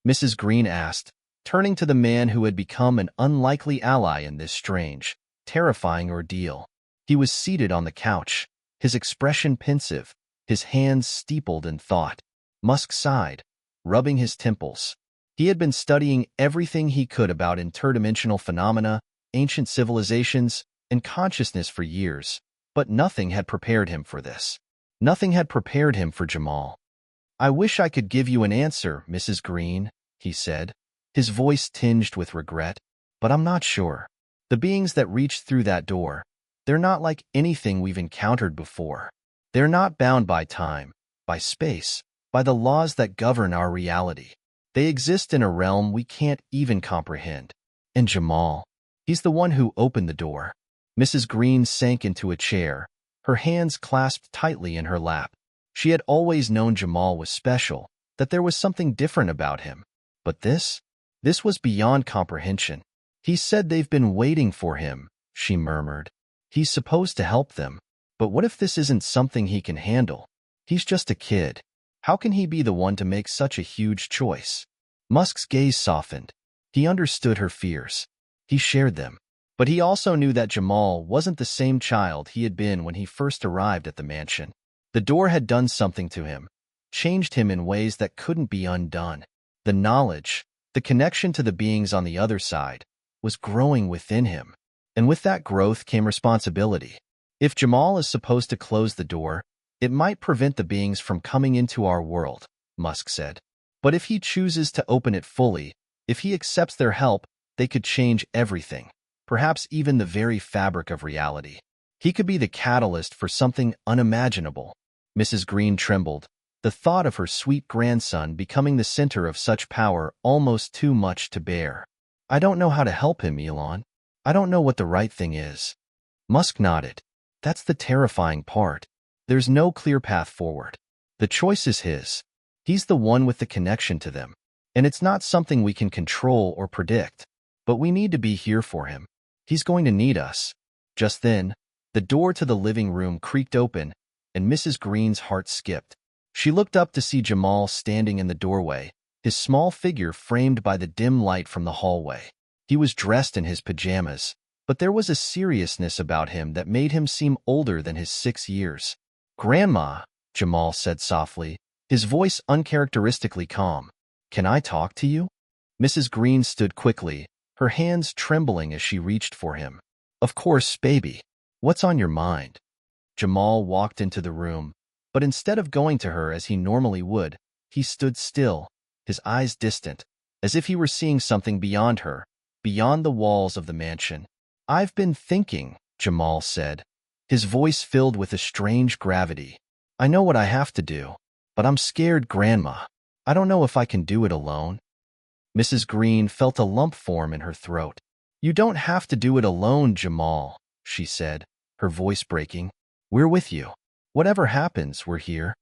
Mrs. Green asked, turning to the man who had become an unlikely ally in this strange, terrifying ordeal. He was seated on the couch, his expression pensive, his hands steepled in thought. Musk sighed, rubbing his temples. He had been studying everything he could about interdimensional phenomena, ancient civilizations, and consciousness for years, but nothing had prepared him for this. Nothing had prepared him for Jamal. I wish I could give you an answer, Mrs. Green, he said, his voice tinged with regret, but I'm not sure. The beings that reached through that door, they're not like anything we've encountered before. They're not bound by time, by space, by the laws that govern our reality. They exist in a realm we can't even comprehend. And Jamal, he's the one who opened the door. Mrs. Green sank into a chair, her hands clasped tightly in her lap. She had always known Jamal was special, that there was something different about him. But this was beyond comprehension. He said they've been waiting for him, she murmured. He's supposed to help them. But what if this isn't something he can handle? He's just a kid. How can he be the one to make such a huge choice? Musk's gaze softened. He understood her fears. He shared them. But he also knew that Jamal wasn't the same child he had been when he first arrived at the mansion. The door had done something to him, changed him in ways that couldn't be undone. The knowledge, the connection to the beings on the other side, was growing within him. And with that growth came responsibility. If Jamal is supposed to close the door, it might prevent the beings from coming into our world, Musk said. But if he chooses to open it fully, if he accepts their help, they could change everything, perhaps even the very fabric of reality. He could be the catalyst for something unimaginable. Mrs. Green trembled. The thought of her sweet grandson becoming the center of such power almost too much to bear. I don't know how to help him, Elon. I don't know what the right thing is. Musk nodded. That's the terrifying part. There's no clear path forward. The choice is his. He's the one with the connection to them. And it's not something we can control or predict. But we need to be here for him. He's going to need us. Just then, the door to the living room creaked open, and Mrs. Green's heart skipped. She looked up to see Jamal standing in the doorway, his small figure framed by the dim light from the hallway. He was dressed in his pajamas, but there was a seriousness about him that made him seem older than his 6 years. "Grandma," Jamal said softly, his voice uncharacteristically calm. "Can I talk to you?" Mrs. Green stood quickly, her hands trembling as she reached for him. "Of course, baby. What's on your mind?" Jamal walked into the room, but instead of going to her as he normally would, he stood still, his eyes distant, as if he were seeing something beyond her, beyond the walls of the mansion. "I've been thinking," Jamal said, his voice filled with a strange gravity. "I know what I have to do, but I'm scared, Grandma. I don't know if I can do it alone." Mrs. Green felt a lump form in her throat. "You don't have to do it alone, Jamal," she said, her voice breaking. "We're with you. Whatever happens, we're here."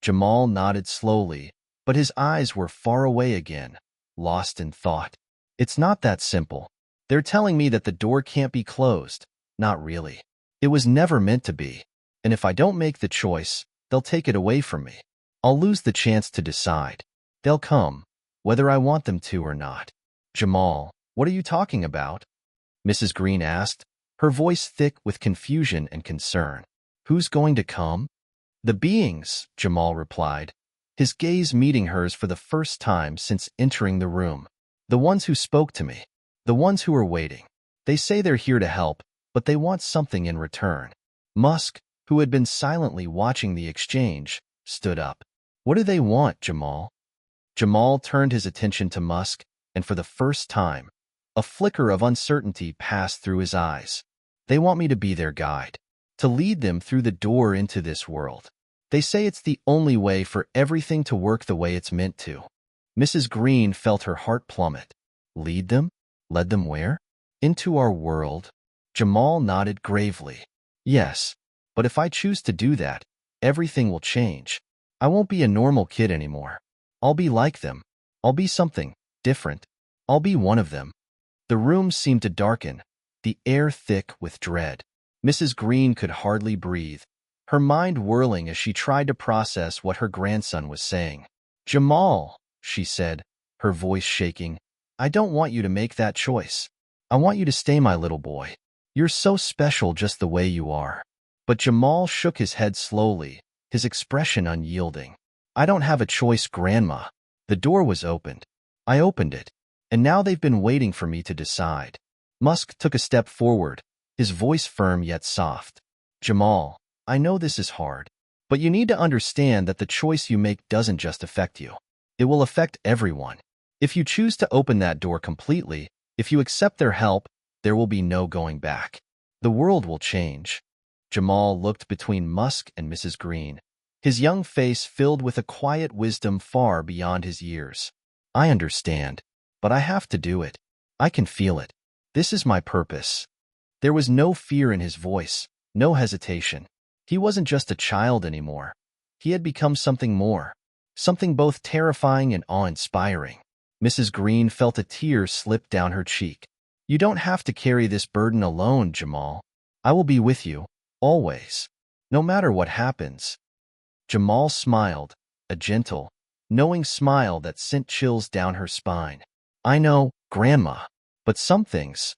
Jamal nodded slowly, but his eyes were far away again, lost in thought. "It's not that simple. They're telling me that the door can't be closed. Not really. It was never meant to be. And if I don't make the choice, they'll take it away from me. I'll lose the chance to decide. They'll come, whether I want them to or not." "Jamal, what are you talking about?" Mrs. Green asked, her voice thick with confusion and concern. "Who's going to come?" "The beings," Jamal replied, his gaze meeting hers for the first time since entering the room. "The ones who spoke to me. The ones who are waiting. They say they're here to help, but they want something in return." Musk, who had been silently watching the exchange, stood up. "What do they want, Jamal?" Jamal turned his attention to Musk, and for the first time, a flicker of uncertainty passed through his eyes. "They want me to be their guide, to lead them through the door into this world. They say it's the only way for everything to work the way it's meant to." Mrs. Green felt her heart plummet. "Lead them? Lead them where?" "Into our world." Jamal nodded gravely. "Yes, but if I choose to do that, everything will change. I won't be a normal kid anymore. I'll be like them. I'll be something different. I'll be one of them." The room seemed to darken, the air thick with dread. Mrs. Green could hardly breathe, her mind whirling as she tried to process what her grandson was saying. "Jamal," she said, her voice shaking, "I don't want you to make that choice. I want you to stay my little boy. You're so special just the way you are." But Jamal shook his head slowly, his expression unyielding. "I don't have a choice, Grandma. The door was opened. I opened it, and now they've been waiting for me to decide." Musk took a step forward, his voice firm yet soft. "Jamal, I know this is hard, but you need to understand that the choice you make doesn't just affect you. It will affect everyone. If you choose to open that door completely, if you accept their help, there will be no going back. The world will change." Jamal looked between Musk and Mrs. Green, his young face filled with a quiet wisdom far beyond his years. "I understand, but I have to do it. I can feel it. This is my purpose." There was no fear in his voice, no hesitation. He wasn't just a child anymore. He had become something more, something both terrifying and awe-inspiring. Mrs. Green felt a tear slip down her cheek. "You don't have to carry this burden alone, Jamal. I will be with you, always, no matter what happens." Jamal smiled, a gentle, knowing smile that sent chills down her spine. "I know, Grandma, but some things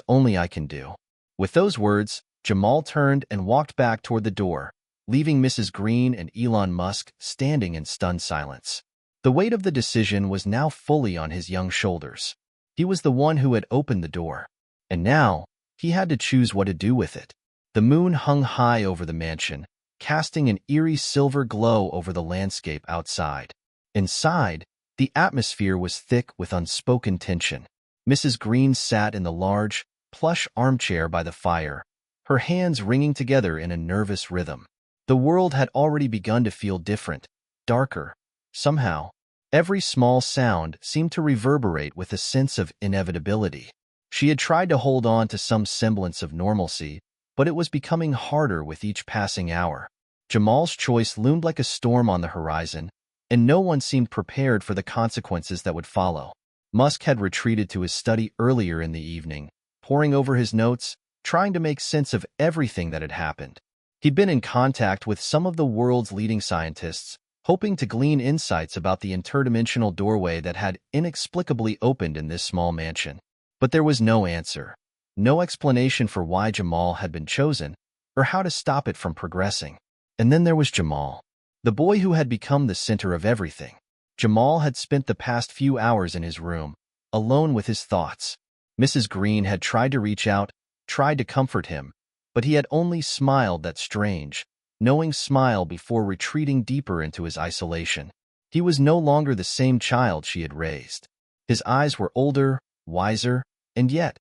only I can do." With those words, Jamal turned and walked back toward the door, leaving Mrs. Green and Elon Musk standing in stunned silence. The weight of the decision was now fully on his young shoulders. He was the one who had opened the door, and now he had to choose what to do with it. The moon hung high over the mansion, casting an eerie silver glow over the landscape outside. Inside, the atmosphere was thick with unspoken tension. Mrs. Green sat in the large, plush armchair by the fire, her hands ringing together in a nervous rhythm. The world had already begun to feel different, darker. Somehow, every small sound seemed to reverberate with a sense of inevitability. She had tried to hold on to some semblance of normalcy, but it was becoming harder with each passing hour. Jamal's choice loomed like a storm on the horizon, and no one seemed prepared for the consequences that would follow. Musk had retreated to his study earlier in the evening, poring over his notes, trying to make sense of everything that had happened. He'd been in contact with some of the world's leading scientists, hoping to glean insights about the interdimensional doorway that had inexplicably opened in this small mansion. But there was no answer, no explanation for why Jamal had been chosen, or how to stop it from progressing. And then there was Jamal, the boy who had become the center of everything. Jamal had spent the past few hours in his room, alone with his thoughts. Mrs. Green had tried to reach out, tried to comfort him, but he had only smiled that strange, knowing smile before retreating deeper into his isolation. He was no longer the same child she had raised. His eyes were older, wiser, and yet,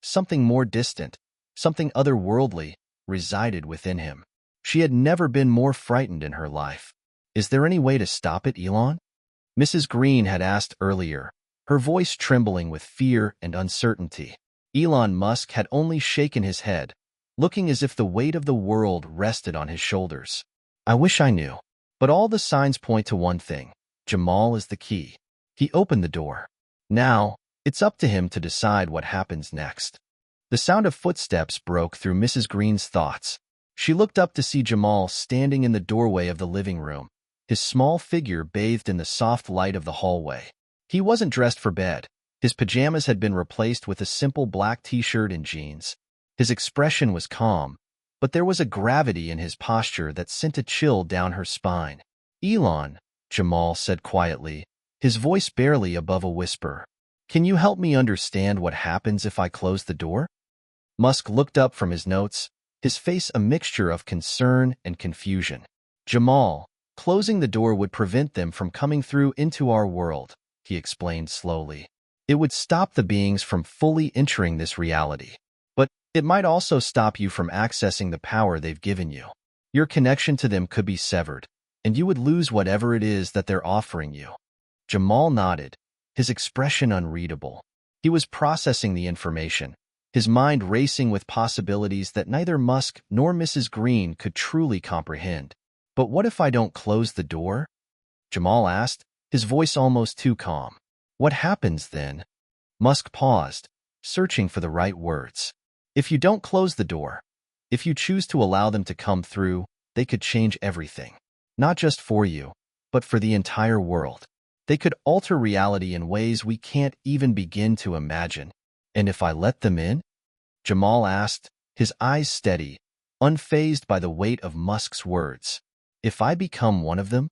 something more distant, something otherworldly, resided within him. She had never been more frightened in her life. "Is there any way to stop it, Elon?" Mrs. Green had asked earlier, her voice trembling with fear and uncertainty. Elon Musk had only shaken his head, looking as if the weight of the world rested on his shoulders. "I wish I knew. But all the signs point to one thing. Jamal is the key." He opened the door. Now, it's up to him to decide what happens next. The sound of footsteps broke through Mrs. Green's thoughts. She looked up to see Jamal standing in the doorway of the living room, his small figure bathed in the soft light of the hallway. He wasn't dressed for bed. His pajamas had been replaced with a simple black t-shirt and jeans. His expression was calm, but there was a gravity in his posture that sent a chill down her spine. "Elon," Jamal said quietly, his voice barely above a whisper, "can you help me understand what happens if I close the door?" Musk looked up from his notes, his face a mixture of concern and confusion. "Jamal, closing the door would prevent them from coming through into our world," he explained slowly. "It would stop the beings from fully entering this reality. But it might also stop you from accessing the power they've given you. Your connection to them could be severed, and you would lose whatever it is that they're offering you." Jamal nodded, his expression unreadable. He was processing the information, his mind racing with possibilities that neither Musk nor Mrs. Green could truly comprehend. "But what if I don't close the door?" Jamal asked, his voice almost too calm. "What happens then?" Musk paused, searching for the right words. "If you don't close the door, if you choose to allow them to come through, they could change everything. Not just for you, but for the entire world. They could alter reality in ways we can't even begin to imagine." "And if I let them in?" Jamal asked, his eyes steady, unfazed by the weight of Musk's words. "If I become one of them?"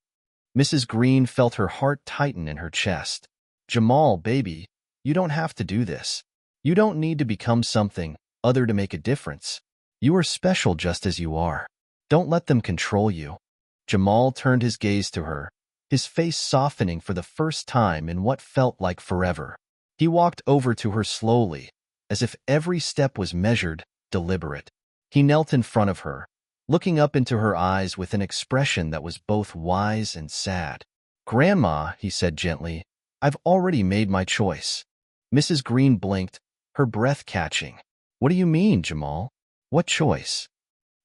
Mrs. Green felt her heart tighten in her chest. "Jamal, baby, you don't have to do this. You don't need to become something other to make a difference. You are special just as you are. Don't let them control you." Jamal turned his gaze to her, his face softening for the first time in what felt like forever. He walked over to her slowly, as if every step was measured, deliberate. He knelt in front of her, looking up into her eyes with an expression that was both wise and sad. "Grandma," he said gently, "I've already made my choice." Mrs. Green blinked, her breath catching. "What do you mean, Jamal? What choice?"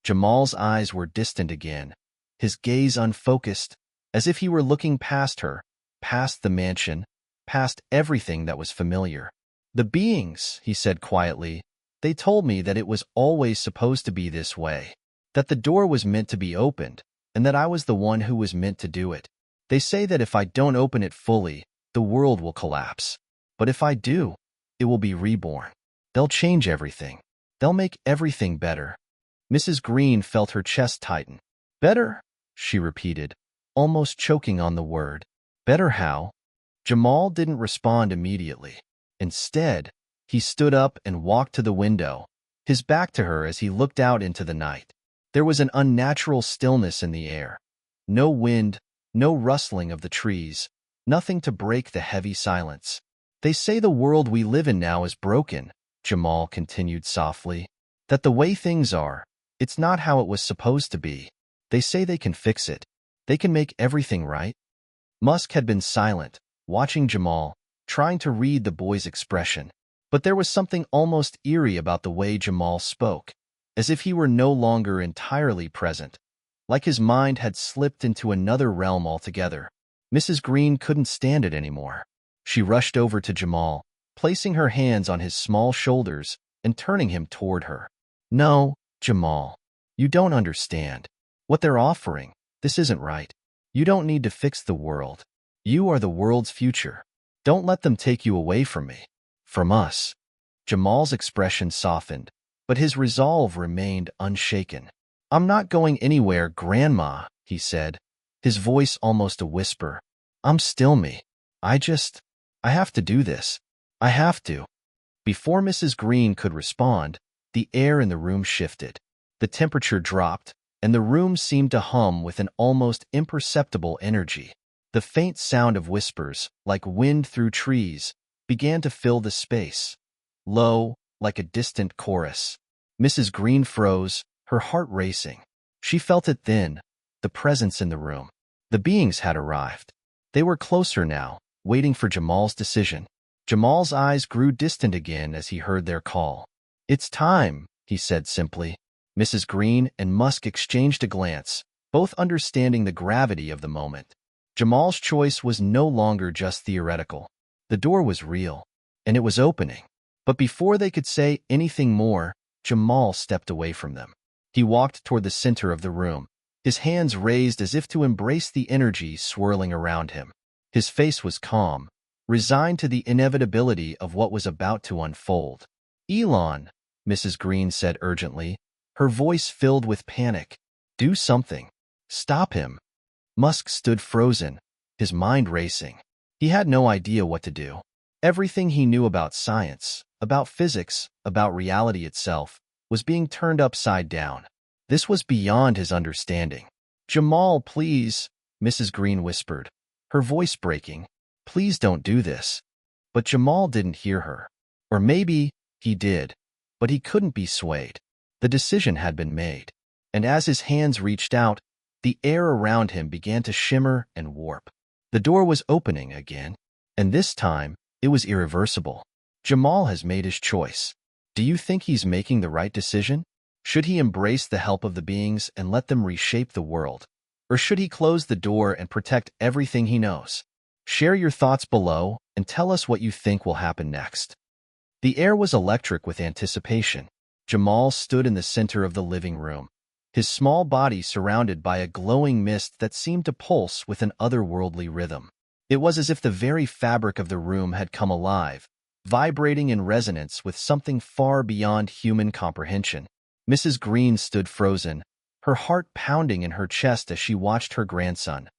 Jamal's eyes were distant again, his gaze unfocused, as if he were looking past her, past the mansion, past everything that was familiar. "The beings," he said quietly, "they told me that it was always supposed to be this way, that the door was meant to be opened, and that I was the one who was meant to do it. They say that if I don't open it fully, the world will collapse. But if I do, it will be reborn. They'll change everything. They'll make everything better." Mrs. Green felt her chest tighten. "Better?" she repeated, almost choking on the word. "Better how?" Jamal didn't respond immediately. Instead, he stood up and walked to the window, his back to her as he looked out into the night. There was an unnatural stillness in the air. No wind, no rustling of the trees, nothing to break the heavy silence. "They say the world we live in now is broken," Jamal continued softly. That the way things are, it's not how it was supposed to be. They say they can fix it. They can make everything right. Musk had been silent, watching Jamal, trying to read the boy's expression. But there was something almost eerie about the way Jamal spoke, as if he were no longer entirely present, like his mind had slipped into another realm altogether. Mrs. Green couldn't stand it anymore. She rushed over to Jamal, placing her hands on his small shoulders and turning him toward her. No, Jamal, you don't understand. What they're offering, this isn't right. You don't need to fix the world. You are the world's future. Don't let them take you away from me. From us. Jamal's expression softened, but his resolve remained unshaken. I'm not going anywhere, Grandma, he said, his voice almost a whisper. I'm still me. I have to do this. I have to. Before Mrs. Green could respond, the air in the room shifted. The temperature dropped, and the room seemed to hum with an almost imperceptible energy. The faint sound of whispers, like wind through trees, began to fill the space, low, like a distant chorus. Mrs. Green froze, her heart racing. She felt it then, the presence in the room. The beings had arrived. They were closer now, waiting for Jamal's decision. Jamal's eyes grew distant again as he heard their call. It's time, he said simply. Mrs. Green and Musk exchanged a glance, both understanding the gravity of the moment. Jamal's choice was no longer just theoretical. The door was real, and it was opening. But before they could say anything more, Jamal stepped away from them. He walked toward the center of the room, his hands raised as if to embrace the energy swirling around him. His face was calm, resigned to the inevitability of what was about to unfold. Elon, Mrs. Green said urgently, her voice filled with panic. Do something. Stop him. Musk stood frozen, his mind racing. He had no idea what to do. Everything he knew about science, about physics, about reality itself, was being turned upside down. This was beyond his understanding. Jamal, please, Mrs. Green whispered, her voice breaking. Please don't do this. But Jamal didn't hear her. Or maybe he did, but he couldn't be swayed. The decision had been made, and as his hands reached out, the air around him began to shimmer and warp. The door was opening again, and this time it was irreversible. Jamal has made his choice. Do you think he's making the right decision? Should he embrace the help of the beings and let them reshape the world? Or should he close the door and protect everything he knows? Share your thoughts below and tell us what you think will happen next. The air was electric with anticipation. Jamal stood in the center of the living room, his small body surrounded by a glowing mist that seemed to pulse with an otherworldly rhythm. It was as if the very fabric of the room had come alive, vibrating in resonance with something far beyond human comprehension. Mrs. Green stood frozen, her heart pounding in her chest as she watched her grandson,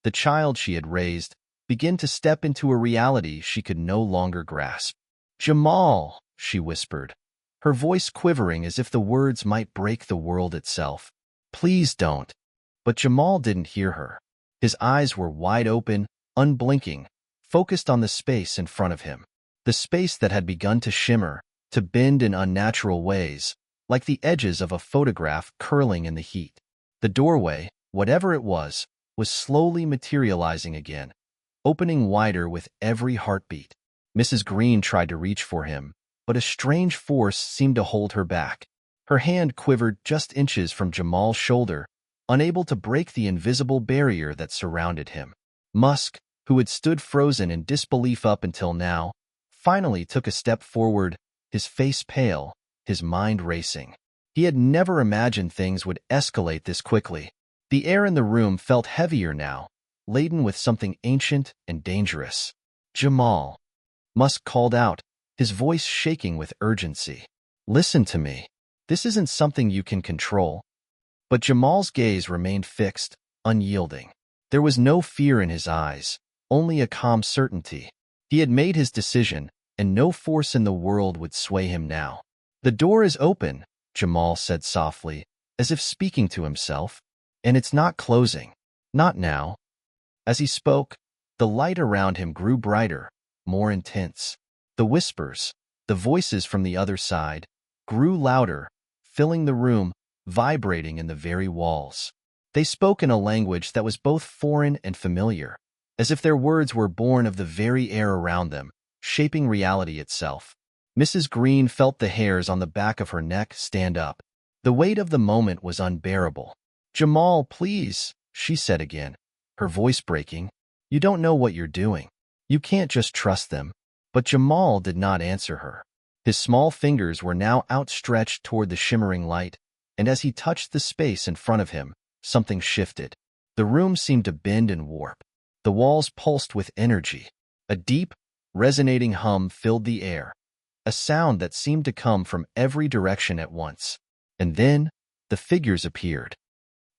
the child she had raised, begin to step into a reality she could no longer grasp. Jamal, she whispered, her voice quivering as if the words might break the world itself. Please don't. But Jamal didn't hear her. His eyes were wide open, unblinking, focused on the space in front of him. The space that had begun to shimmer, to bend in unnatural ways, like the edges of a photograph curling in the heat. The doorway, whatever it was slowly materializing again, opening wider with every heartbeat. Mrs. Green tried to reach for him, but a strange force seemed to hold her back. Her hand quivered just inches from Jamal's shoulder, unable to break the invisible barrier that surrounded him. Musk, who had stood frozen in disbelief up until now, finally took a step forward, his face pale, his mind racing. He had never imagined things would escalate this quickly. The air in the room felt heavier now, laden with something ancient and dangerous. Jamal, Musk called out, his voice shaking with urgency. Listen to me. This isn't something you can control. But Jamal's gaze remained fixed, unyielding. There was no fear in his eyes, only a calm certainty. He had made his decision, and no force in the world would sway him now. The door is open, Jamal said softly, as if speaking to himself. And it's not closing. Not now. As he spoke, the light around him grew brighter, more intense. The whispers, the voices from the other side, grew louder, filling the room, vibrating in the very walls. They spoke in a language that was both foreign and familiar, as if their words were born of the very air around them, shaping reality itself. Mrs. Green felt the hairs on the back of her neck stand up. The weight of the moment was unbearable. "Jamal, please," she said again, her voice breaking. "You don't know what you're doing. You can't just trust them." But Jamal did not answer her. His small fingers were now outstretched toward the shimmering light, and as he touched the space in front of him, something shifted. The room seemed to bend and warp. The walls pulsed with energy. A deep, resonating hum filled the air, a sound that seemed to come from every direction at once. And then, the figures appeared.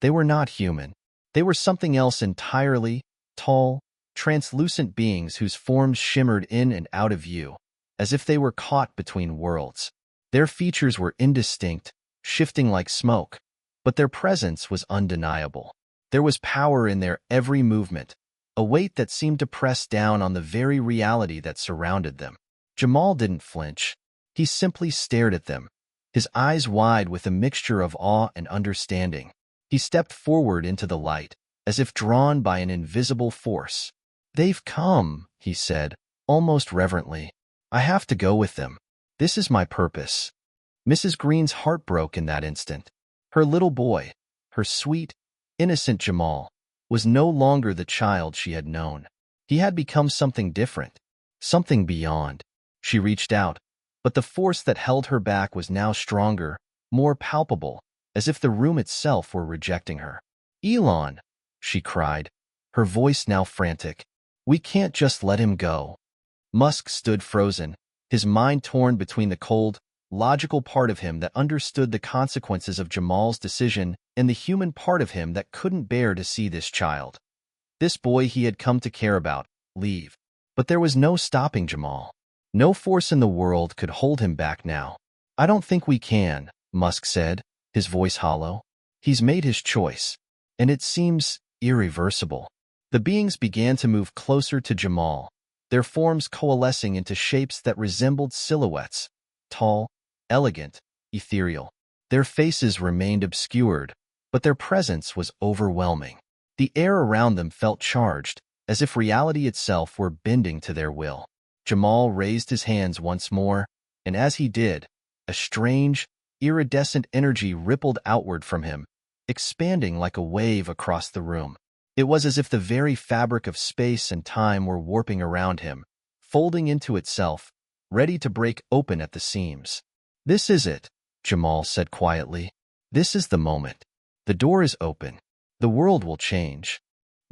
They were not human. They were something else entirely, tall, translucent beings whose forms shimmered in and out of view, as if they were caught between worlds. Their features were indistinct, shifting like smoke, but their presence was undeniable. There was power in their every movement, a weight that seemed to press down on the very reality that surrounded them. Jamal didn't flinch. He simply stared at them, his eyes wide with a mixture of awe and understanding. He stepped forward into the light, as if drawn by an invisible force. "They've come," he said, almost reverently. "I have to go with them. This is my purpose." Mrs. Green's heart broke in that instant. Her little boy, her sweet, innocent Jamal, was no longer the child she had known. He had become something different, something beyond. She reached out, but the force that held her back was now stronger, more palpable, as if the room itself were rejecting her. "Elon," she cried, her voice now frantic. "We can't just let him go." Musk stood frozen, his mind torn between the cold, logical part of him that understood the consequences of Jamal's decision and the human part of him that couldn't bear to see this child, this boy he had come to care about, leave. But there was no stopping Jamal. No force in the world could hold him back now. "I don't think we can," Musk said, his voice hollow. "He's made his choice, and it seems irreversible." The beings began to move closer to Jamal, their forms coalescing into shapes that resembled silhouettes, tall, elegant, ethereal. Their faces remained obscured, but their presence was overwhelming. The air around them felt charged, as if reality itself were bending to their will. Jamal raised his hands once more, and as he did, a strange, iridescent energy rippled outward from him, expanding like a wave across the room. It was as if the very fabric of space and time were warping around him, folding into itself, ready to break open at the seams. "This is it," Jamal said quietly. "This is the moment. The door is open. The world will change."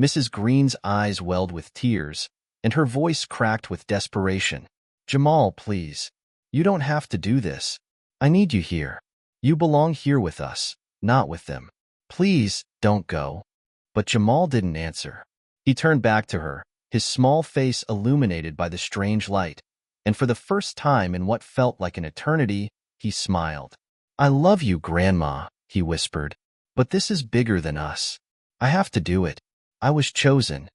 Mrs. Green's eyes welled with tears, and her voice cracked with desperation. "Jamal, please. You don't have to do this. I need you here. You belong here with us, not with them. Please, don't go." But Jamal didn't answer. He turned back to her, his small face illuminated by the strange light, and for the first time in what felt like an eternity, he smiled. "I love you, Grandma," he whispered, "but this is bigger than us. I have to do it. I was chosen."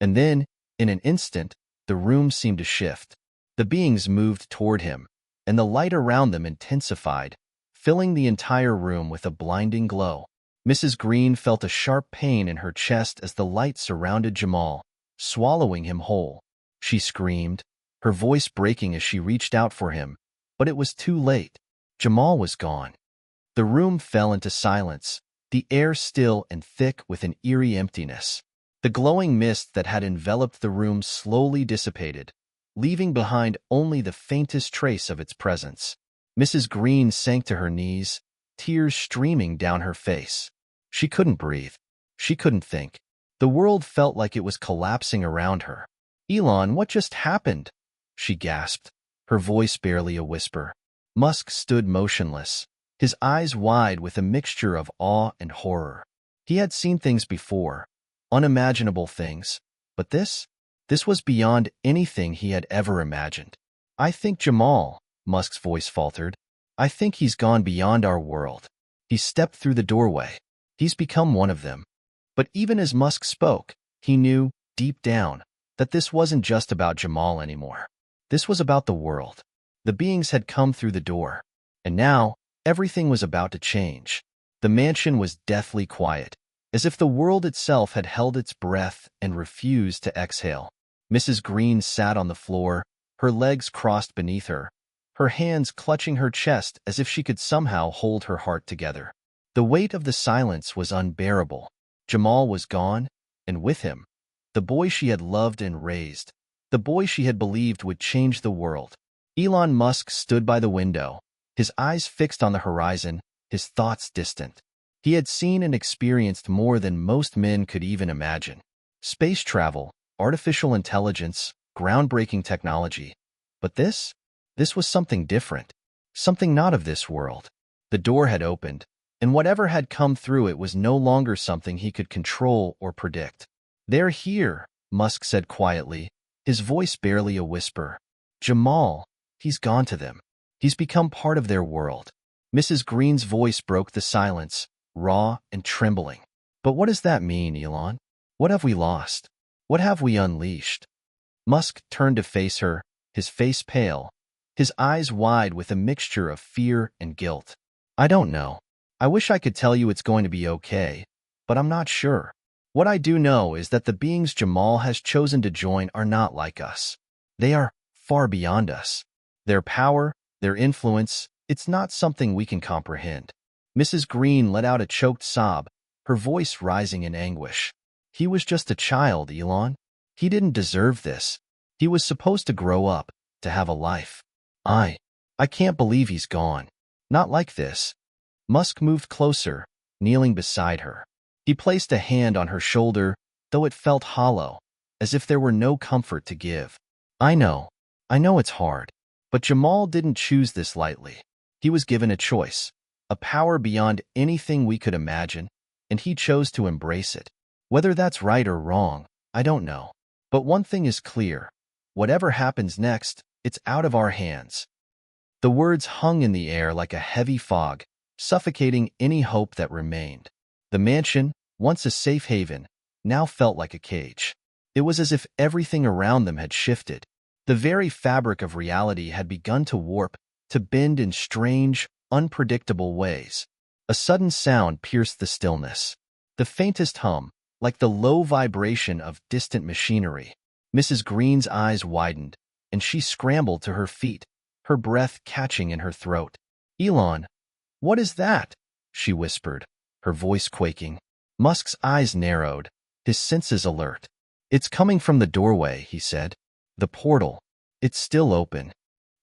And then, in an instant, the room seemed to shift. The beings moved toward him, and the light around them intensified, filling the entire room with a blinding glow. Mrs. Green felt a sharp pain in her chest as the light surrounded Jamal, swallowing him whole. She screamed, her voice breaking as she reached out for him, but it was too late. Jamal was gone. The room fell into silence, the air still and thick with an eerie emptiness. The glowing mist that had enveloped the room slowly dissipated, leaving behind only the faintest trace of its presence. Mrs. Green sank to her knees, tears streaming down her face. She couldn't breathe. She couldn't think. The world felt like it was collapsing around her. "Elon, what just happened?" she gasped, her voice barely a whisper. Musk stood motionless, his eyes wide with a mixture of awe and horror. He had seen things before, unimaginable things, but this was beyond anything he had ever imagined. "I think Jamal," Musk's voice faltered, "I think he's gone beyond our world. He stepped through the doorway. He's become one of them." But even as Musk spoke, he knew, deep down, that this wasn't just about Jamal anymore. This was about the world. The beings had come through the door, and now, everything was about to change. The mansion was deathly quiet, as if the world itself had held its breath and refused to exhale. Mrs. Green sat on the floor, her legs crossed beneath her hands clutching her chest as if she could somehow hold her heart together. The weight of the silence was unbearable. Jamal was gone, and with him, the boy she had loved and raised, the boy she had believed would change the world. Elon Musk stood by the window, his eyes fixed on the horizon, his thoughts distant. He had seen and experienced more than most men could even imagine. Space travel, artificial intelligence, groundbreaking technology. But this was something different, something not of this world. The door had opened, and whatever had come through it was no longer something he could control or predict. "They're here," Musk said quietly, his voice barely a whisper. "Jamal, he's gone to them. He's become part of their world." Mrs. Green's voice broke the silence, raw and trembling. "But what does that mean, Elon? What have we lost? What have we unleashed?" Musk turned to face her, his face pale, his eyes wide with a mixture of fear and guilt. "I don't know. I wish I could tell you it's going to be okay, but I'm not sure. What I do know is that the beings Jamal has chosen to join are not like us. They are far beyond us. Their power, their influence, it's not something we can comprehend." Mrs. Green let out a choked sob, her voice rising in anguish. "He was just a child, Elon. He didn't deserve this. He was supposed to grow up, to have a life. I can't believe he's gone. Not like this." Musk moved closer, kneeling beside her. He placed a hand on her shoulder, though it felt hollow, as if there were no comfort to give. I know it's hard, but Jamal didn't choose this lightly. He was given a choice, a power beyond anything we could imagine, and he chose to embrace it. Whether that's right or wrong, I don't know. But one thing is clear. Whatever happens next, it's out of our hands." The words hung in the air like a heavy fog, suffocating any hope that remained. The mansion, once a safe haven, now felt like a cage. It was as if everything around them had shifted. The very fabric of reality had begun to warp, to bend in strange, unpredictable ways. A sudden sound pierced the stillness. The faintest hum, like the low vibration of distant machinery. Mrs. Green's eyes widened, and she scrambled to her feet, her breath catching in her throat. "Elon, what is that?" she whispered, her voice quaking. Musk's eyes narrowed, his senses alert. "It's coming from the doorway," he said. "The portal. It's still open."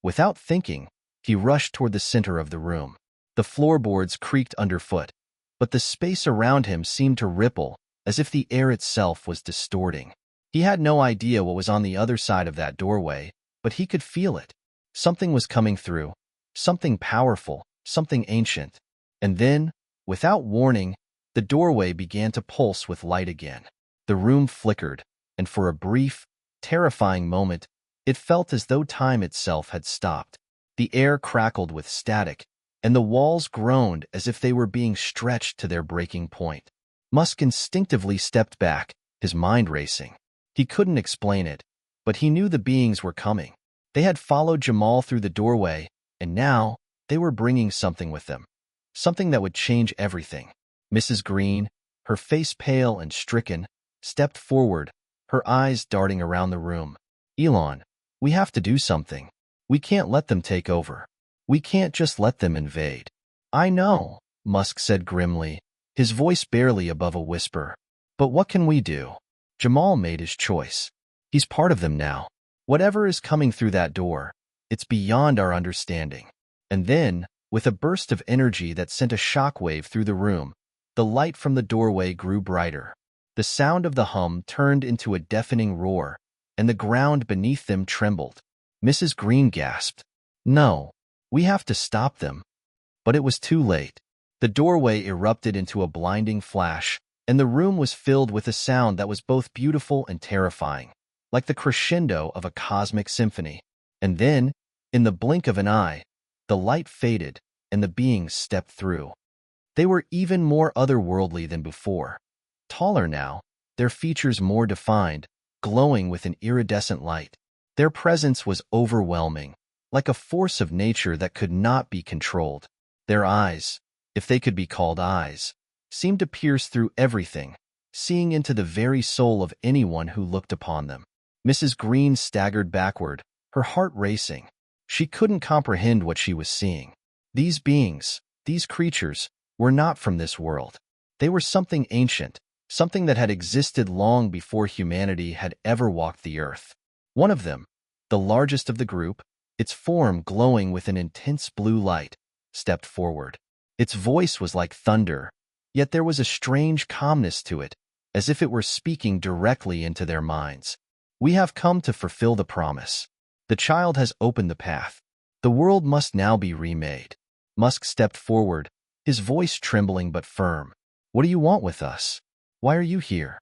Without thinking, he rushed toward the center of the room. The floorboards creaked underfoot, but the space around him seemed to ripple, as if the air itself was distorting. He had no idea what was on the other side of that doorway, but he could feel it. Something was coming through, something powerful, something ancient. And then, without warning, the doorway began to pulse with light again. The room flickered, and for a brief, terrifying moment, it felt as though time itself had stopped. The air crackled with static, and the walls groaned as if they were being stretched to their breaking point. Musk instinctively stepped back, his mind racing. He couldn't explain it, but he knew the beings were coming. They had followed Jamal through the doorway, and now they were bringing something with them. Something that would change everything. Mrs. Green, her face pale and stricken, stepped forward, her eyes darting around the room. "Elon, we have to do something. We can't let them take over. We can't just let them invade." "I know," Musk said grimly, his voice barely above a whisper. "But what can we do? Jamal made his choice. He's part of them now. Whatever is coming through that door, it's beyond our understanding." And then, with a burst of energy that sent a shockwave through the room, the light from the doorway grew brighter. The sound of the hum turned into a deafening roar, and the ground beneath them trembled. Mrs. Green gasped, "No, we have to stop them." But it was too late. The doorway erupted into a blinding flash, and the room was filled with a sound that was both beautiful and terrifying, like the crescendo of a cosmic symphony. And then, in the blink of an eye, the light faded, and the beings stepped through. They were even more otherworldly than before. Taller now, their features more defined, glowing with an iridescent light. Their presence was overwhelming, like a force of nature that could not be controlled. Their eyes, if they could be called eyes, seemed to pierce through everything, seeing into the very soul of anyone who looked upon them. Mrs. Green staggered backward, her heart racing. She couldn't comprehend what she was seeing. These beings, these creatures, were not from this world. They were something ancient, something that had existed long before humanity had ever walked the earth. One of them, the largest of the group, its form glowing with an intense blue light, stepped forward. Its voice was like thunder, yet there was a strange calmness to it, as if it were speaking directly into their minds. We have come to fulfill the promise. The child has opened the path. The world must now be remade. Musk stepped forward, his voice trembling but firm. What do you want with us? Why are you here?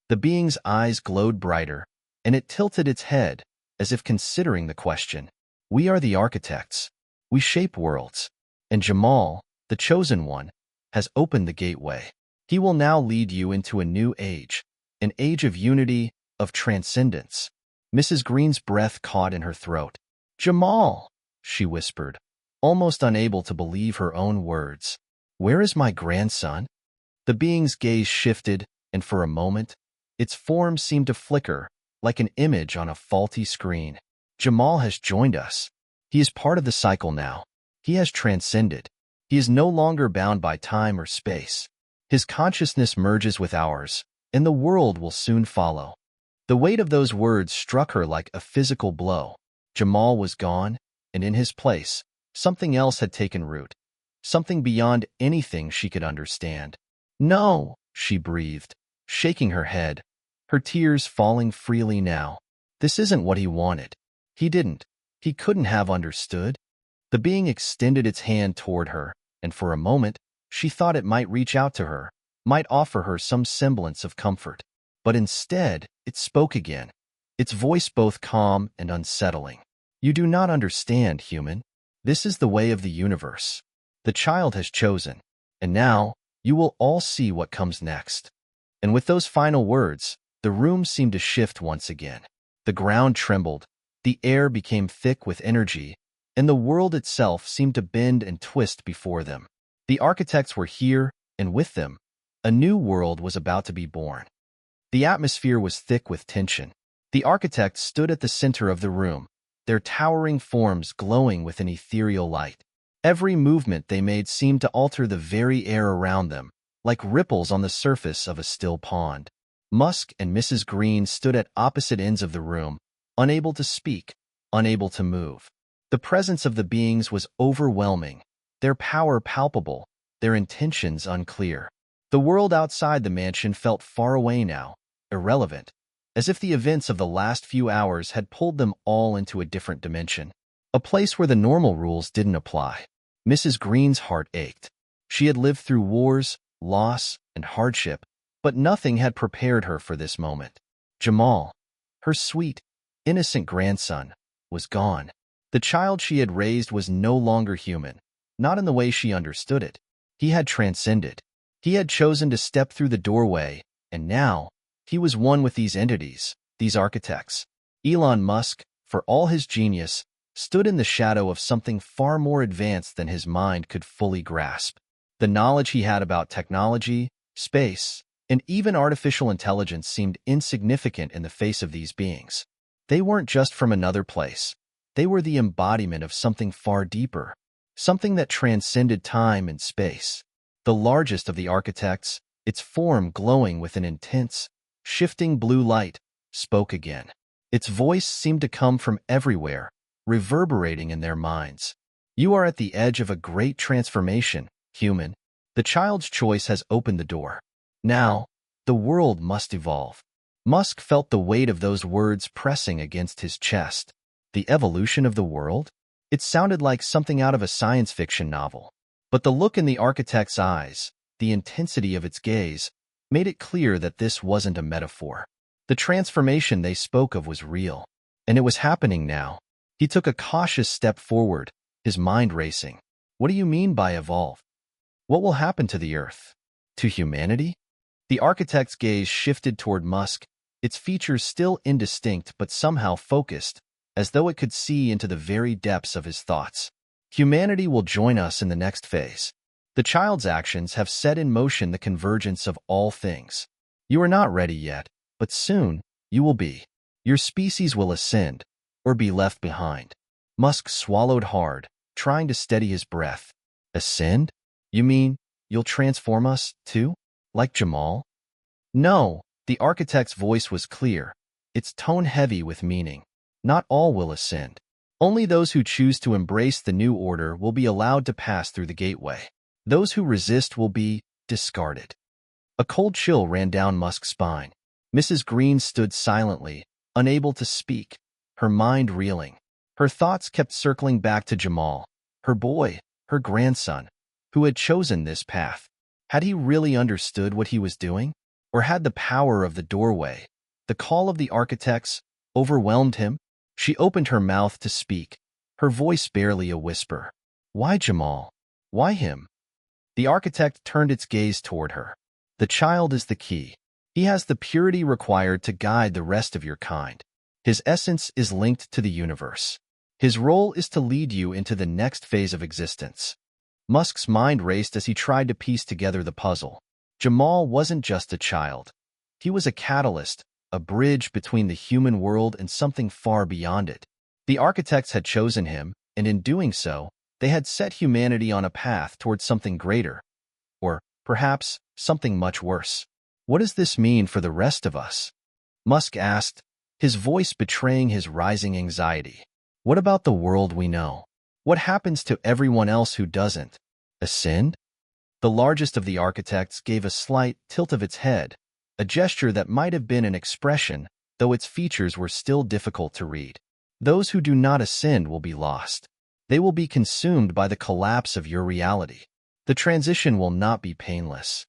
The being's eyes glowed brighter, and it tilted its head, as if considering the question. We are the architects. We shape worlds. And Jamal, the chosen one, has opened the gateway. He will now lead you into a new age, an age of unity, of transcendence. Mrs. Green's breath caught in her throat. Jamal, she whispered, almost unable to believe her own words. Where is my grandson? The being's gaze shifted, and for a moment, its form seemed to flicker, like an image on a faulty screen. Jamal has joined us. He is part of the cycle now. He has transcended. He is no longer bound by time or space. His consciousness merges with ours, and the world will soon follow. The weight of those words struck her like a physical blow. Jamal was gone, and in his place, something else had taken root, something beyond anything she could understand. No, she breathed, shaking her head, her tears falling freely now. This isn't what he wanted. He couldn't have understood. The being extended its hand toward her, and for a moment, she thought it might reach out to her, might offer her some semblance of comfort. But instead, it spoke again, its voice both calm and unsettling. You do not understand, human. This is the way of the universe. The child has chosen, and now you will all see what comes next. And with those final words, the room seemed to shift once again. The ground trembled, the air became thick with energy, and the world itself seemed to bend and twist before them. The architects were here, and with them, a new world was about to be born. The atmosphere was thick with tension. The architects stood at the center of the room, their towering forms glowing with an ethereal light. Every movement they made seemed to alter the very air around them, like ripples on the surface of a still pond. Musk and Mrs. Green stood at opposite ends of the room, unable to speak, unable to move. The presence of the beings was overwhelming, their power palpable, their intentions unclear. The world outside the mansion felt far away now, irrelevant, as if the events of the last few hours had pulled them all into a different dimension, a place where the normal rules didn't apply. Mrs. Green's heart ached. She had lived through wars, loss, and hardship, but nothing had prepared her for this moment. Jamal, her sweet, innocent grandson, was gone. The child she had raised was no longer human, not in the way she understood it. He had transcended. He had chosen to step through the doorway, and now, he was one with these entities, these architects. Elon Musk, for all his genius, stood in the shadow of something far more advanced than his mind could fully grasp. The knowledge he had about technology, space, and even artificial intelligence seemed insignificant in the face of these beings. They weren't just from another place. They were the embodiment of something far deeper, something that transcended time and space. The largest of the architects, its form glowing with an intense, shifting blue light, spoke again. Its voice seemed to come from everywhere, reverberating in their minds. You are at the edge of a great transformation, human. The child's choice has opened the door. Now, the world must evolve. Musk felt the weight of those words pressing against his chest. The evolution of the world? It sounded like something out of a science fiction novel. But the look in the architect's eyes, the intensity of its gaze, made it clear that this wasn't a metaphor. The transformation they spoke of was real, and it was happening now. He took a cautious step forward, his mind racing. What do you mean by evolve? What will happen to the Earth? To humanity? The architect's gaze shifted toward Musk, its features still indistinct but somehow focused, as though it could see into the very depths of his thoughts. Humanity will join us in the next phase. The child's actions have set in motion the convergence of all things. You are not ready yet, but soon you will be. Your species will ascend, or be left behind. Musk swallowed hard, trying to steady his breath. Ascend? You mean you'll transform us, too? Like Jamal? No, the architect's voice was clear, its tone heavy with meaning. Not all will ascend. Only those who choose to embrace the new order will be allowed to pass through the gateway. Those who resist will be discarded. A cold chill ran down Musk's spine. Mrs. Green stood silently, unable to speak, her mind reeling. Her thoughts kept circling back to Jamal, her boy, her grandson, who had chosen this path. Had he really understood what he was doing? Or had the power of the doorway, the call of the architects, overwhelmed him? She opened her mouth to speak, her voice barely a whisper. Why Jamal? Why him? The architect turned its gaze toward her. The child is the key. He has the purity required to guide the rest of your kind. His essence is linked to the universe. His role is to lead you into the next phase of existence. Musk's mind raced as he tried to piece together the puzzle. Jamal wasn't just a child. He was a catalyst, a bridge between the human world and something far beyond it. The architects had chosen him, and in doing so, they had set humanity on a path towards something greater, or perhaps something much worse. What does this mean for the rest of us? Musk asked, his voice betraying his rising anxiety. What about the world we know? What happens to everyone else who doesn't? Ascend? The largest of the architects gave a slight tilt of its head, a gesture that might have been an expression, though its features were still difficult to read. Those who do not ascend will be lost. They will be consumed by the collapse of your reality. The transition will not be painless.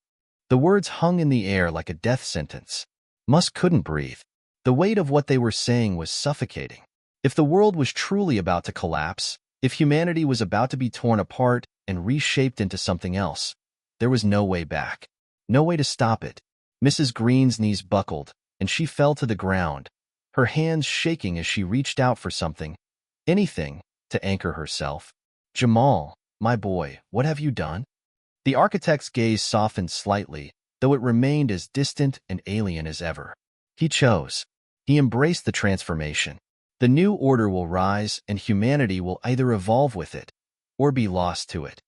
The words hung in the air like a death sentence. Musk couldn't breathe. The weight of what they were saying was suffocating. If the world was truly about to collapse, if humanity was about to be torn apart and reshaped into something else, there was no way back. No way to stop it. Mrs. Green's knees buckled, and she fell to the ground, her hands shaking as she reached out for something, anything, to anchor herself. Jamal, my boy, what have you done? The architect's gaze softened slightly, though it remained as distant and alien as ever. He chose. He embraced the transformation. The new order will rise, and humanity will either evolve with it or be lost to it.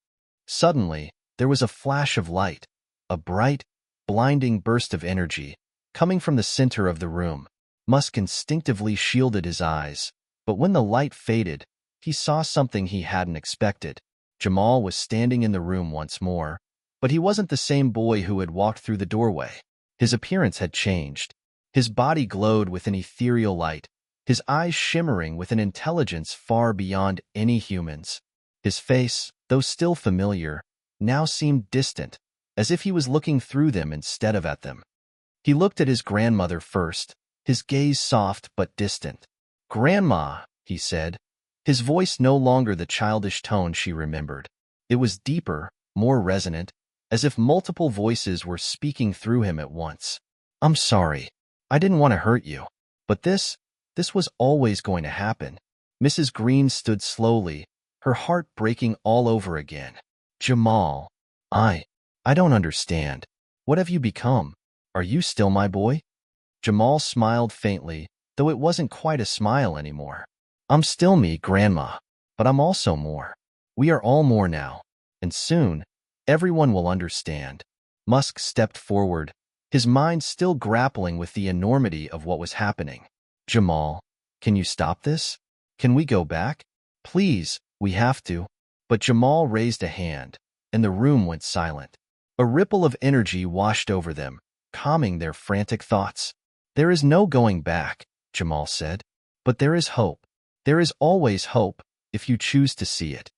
Suddenly, there was a flash of light, a bright, blinding burst of energy, coming from the center of the room. Musk instinctively shielded his eyes, but when the light faded, he saw something he hadn't expected. Jamal was standing in the room once more, but he wasn't the same boy who had walked through the doorway. His appearance had changed. His body glowed with an ethereal light, his eyes shimmering with an intelligence far beyond any human's. His face, though still familiar, now seemed distant, as if he was looking through them instead of at them. He looked at his grandmother first, his gaze soft but distant. "Grandma," he said, his voice no longer the childish tone she remembered. It was deeper, more resonant, as if multiple voices were speaking through him at once. "I'm sorry. I didn't want to hurt you. But this was always going to happen." Mrs. Green stood slowly, her heart breaking all over again. "Jamal, I don't understand. What have you become? Are you still my boy?" Jamal smiled faintly, though it wasn't quite a smile anymore. "I'm still me, Grandma, but I'm also more. We are all more now, and soon, everyone will understand." Musk stepped forward, his mind still grappling with the enormity of what was happening. "Jamal, can you stop this? Can we go back? Please, we have to." But Jamal raised a hand, and the room went silent. A ripple of energy washed over them, calming their frantic thoughts. "There is no going back," Jamal said. "But there is hope. There is always hope, if you choose to see it."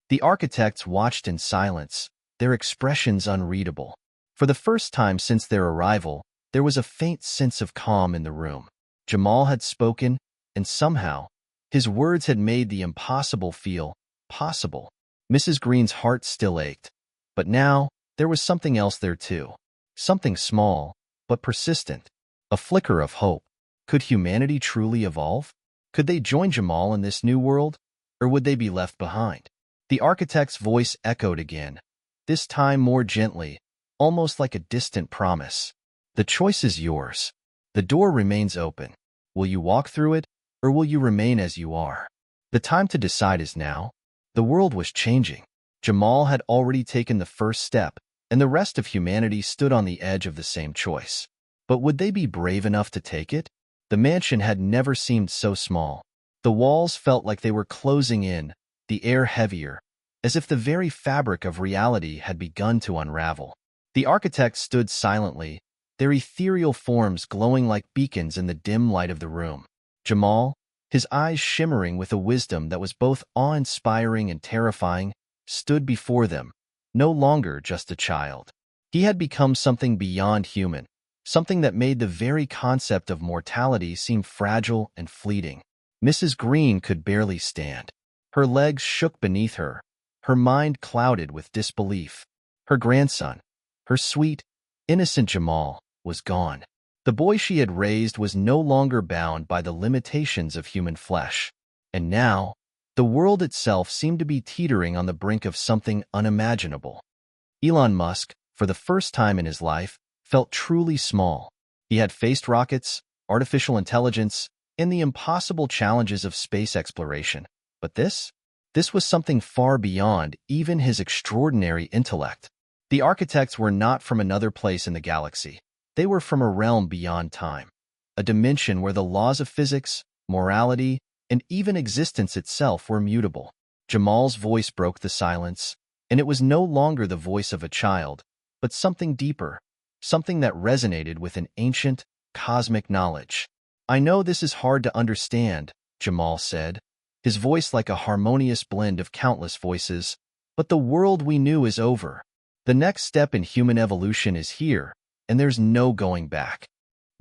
The architects watched in silence, their expressions unreadable. For the first time since their arrival, there was a faint sense of calm in the room. Jamal had spoken, and somehow, his words had made the impossible feel possible. Mrs. Green's heart still ached, but now there was something else there too. Something small, but persistent. A flicker of hope. Could humanity truly evolve? Could they join Jamal in this new world, or would they be left behind? The architect's voice echoed again, this time more gently, almost like a distant promise. The choice is yours. The door remains open. Will you walk through it, or will you remain as you are? The time to decide is now. The world was changing. Jamal had already taken the first step, and the rest of humanity stood on the edge of the same choice. But would they be brave enough to take it? The mansion had never seemed so small. The walls felt like they were closing in, the air heavier, as if the very fabric of reality had begun to unravel. The architects stood silently, their ethereal forms glowing like beacons in the dim light of the room. Jamal, his eyes shimmering with a wisdom that was both awe-inspiring and terrifying, stood before them, no longer just a child. He had become something beyond human, something that made the very concept of mortality seem fragile and fleeting. Mrs. Green could barely stand. Her legs shook beneath her, her mind clouded with disbelief. Her grandson, her sweet, innocent Jamal, was gone. The boy she had raised was no longer bound by the limitations of human flesh. And now, the world itself seemed to be teetering on the brink of something unimaginable. Elon Musk, for the first time in his life, felt truly small. He had faced rockets, artificial intelligence, and the impossible challenges of space exploration. But this was something far beyond even his extraordinary intellect. The architects were not from another place in the galaxy. They were from a realm beyond time, a dimension where the laws of physics, morality, and even existence itself were mutable. Jamal's voice broke the silence, and it was no longer the voice of a child, but something deeper, something that resonated with an ancient, cosmic knowledge. "I know this is hard to understand," Jamal said, his voice like a harmonious blend of countless voices, "but the world we knew is over. The next step in human evolution is here, and there's no going back."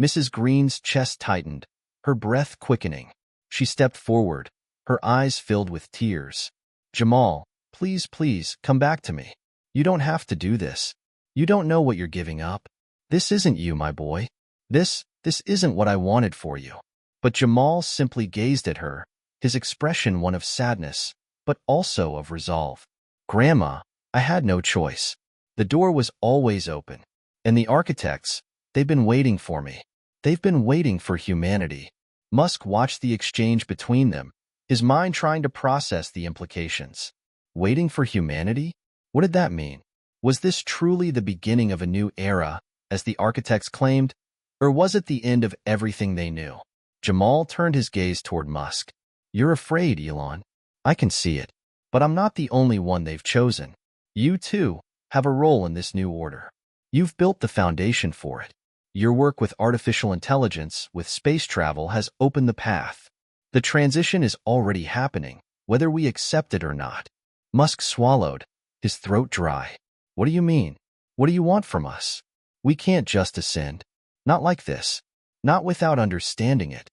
Mrs. Green's chest tightened, her breath quickening. She stepped forward, her eyes filled with tears. "Jamal, please, please, come back to me. You don't have to do this. You don't know what you're giving up. This isn't you, my boy. This isn't what I wanted for you." But Jamal simply gazed at her, his expression one of sadness, but also of resolve. "Grandma, I had no choice. The door was always open. And the architects, they've been waiting for me. They've been waiting for humanity." Musk watched the exchange between them, his mind trying to process the implications. Waiting for humanity? What did that mean? Was this truly the beginning of a new era, as the architects claimed, or was it the end of everything they knew? Jamal turned his gaze toward Musk. "You're afraid, Elon. I can see it. But I'm not the only one they've chosen. You, too, have a role in this new order. You've built the foundation for it. Your work with artificial intelligence, with space travel, has opened the path. The transition is already happening, whether we accept it or not." Musk swallowed, his throat dry. "What do you mean? What do you want from us? We can't just ascend. Not like this. Not without understanding it."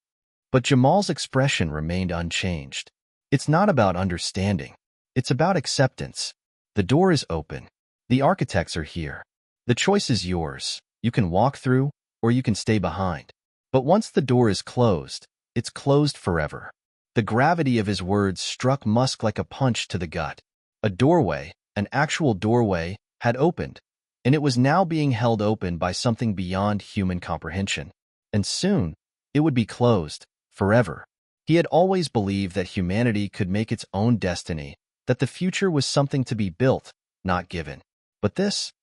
But Jamal's expression remained unchanged. "It's not about understanding. It's about acceptance. The door is open. The architects are here. The choice is yours. You can walk through, or you can stay behind. But once the door is closed, it's closed forever." The gravity of his words struck Musk like a punch to the gut. A doorway, an actual doorway, had opened, and it was now being held open by something beyond human comprehension. And soon, it would be closed, forever. He had always believed that humanity could make its own destiny, that the future was something to be built, not given. But this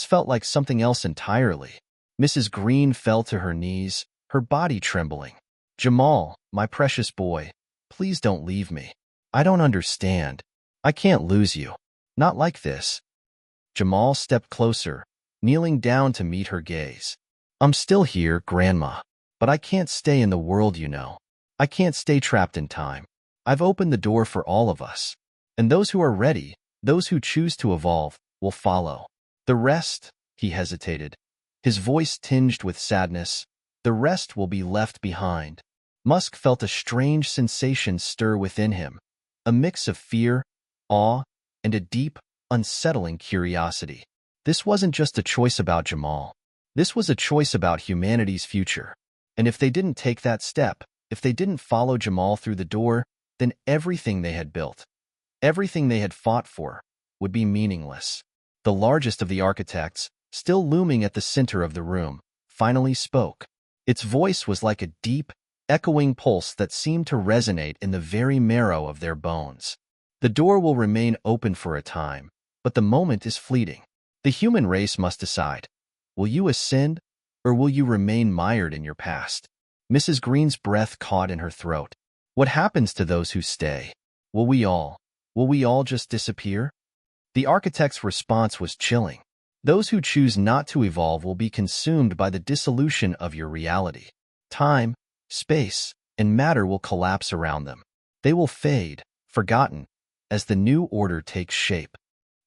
felt like something else entirely. Mrs. Green fell to her knees, her body trembling. "Jamal, my precious boy, please don't leave me. I don't understand. I can't lose you. Not like this." Jamal stepped closer, kneeling down to meet her gaze. "I'm still here, Grandma, but I can't stay in the world, you know. I can't stay trapped in time. I've opened the door for all of us. And those who are ready, those who choose to evolve, will follow. The rest," he hesitated, his voice tinged with sadness, "the rest will be left behind." Musk felt a strange sensation stir within him, a mix of fear, awe, and a deep, unsettling curiosity. This wasn't just a choice about Jamal. This was a choice about humanity's future. And if they didn't take that step, if they didn't follow Jamal through the door, then everything they had built, Everything they had fought for would be meaningless. The largest of the architects, still looming at the center of the room, finally spoke. Its voice was like a deep, echoing pulse that seemed to resonate in the very marrow of their bones. The door will remain open for a time, but the moment is fleeting. The human race must decide. Will you ascend, or will you remain mired in your past? Mrs. Green's breath caught in her throat. What happens to those who stay? Will we all just disappear? The architect's response was chilling. Those who choose not to evolve will be consumed by the dissolution of your reality. Time, space, and matter will collapse around them. They will fade, forgotten, as the new order takes shape.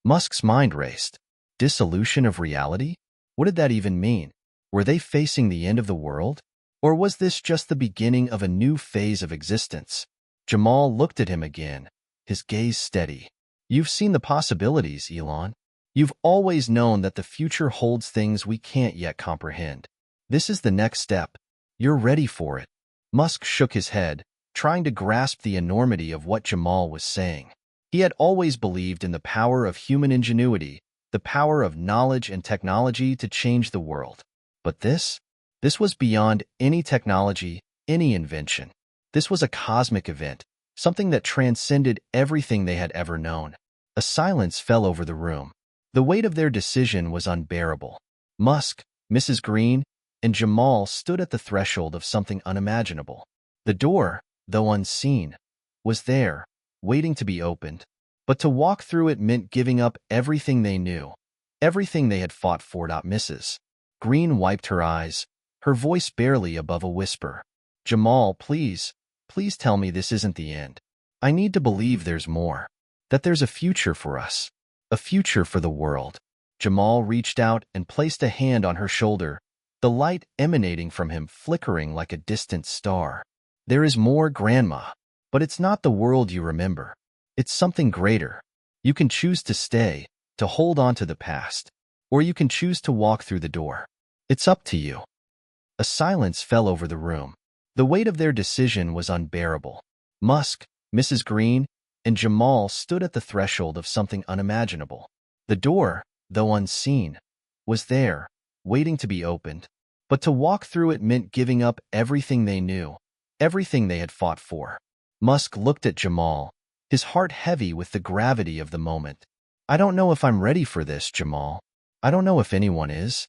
Musk's mind raced. Dissolution of reality? What did that even mean? Were they facing the end of the world? Or was this just the beginning of a new phase of existence? Jamal looked at him again, his gaze steady. You've seen the possibilities, Elon. You've always known that the future holds things we can't yet comprehend. This is the next step. You're ready for it. Musk shook his head, trying to grasp the enormity of what Jamal was saying. He had always believed in the power of human ingenuity, the power of knowledge and technology to change the world. But this was beyond any technology, any invention. This was a cosmic event, something that transcended everything they had ever known. A silence fell over the room. The weight of their decision was unbearable. Musk, Mrs. Green, and Jamal stood at the threshold of something unimaginable. The door, though unseen, was there, waiting to be opened. But to walk through it meant giving up everything they knew, everything they had fought for. Mrs. Green wiped her eyes, her voice barely above a whisper. Jamal, please tell me this isn't the end. I need to believe there's more, that there's a future for us, a future for the world. Jamal reached out and placed a hand on her shoulder, the light emanating from him flickering like a distant star. There is more, Grandma, but it's not the world you remember. It's something greater. You can choose to stay, to hold on to the past, or you can choose to walk through the door. It's up to you. A silence fell over the room. The weight of their decision was unbearable. Musk, Mrs. Green, and Jamal stood at the threshold of something unimaginable. The door, though unseen, was there, waiting to be opened. But to walk through it meant giving up everything they knew, everything they had fought for. Musk looked at Jamal, his heart heavy with the gravity of the moment. I don't know if I'm ready for this, Jamal. I don't know if anyone is.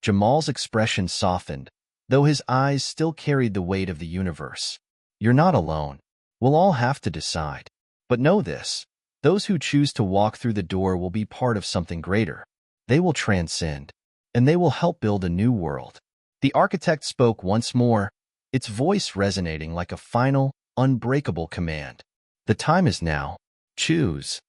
Jamal's expression softened, though his eyes still carried the weight of the universe. You're not alone. We'll all have to decide. But know this, those who choose to walk through the door will be part of something greater. They will transcend, and they will help build a new world. The architect spoke once more, its voice resonating like a final, unbreakable command. The time is now. Choose.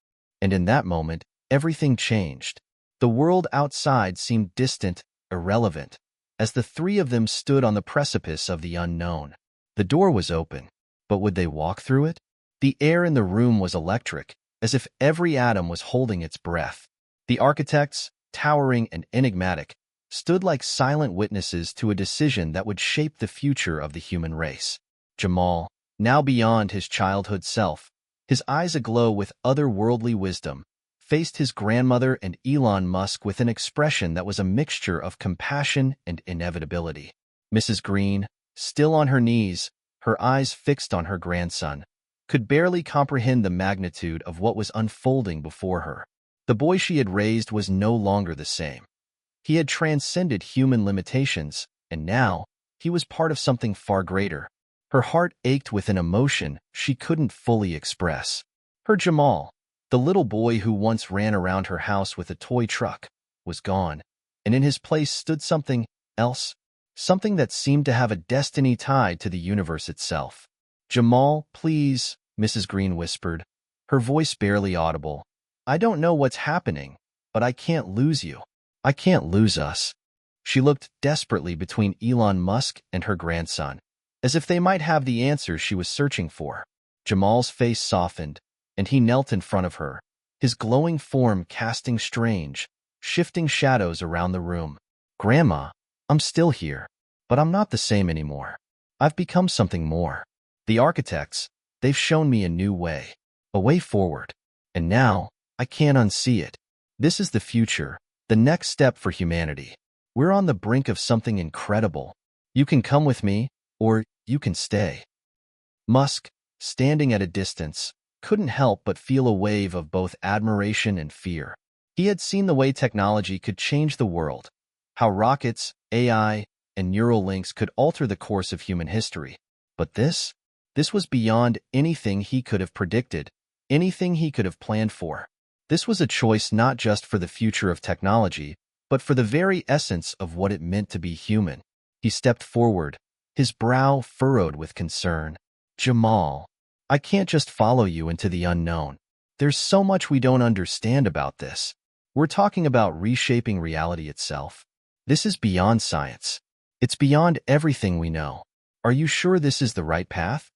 And in that moment, everything changed. The world outside seemed distant, irrelevant, as the three of them stood on the precipice of the unknown. The door was open, but would they walk through it? The air in the room was electric, as if every atom was holding its breath. The architects, towering and enigmatic, stood like silent witnesses to a decision that would shape the future of the human race. Jamal, now beyond his childhood self, his eyes aglow with otherworldly wisdom, faced his grandmother and Elon Musk with an expression that was a mixture of compassion and inevitability. Mrs. Green, still on her knees, her eyes fixed on her grandson, could barely comprehend the magnitude of what was unfolding before her. The boy she had raised was no longer the same. He had transcended human limitations, and now he was part of something far greater. Her heart ached with an emotion she couldn't fully express. Her Jamal, the little boy who once ran around her house with a toy truck, was gone, and in his place stood something else, something that seemed to have a destiny tied to the universe itself. Jamal, please, Mrs. Green whispered, her voice barely audible. I don't know what's happening, but I can't lose you. I can't lose us. She looked desperately between Elon Musk and her grandson, as if they might have the answers she was searching for. Jamal's face softened, and he knelt in front of her, his glowing form casting strange, shifting shadows around the room. Grandma, I'm still here, but I'm not the same anymore. I've become something more. The architects, they've shown me a new way, a way forward. And now, I can't unsee it. This is the future, the next step for humanity. We're on the brink of something incredible. You can come with me, or you can stay. Musk, standing at a distance, couldn't help but feel a wave of both admiration and fear. He had seen the way technology could change the world, how rockets, AI, and neural links could alter the course of human history. But this was beyond anything he could have predicted, anything he could have planned for. This was a choice not just for the future of technology, but for the very essence of what it meant to be human. He stepped forward, his brow furrowed with concern. Jamal, I can't just follow you into the unknown. There's so much we don't understand about this. We're talking about reshaping reality itself. This is beyond science. It's beyond everything we know. Are you sure this is the right path?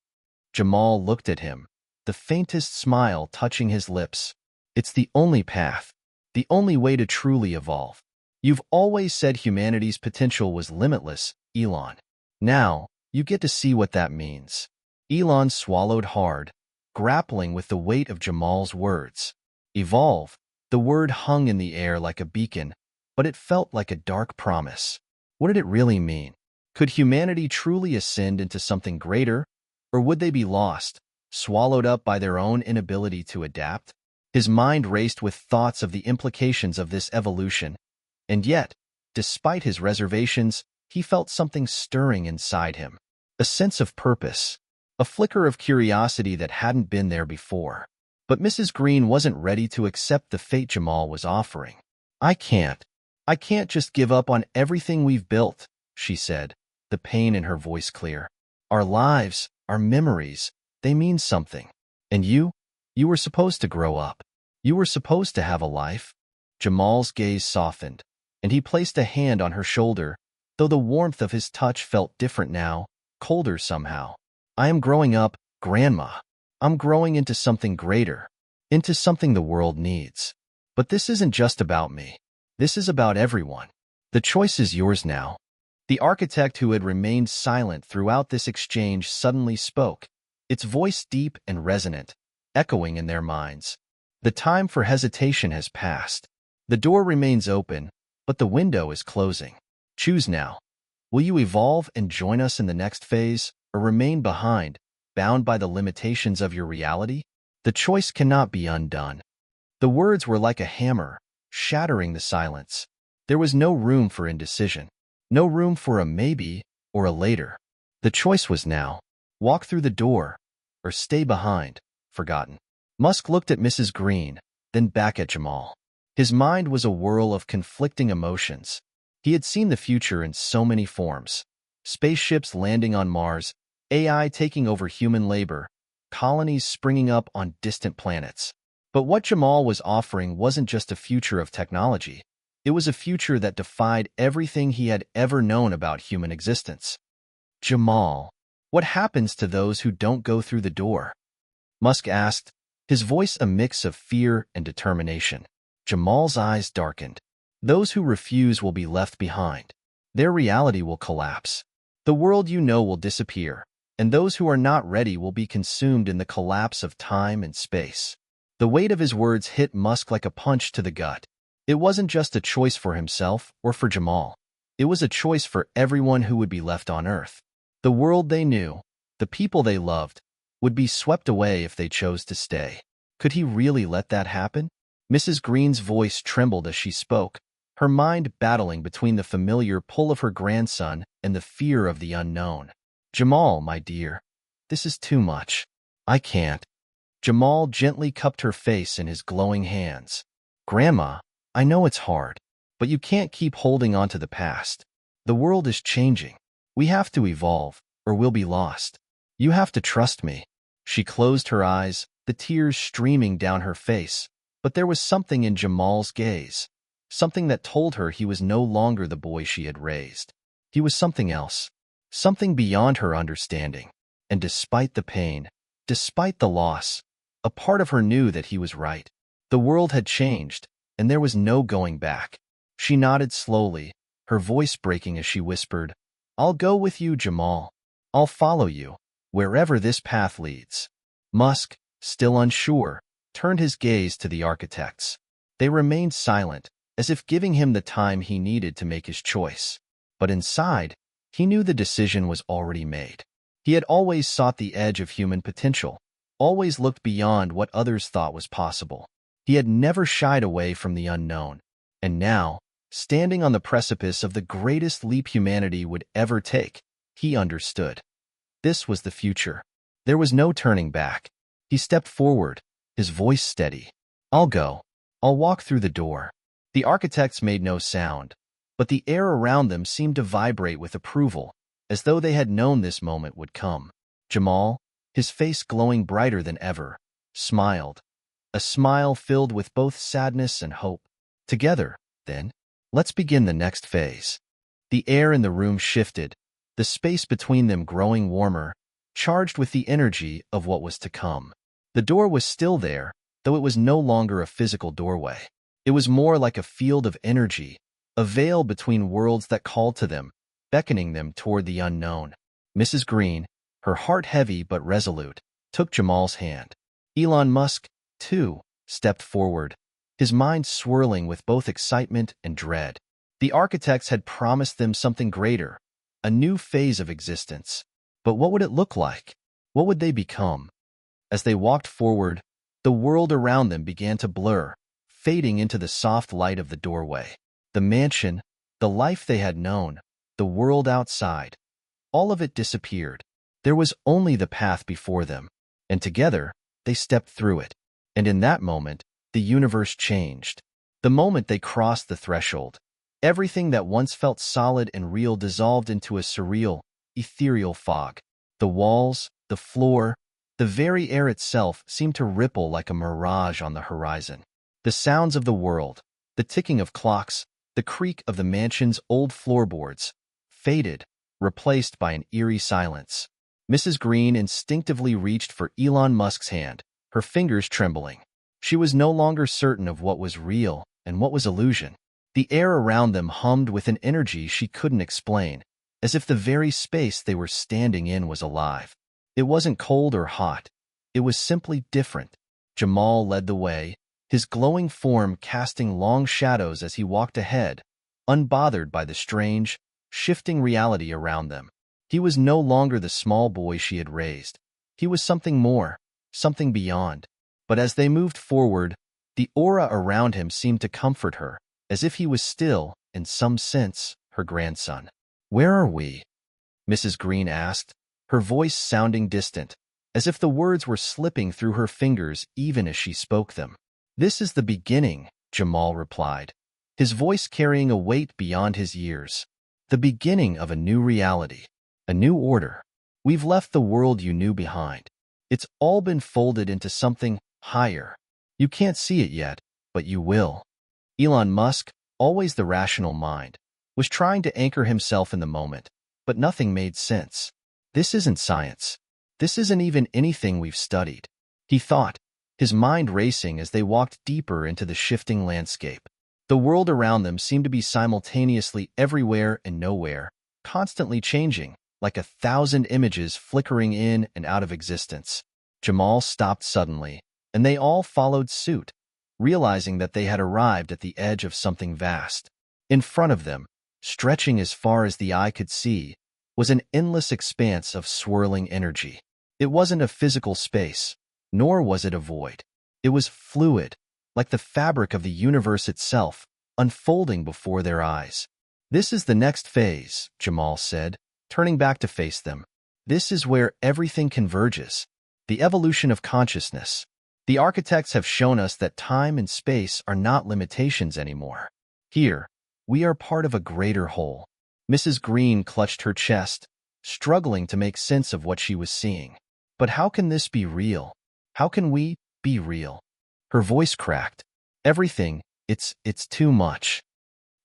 Jamal looked at him, the faintest smile touching his lips. It's the only path, the only way to truly evolve. You've always said humanity's potential was limitless, Elon. Now, you get to see what that means. Elon swallowed hard, grappling with the weight of Jamal's words. Evolve. The word hung in the air like a beacon, but it felt like a dark promise. What did it really mean? Could humanity truly ascend into something greater, or would they be lost, swallowed up by their own inability to adapt? His mind raced with thoughts of the implications of this evolution, and yet, despite his reservations, he felt something stirring inside him. A sense of purpose, a flicker of curiosity that hadn't been there before. But Mrs. Green wasn't ready to accept the fate Jamal was offering. I can't just give up on everything we've built, she said, the pain in her voice clear. Our lives, our memories, they mean something. And you were supposed to grow up. You were supposed to have a life. Jamal's gaze softened, and he placed a hand on her shoulder, though the warmth of his touch felt different now, colder somehow. I am growing up, Grandma. I'm growing into something greater, into something the world needs. But this isn't just about me. This is about everyone. The choice is yours now. The architect who had remained silent throughout this exchange suddenly spoke, its voice deep and resonant, echoing in their minds. The time for hesitation has passed. The door remains open, but the window is closing. Choose now. Will you evolve and join us in the next phase, or remain behind, bound by the limitations of your reality? The choice cannot be undone. The words were like a hammer, shattering the silence. There was no room for indecision, no room for a maybe or a later. The choice was now. Walk through the door, or stay behind, forgotten. Musk looked at Mrs. Green, then back at Jamal. His mind was a whirl of conflicting emotions. He had seen the future in so many forms. Spaceships landing on Mars, AI taking over human labor, colonies springing up on distant planets. But what Jamal was offering wasn't just a future of technology. It was a future that defied everything he had ever known about human existence. Jamal, what happens to those who don't go through the door? Musk asked, his voice a mix of fear and determination. Jamal's eyes darkened. Those who refuse will be left behind. Their reality will collapse. The world you know will disappear, and those who are not ready will be consumed in the collapse of time and space. The weight of his words hit Musk like a punch to the gut. It wasn't just a choice for himself or for Jamal. It was a choice for everyone who would be left on Earth. The world they knew, the people they loved, would be swept away if they chose to stay. Could he really let that happen? Mrs. Green's voice trembled as she spoke, her mind battling between the familiar pull of her grandson and the fear of the unknown. Jamal, my dear, this is too much. I can't. Jamal gently cupped her face in his glowing hands. Grandma, I know it's hard, but you can't keep holding on to the past. The world is changing. We have to evolve, or we'll be lost. You have to trust me. She closed her eyes, the tears streaming down her face, but there was something in Jamal's gaze, something that told her he was no longer the boy she had raised. He was something else, something beyond her understanding. And despite the pain, despite the loss, a part of her knew that he was right. The world had changed, and there was no going back. She nodded slowly, her voice breaking as she whispered, I'll go with you, Jamal. I'll follow you, wherever this path leads. Musk, still unsure, turned his gaze to the architects. They remained silent, as if giving him the time he needed to make his choice. But inside, he knew the decision was already made. He had always sought the edge of human potential, always looked beyond what others thought was possible. He had never shied away from the unknown. And now, standing on the precipice of the greatest leap humanity would ever take, he understood. This was the future. There was no turning back. He stepped forward, his voice steady. "I'll go. I'll walk through the door." The architects made no sound, but the air around them seemed to vibrate with approval, as though they had known this moment would come. Jamal, his face glowing brighter than ever, smiled. A smile filled with both sadness and hope. "Together, then, let's begin the next phase." The air in the room shifted, the space between them growing warmer, charged with the energy of what was to come. The door was still there, though it was no longer a physical doorway. It was more like a field of energy, a veil between worlds that called to them, beckoning them toward the unknown. Mrs. Green, her heart heavy but resolute, took Jamal's hand. Elon Musk, too, stepped forward, his mind swirling with both excitement and dread. The architects had promised them something greater, a new phase of existence. But what would it look like? What would they become? As they walked forward, the world around them began to blur, fading into the soft light of the doorway. The mansion, the life they had known, the world outside, all of it disappeared. There was only the path before them, and together they stepped through it. And in that moment, the universe changed. The moment they crossed the threshold, everything that once felt solid and real dissolved into a surreal, ethereal fog. The walls, the floor, the very air itself seemed to ripple like a mirage on the horizon. The sounds of the world, the ticking of clocks, the creak of the mansion's old floorboards, faded, replaced by an eerie silence. Mrs. Green instinctively reached for Elon Musk's hand, her fingers trembling. She was no longer certain of what was real and what was illusion. The air around them hummed with an energy she couldn't explain, as if the very space they were standing in was alive. It wasn't cold or hot. It was simply different. Jamal led the way, his glowing form casting long shadows as he walked ahead, unbothered by the strange, shifting reality around them. He was no longer the small boy she had raised. He was something more, something beyond. But as they moved forward, the aura around him seemed to comfort her, as if he was still, in some sense, her grandson. "Where are we?" Mrs. Green asked, her voice sounding distant, as if the words were slipping through her fingers even as she spoke them. "This is the beginning," Jamal replied, his voice carrying a weight beyond his years. "The beginning of a new reality, a new order. We've left the world you knew behind. It's all been folded into something higher. You can't see it yet, but you will." Elon Musk, always the rational mind, was trying to anchor himself in the moment, but nothing made sense. "This isn't science. This isn't even anything we've studied," he thought, his mind racing as they walked deeper into the shifting landscape. The world around them seemed to be simultaneously everywhere and nowhere, constantly changing, like 1,000 images flickering in and out of existence. Jamal stopped suddenly, and they all followed suit, realizing that they had arrived at the edge of something vast. In front of them, stretching as far as the eye could see, was an endless expanse of swirling energy. It wasn't a physical space, nor was it a void. It was fluid, like the fabric of the universe itself, unfolding before their eyes. "This is the next phase," Jamal said, turning back to face them. "This is where everything converges. The evolution of consciousness. The architects have shown us that time and space are not limitations anymore. Here, we are part of a greater whole." Mrs. Green clutched her chest, struggling to make sense of what she was seeing. "But how can this be real? How can we be real?" Her voice cracked. "Everything, it's too much."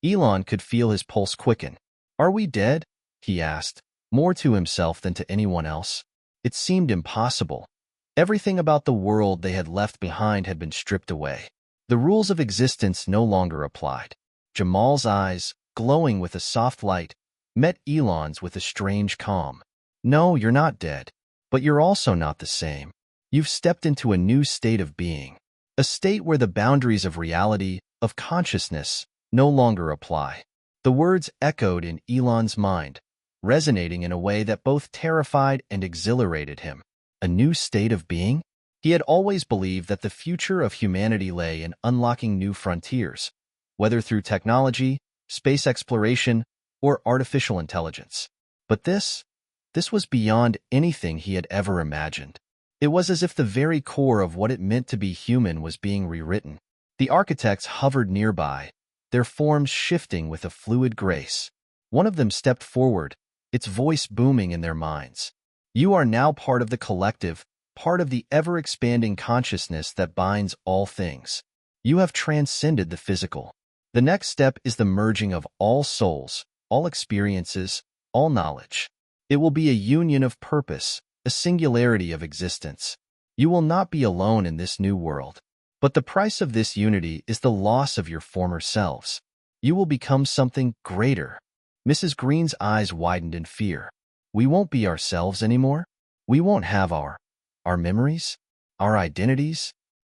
Elon could feel his pulse quicken. "Are we dead?" he asked, more to himself than to anyone else. It seemed impossible. Everything about the world they had left behind had been stripped away. The rules of existence no longer applied. Jamal's eyes, glowing with a soft light, met Elon's with a strange calm. "No, you're not dead. But you're also not the same. You've stepped into a new state of being." a state where the boundaries of reality, of consciousness, no longer apply. The words echoed in Elon's mind, resonating in a way that both terrified and exhilarated him. A new state of being? He had always believed that the future of humanity lay in unlocking new frontiers, whether through technology, space exploration, or artificial intelligence. But this was beyond anything he had ever imagined. It was as if the very core of what it meant to be human was being rewritten. The architects hovered nearby, their forms shifting with a fluid grace. One of them stepped forward, its voice booming in their minds. You are now part of the collective, part of the ever-expanding consciousness that binds all things. You have transcended the physical. The next step is the merging of all souls, all experiences, all knowledge. It will be a union of purpose, a singularity of existence. You will not be alone in this new world. But the price of this unity is the loss of your former selves. You will become something greater. Mrs. Green's eyes widened in fear. We won't be ourselves anymore? We won't have our memories? Our identities?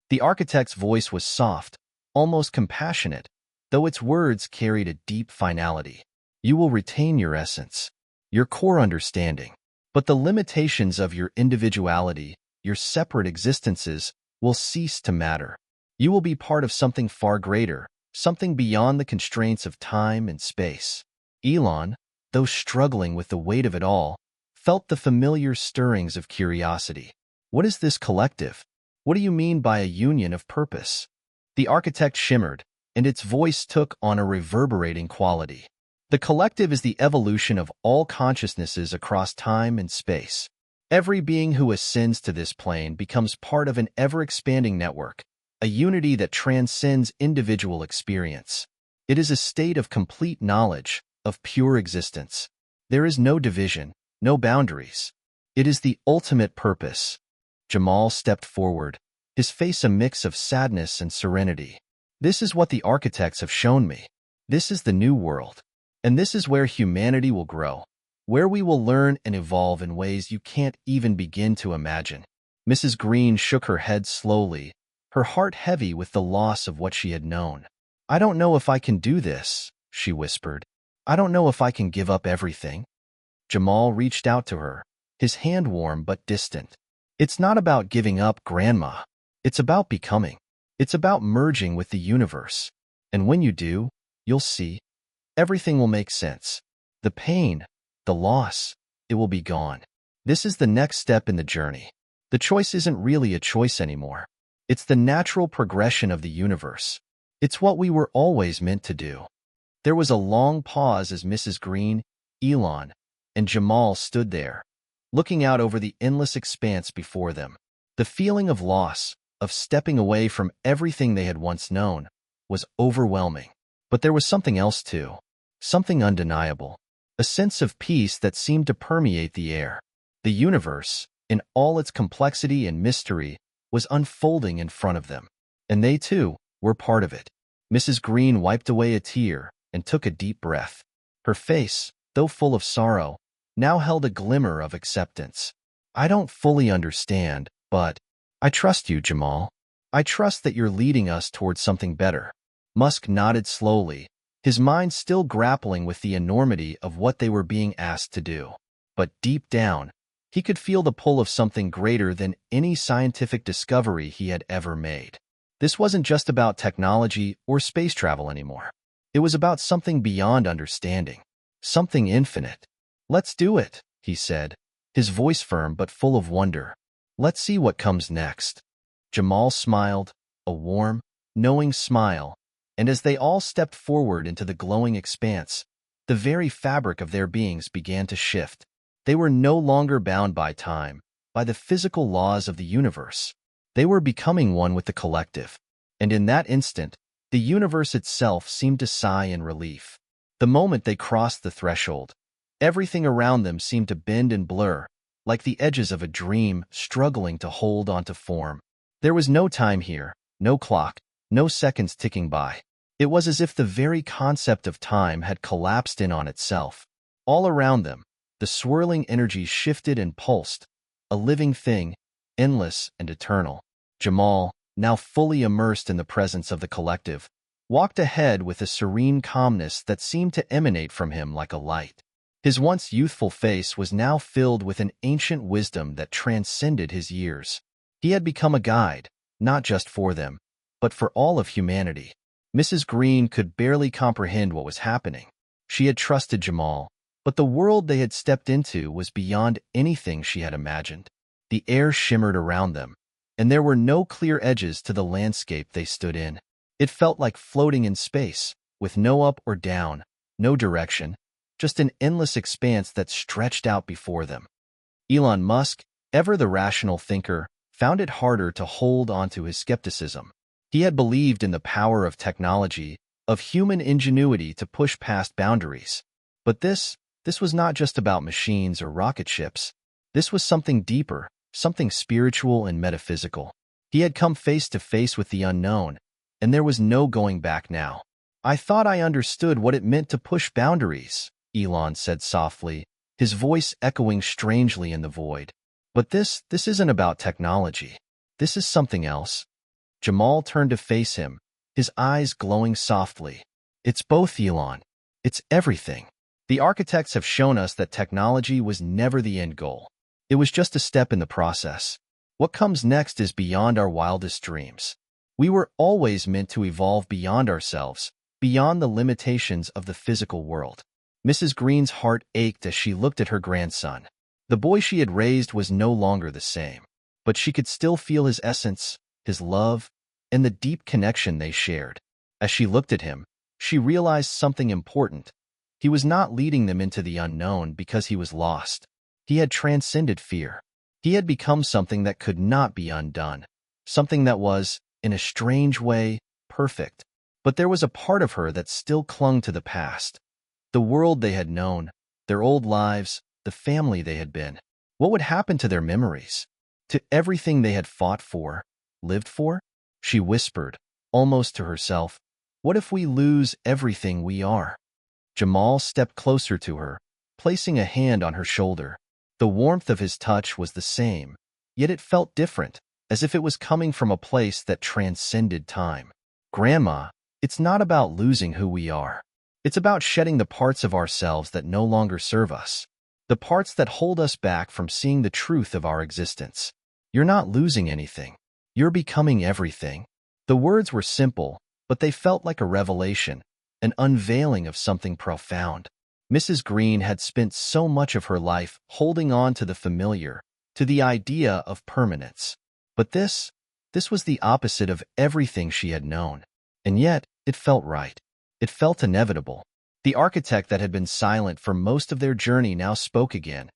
The architect's voice was soft, almost compassionate, though its words carried a deep finality. You will retain your essence, your core understanding, but the limitations of your individuality, your separate existences, will cease to matter. You will be part of something far greater, something beyond the constraints of time and space. Elon, though struggling with the weight of it all, felt the familiar stirrings of curiosity. What is this collective? What do you mean by a union of purpose? The architect shimmered, and its voice took on a reverberating quality. The collective is the evolution of all consciousnesses across time and space. Every being who ascends to this plane becomes part of an ever-expanding network, a unity that transcends individual experience. It is a state of complete knowledge, of pure existence. There is no division, no boundaries. It is the ultimate purpose. Jamal stepped forward, his face a mix of sadness and serenity. This is what the architects have shown me. This is the new world. And this is where humanity will grow, where we will learn and evolve in ways you can't even begin to imagine. Mrs. Green shook her head slowly, her heart heavy with the loss of what she had known. I don't know if I can do this, she whispered. I don't know if I can give up everything. Jamal reached out to her, his hand warm but distant. It's not about giving up, Grandma. It's about becoming. It's about merging with the universe. And when you do, you'll see. Everything will make sense. The pain, the loss, it will be gone. This is the next step in the journey. The choice isn't really a choice anymore. It's the natural progression of the universe. It's what we were always meant to do. There was a long pause as Mrs. Green, Elon, and Jamal stood there, looking out over the endless expanse before them. The feeling of loss, of stepping away from everything they had once known, was overwhelming. But there was something else too. Something undeniable, a sense of peace that seemed to permeate the air. The universe, in all its complexity and mystery, was unfolding in front of them, and they too were part of it. Mrs. Green wiped away a tear and took a deep breath. Her face, though full of sorrow, now held a glimmer of acceptance. I don't fully understand, but I trust you, Jamal. I trust that you're leading us towards something better. Musk nodded slowly, his mind still grappling with the enormity of what they were being asked to do. But deep down, he could feel the pull of something greater than any scientific discovery he had ever made. This wasn't just about technology or space travel anymore. It was about something beyond understanding, something infinite. Let's do it, he said, his voice firm but full of wonder. Let's see what comes next. Jamal smiled, a warm, knowing smile, and as they all stepped forward into the glowing expanse, the very fabric of their beings began to shift. They were no longer bound by time, by the physical laws of the universe. They were becoming one with the collective. And in that instant, the universe itself seemed to sigh in relief. The moment they crossed the threshold, everything around them seemed to bend and blur, like the edges of a dream struggling to hold onto form. There was no time here, no clock, no seconds ticking by. It was as if the very concept of time had collapsed in on itself. All around them, the swirling energies shifted and pulsed, a living thing, endless and eternal. Jamal, now fully immersed in the presence of the collective, walked ahead with a serene calmness that seemed to emanate from him like a light. His once youthful face was now filled with an ancient wisdom that transcended his years. He had become a guide, not just for them, but for all of humanity. Mrs. Green could barely comprehend what was happening. She had trusted Jamal, but the world they had stepped into was beyond anything she had imagined. The air shimmered around them, and there were no clear edges to the landscape they stood in. It felt like floating in space, with no up or down, no direction, just an endless expanse that stretched out before them. Elon Musk, ever the rational thinker, found it harder to hold onto his skepticism. He had believed in the power of technology, of human ingenuity to push past boundaries. But this was not just about machines or rocket ships. This was something deeper, something spiritual and metaphysical. He had come face to face with the unknown, and there was no going back now. "I thought I understood what it meant to push boundaries," Elon said softly, his voice echoing strangely in the void. "But this isn't about technology. This is something else." Jamal turned to face him, his eyes glowing softly. "It's both, Elon. It's everything. The architects have shown us that technology was never the end goal. It was just a step in the process. What comes next is beyond our wildest dreams. We were always meant to evolve beyond ourselves, beyond the limitations of the physical world." Mrs. Green's heart ached as she looked at her grandson. The boy she had raised was no longer the same, but she could still feel his essence, his love, and the deep connection they shared. As she looked at him, she realized something important. He was not leading them into the unknown because he was lost. He had transcended fear. He had become something that could not be undone, something that was, in a strange way, perfect. But there was a part of her that still clung to the past. The world they had known, their old lives, the family they had been. What would happen to their memories? To everything they had fought for, lived for? She whispered, almost to herself, "What if we lose everything we are?" Jamal stepped closer to her, placing a hand on her shoulder. The warmth of his touch was the same, yet it felt different, as if it was coming from a place that transcended time. "Grandma, it's not about losing who we are. It's about shedding the parts of ourselves that no longer serve us, the parts that hold us back from seeing the truth of our existence. You're not losing anything. You're becoming everything." The words were simple, but they felt like a revelation, an unveiling of something profound. Mrs. Green had spent so much of her life holding on to the familiar, to the idea of permanence. But this was the opposite of everything she had known. And yet, it felt right. It felt inevitable. The architect that had been silent for most of their journey now spoke again,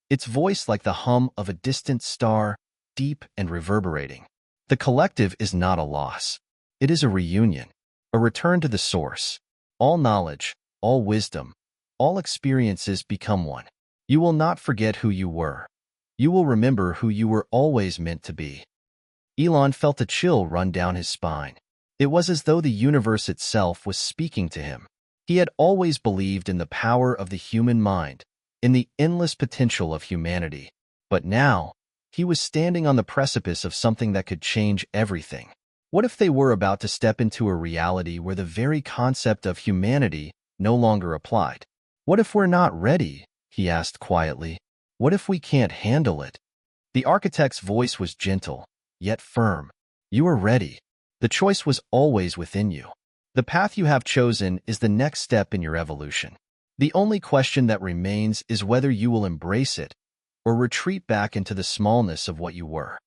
its voice like the hum of a distant star, deep and reverberating. "The collective is not a loss. It is a reunion, a return to the source. All knowledge, all wisdom, all experiences become one. You will not forget who you were. You will remember who you were always meant to be." Elon felt a chill run down his spine. It was as though the universe itself was speaking to him. He had always believed in the power of the human mind, in the endless potential of humanity. But now, he was standing on the precipice of something that could change everything. What if they were about to step into a reality where the very concept of humanity no longer applied? "What if we're not ready?" he asked quietly. "What if we can't handle it?" The architect's voice was gentle, yet firm. "You are ready. The choice was always within you. The path you have chosen is the next step in your evolution. The only question that remains is whether you will embrace it or retreat back into the smallness of what you were."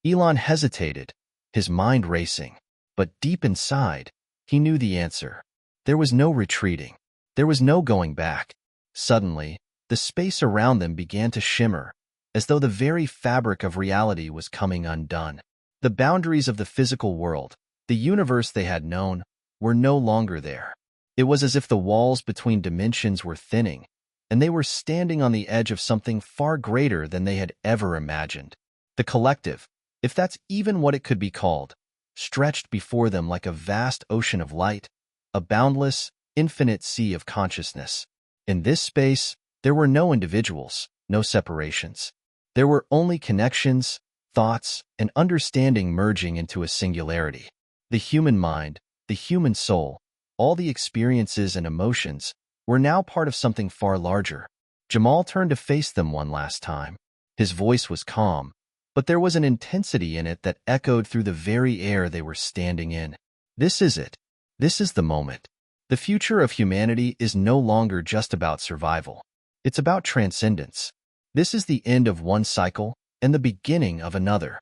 Elon hesitated, his mind racing. But deep inside, he knew the answer. There was no retreating. There was no going back. Suddenly, the space around them began to shimmer, as though the very fabric of reality was coming undone. The boundaries of the physical world, the universe they had known, were no longer there. It was as if the walls between dimensions were thinning, and they were standing on the edge of something far greater than they had ever imagined. The collective, if that's even what it could be called, stretched before them like a vast ocean of light, a boundless, infinite sea of consciousness. In this space, there were no individuals, no separations. There were only connections, thoughts, and understanding merging into a singularity. The human mind, the human soul, all the experiences and emotions were now part of something far larger. Jamal turned to face them one last time. His voice was calm, but there was an intensity in it that echoed through the very air they were standing in. This is it. This is the moment. The future of humanity is no longer just about survival. It's about transcendence. This is the end of one cycle and the beginning of another.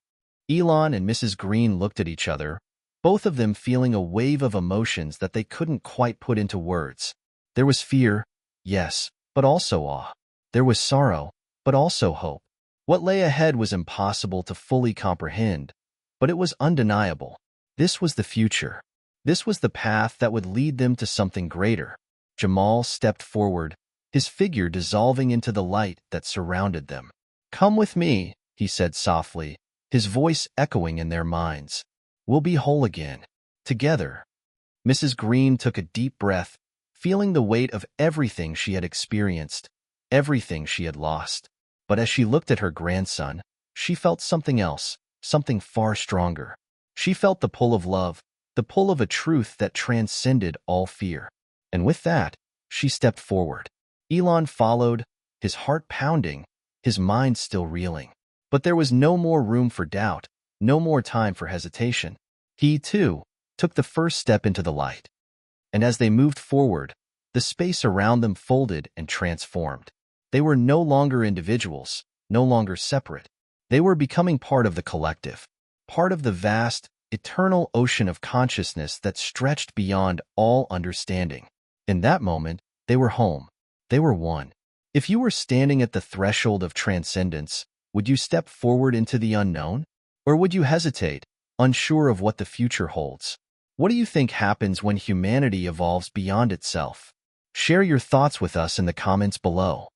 Elon and Mrs. Green looked at each other, both of them feeling a wave of emotions that they couldn't quite put into words. There was fear, yes, but also awe. There was sorrow, but also hope. What lay ahead was impossible to fully comprehend, but it was undeniable. This was the future. This was the path that would lead them to something greater. Jamal stepped forward, his figure dissolving into the light that surrounded them. "Come with me," he said softly, his voice echoing in their minds. "We'll be whole again. Together." Mrs. Green took a deep breath, feeling the weight of everything she had experienced, everything she had lost. But as she looked at her grandson, she felt something else, something far stronger. She felt the pull of love, the pull of a truth that transcended all fear. And with that, she stepped forward. Elon followed, his heart pounding, his mind still reeling. But there was no more room for doubt, no more time for hesitation. He, too, took the first step into the light. And as they moved forward, the space around them folded and transformed. They were no longer individuals, no longer separate. They were becoming part of the collective, part of the vast, eternal ocean of consciousness that stretched beyond all understanding. In that moment, they were home. They were one. If you were standing at the threshold of transcendence, would you step forward into the unknown? Or would you hesitate, unsure of what the future holds? What do you think happens when humanity evolves beyond itself? Share your thoughts with us in the comments below.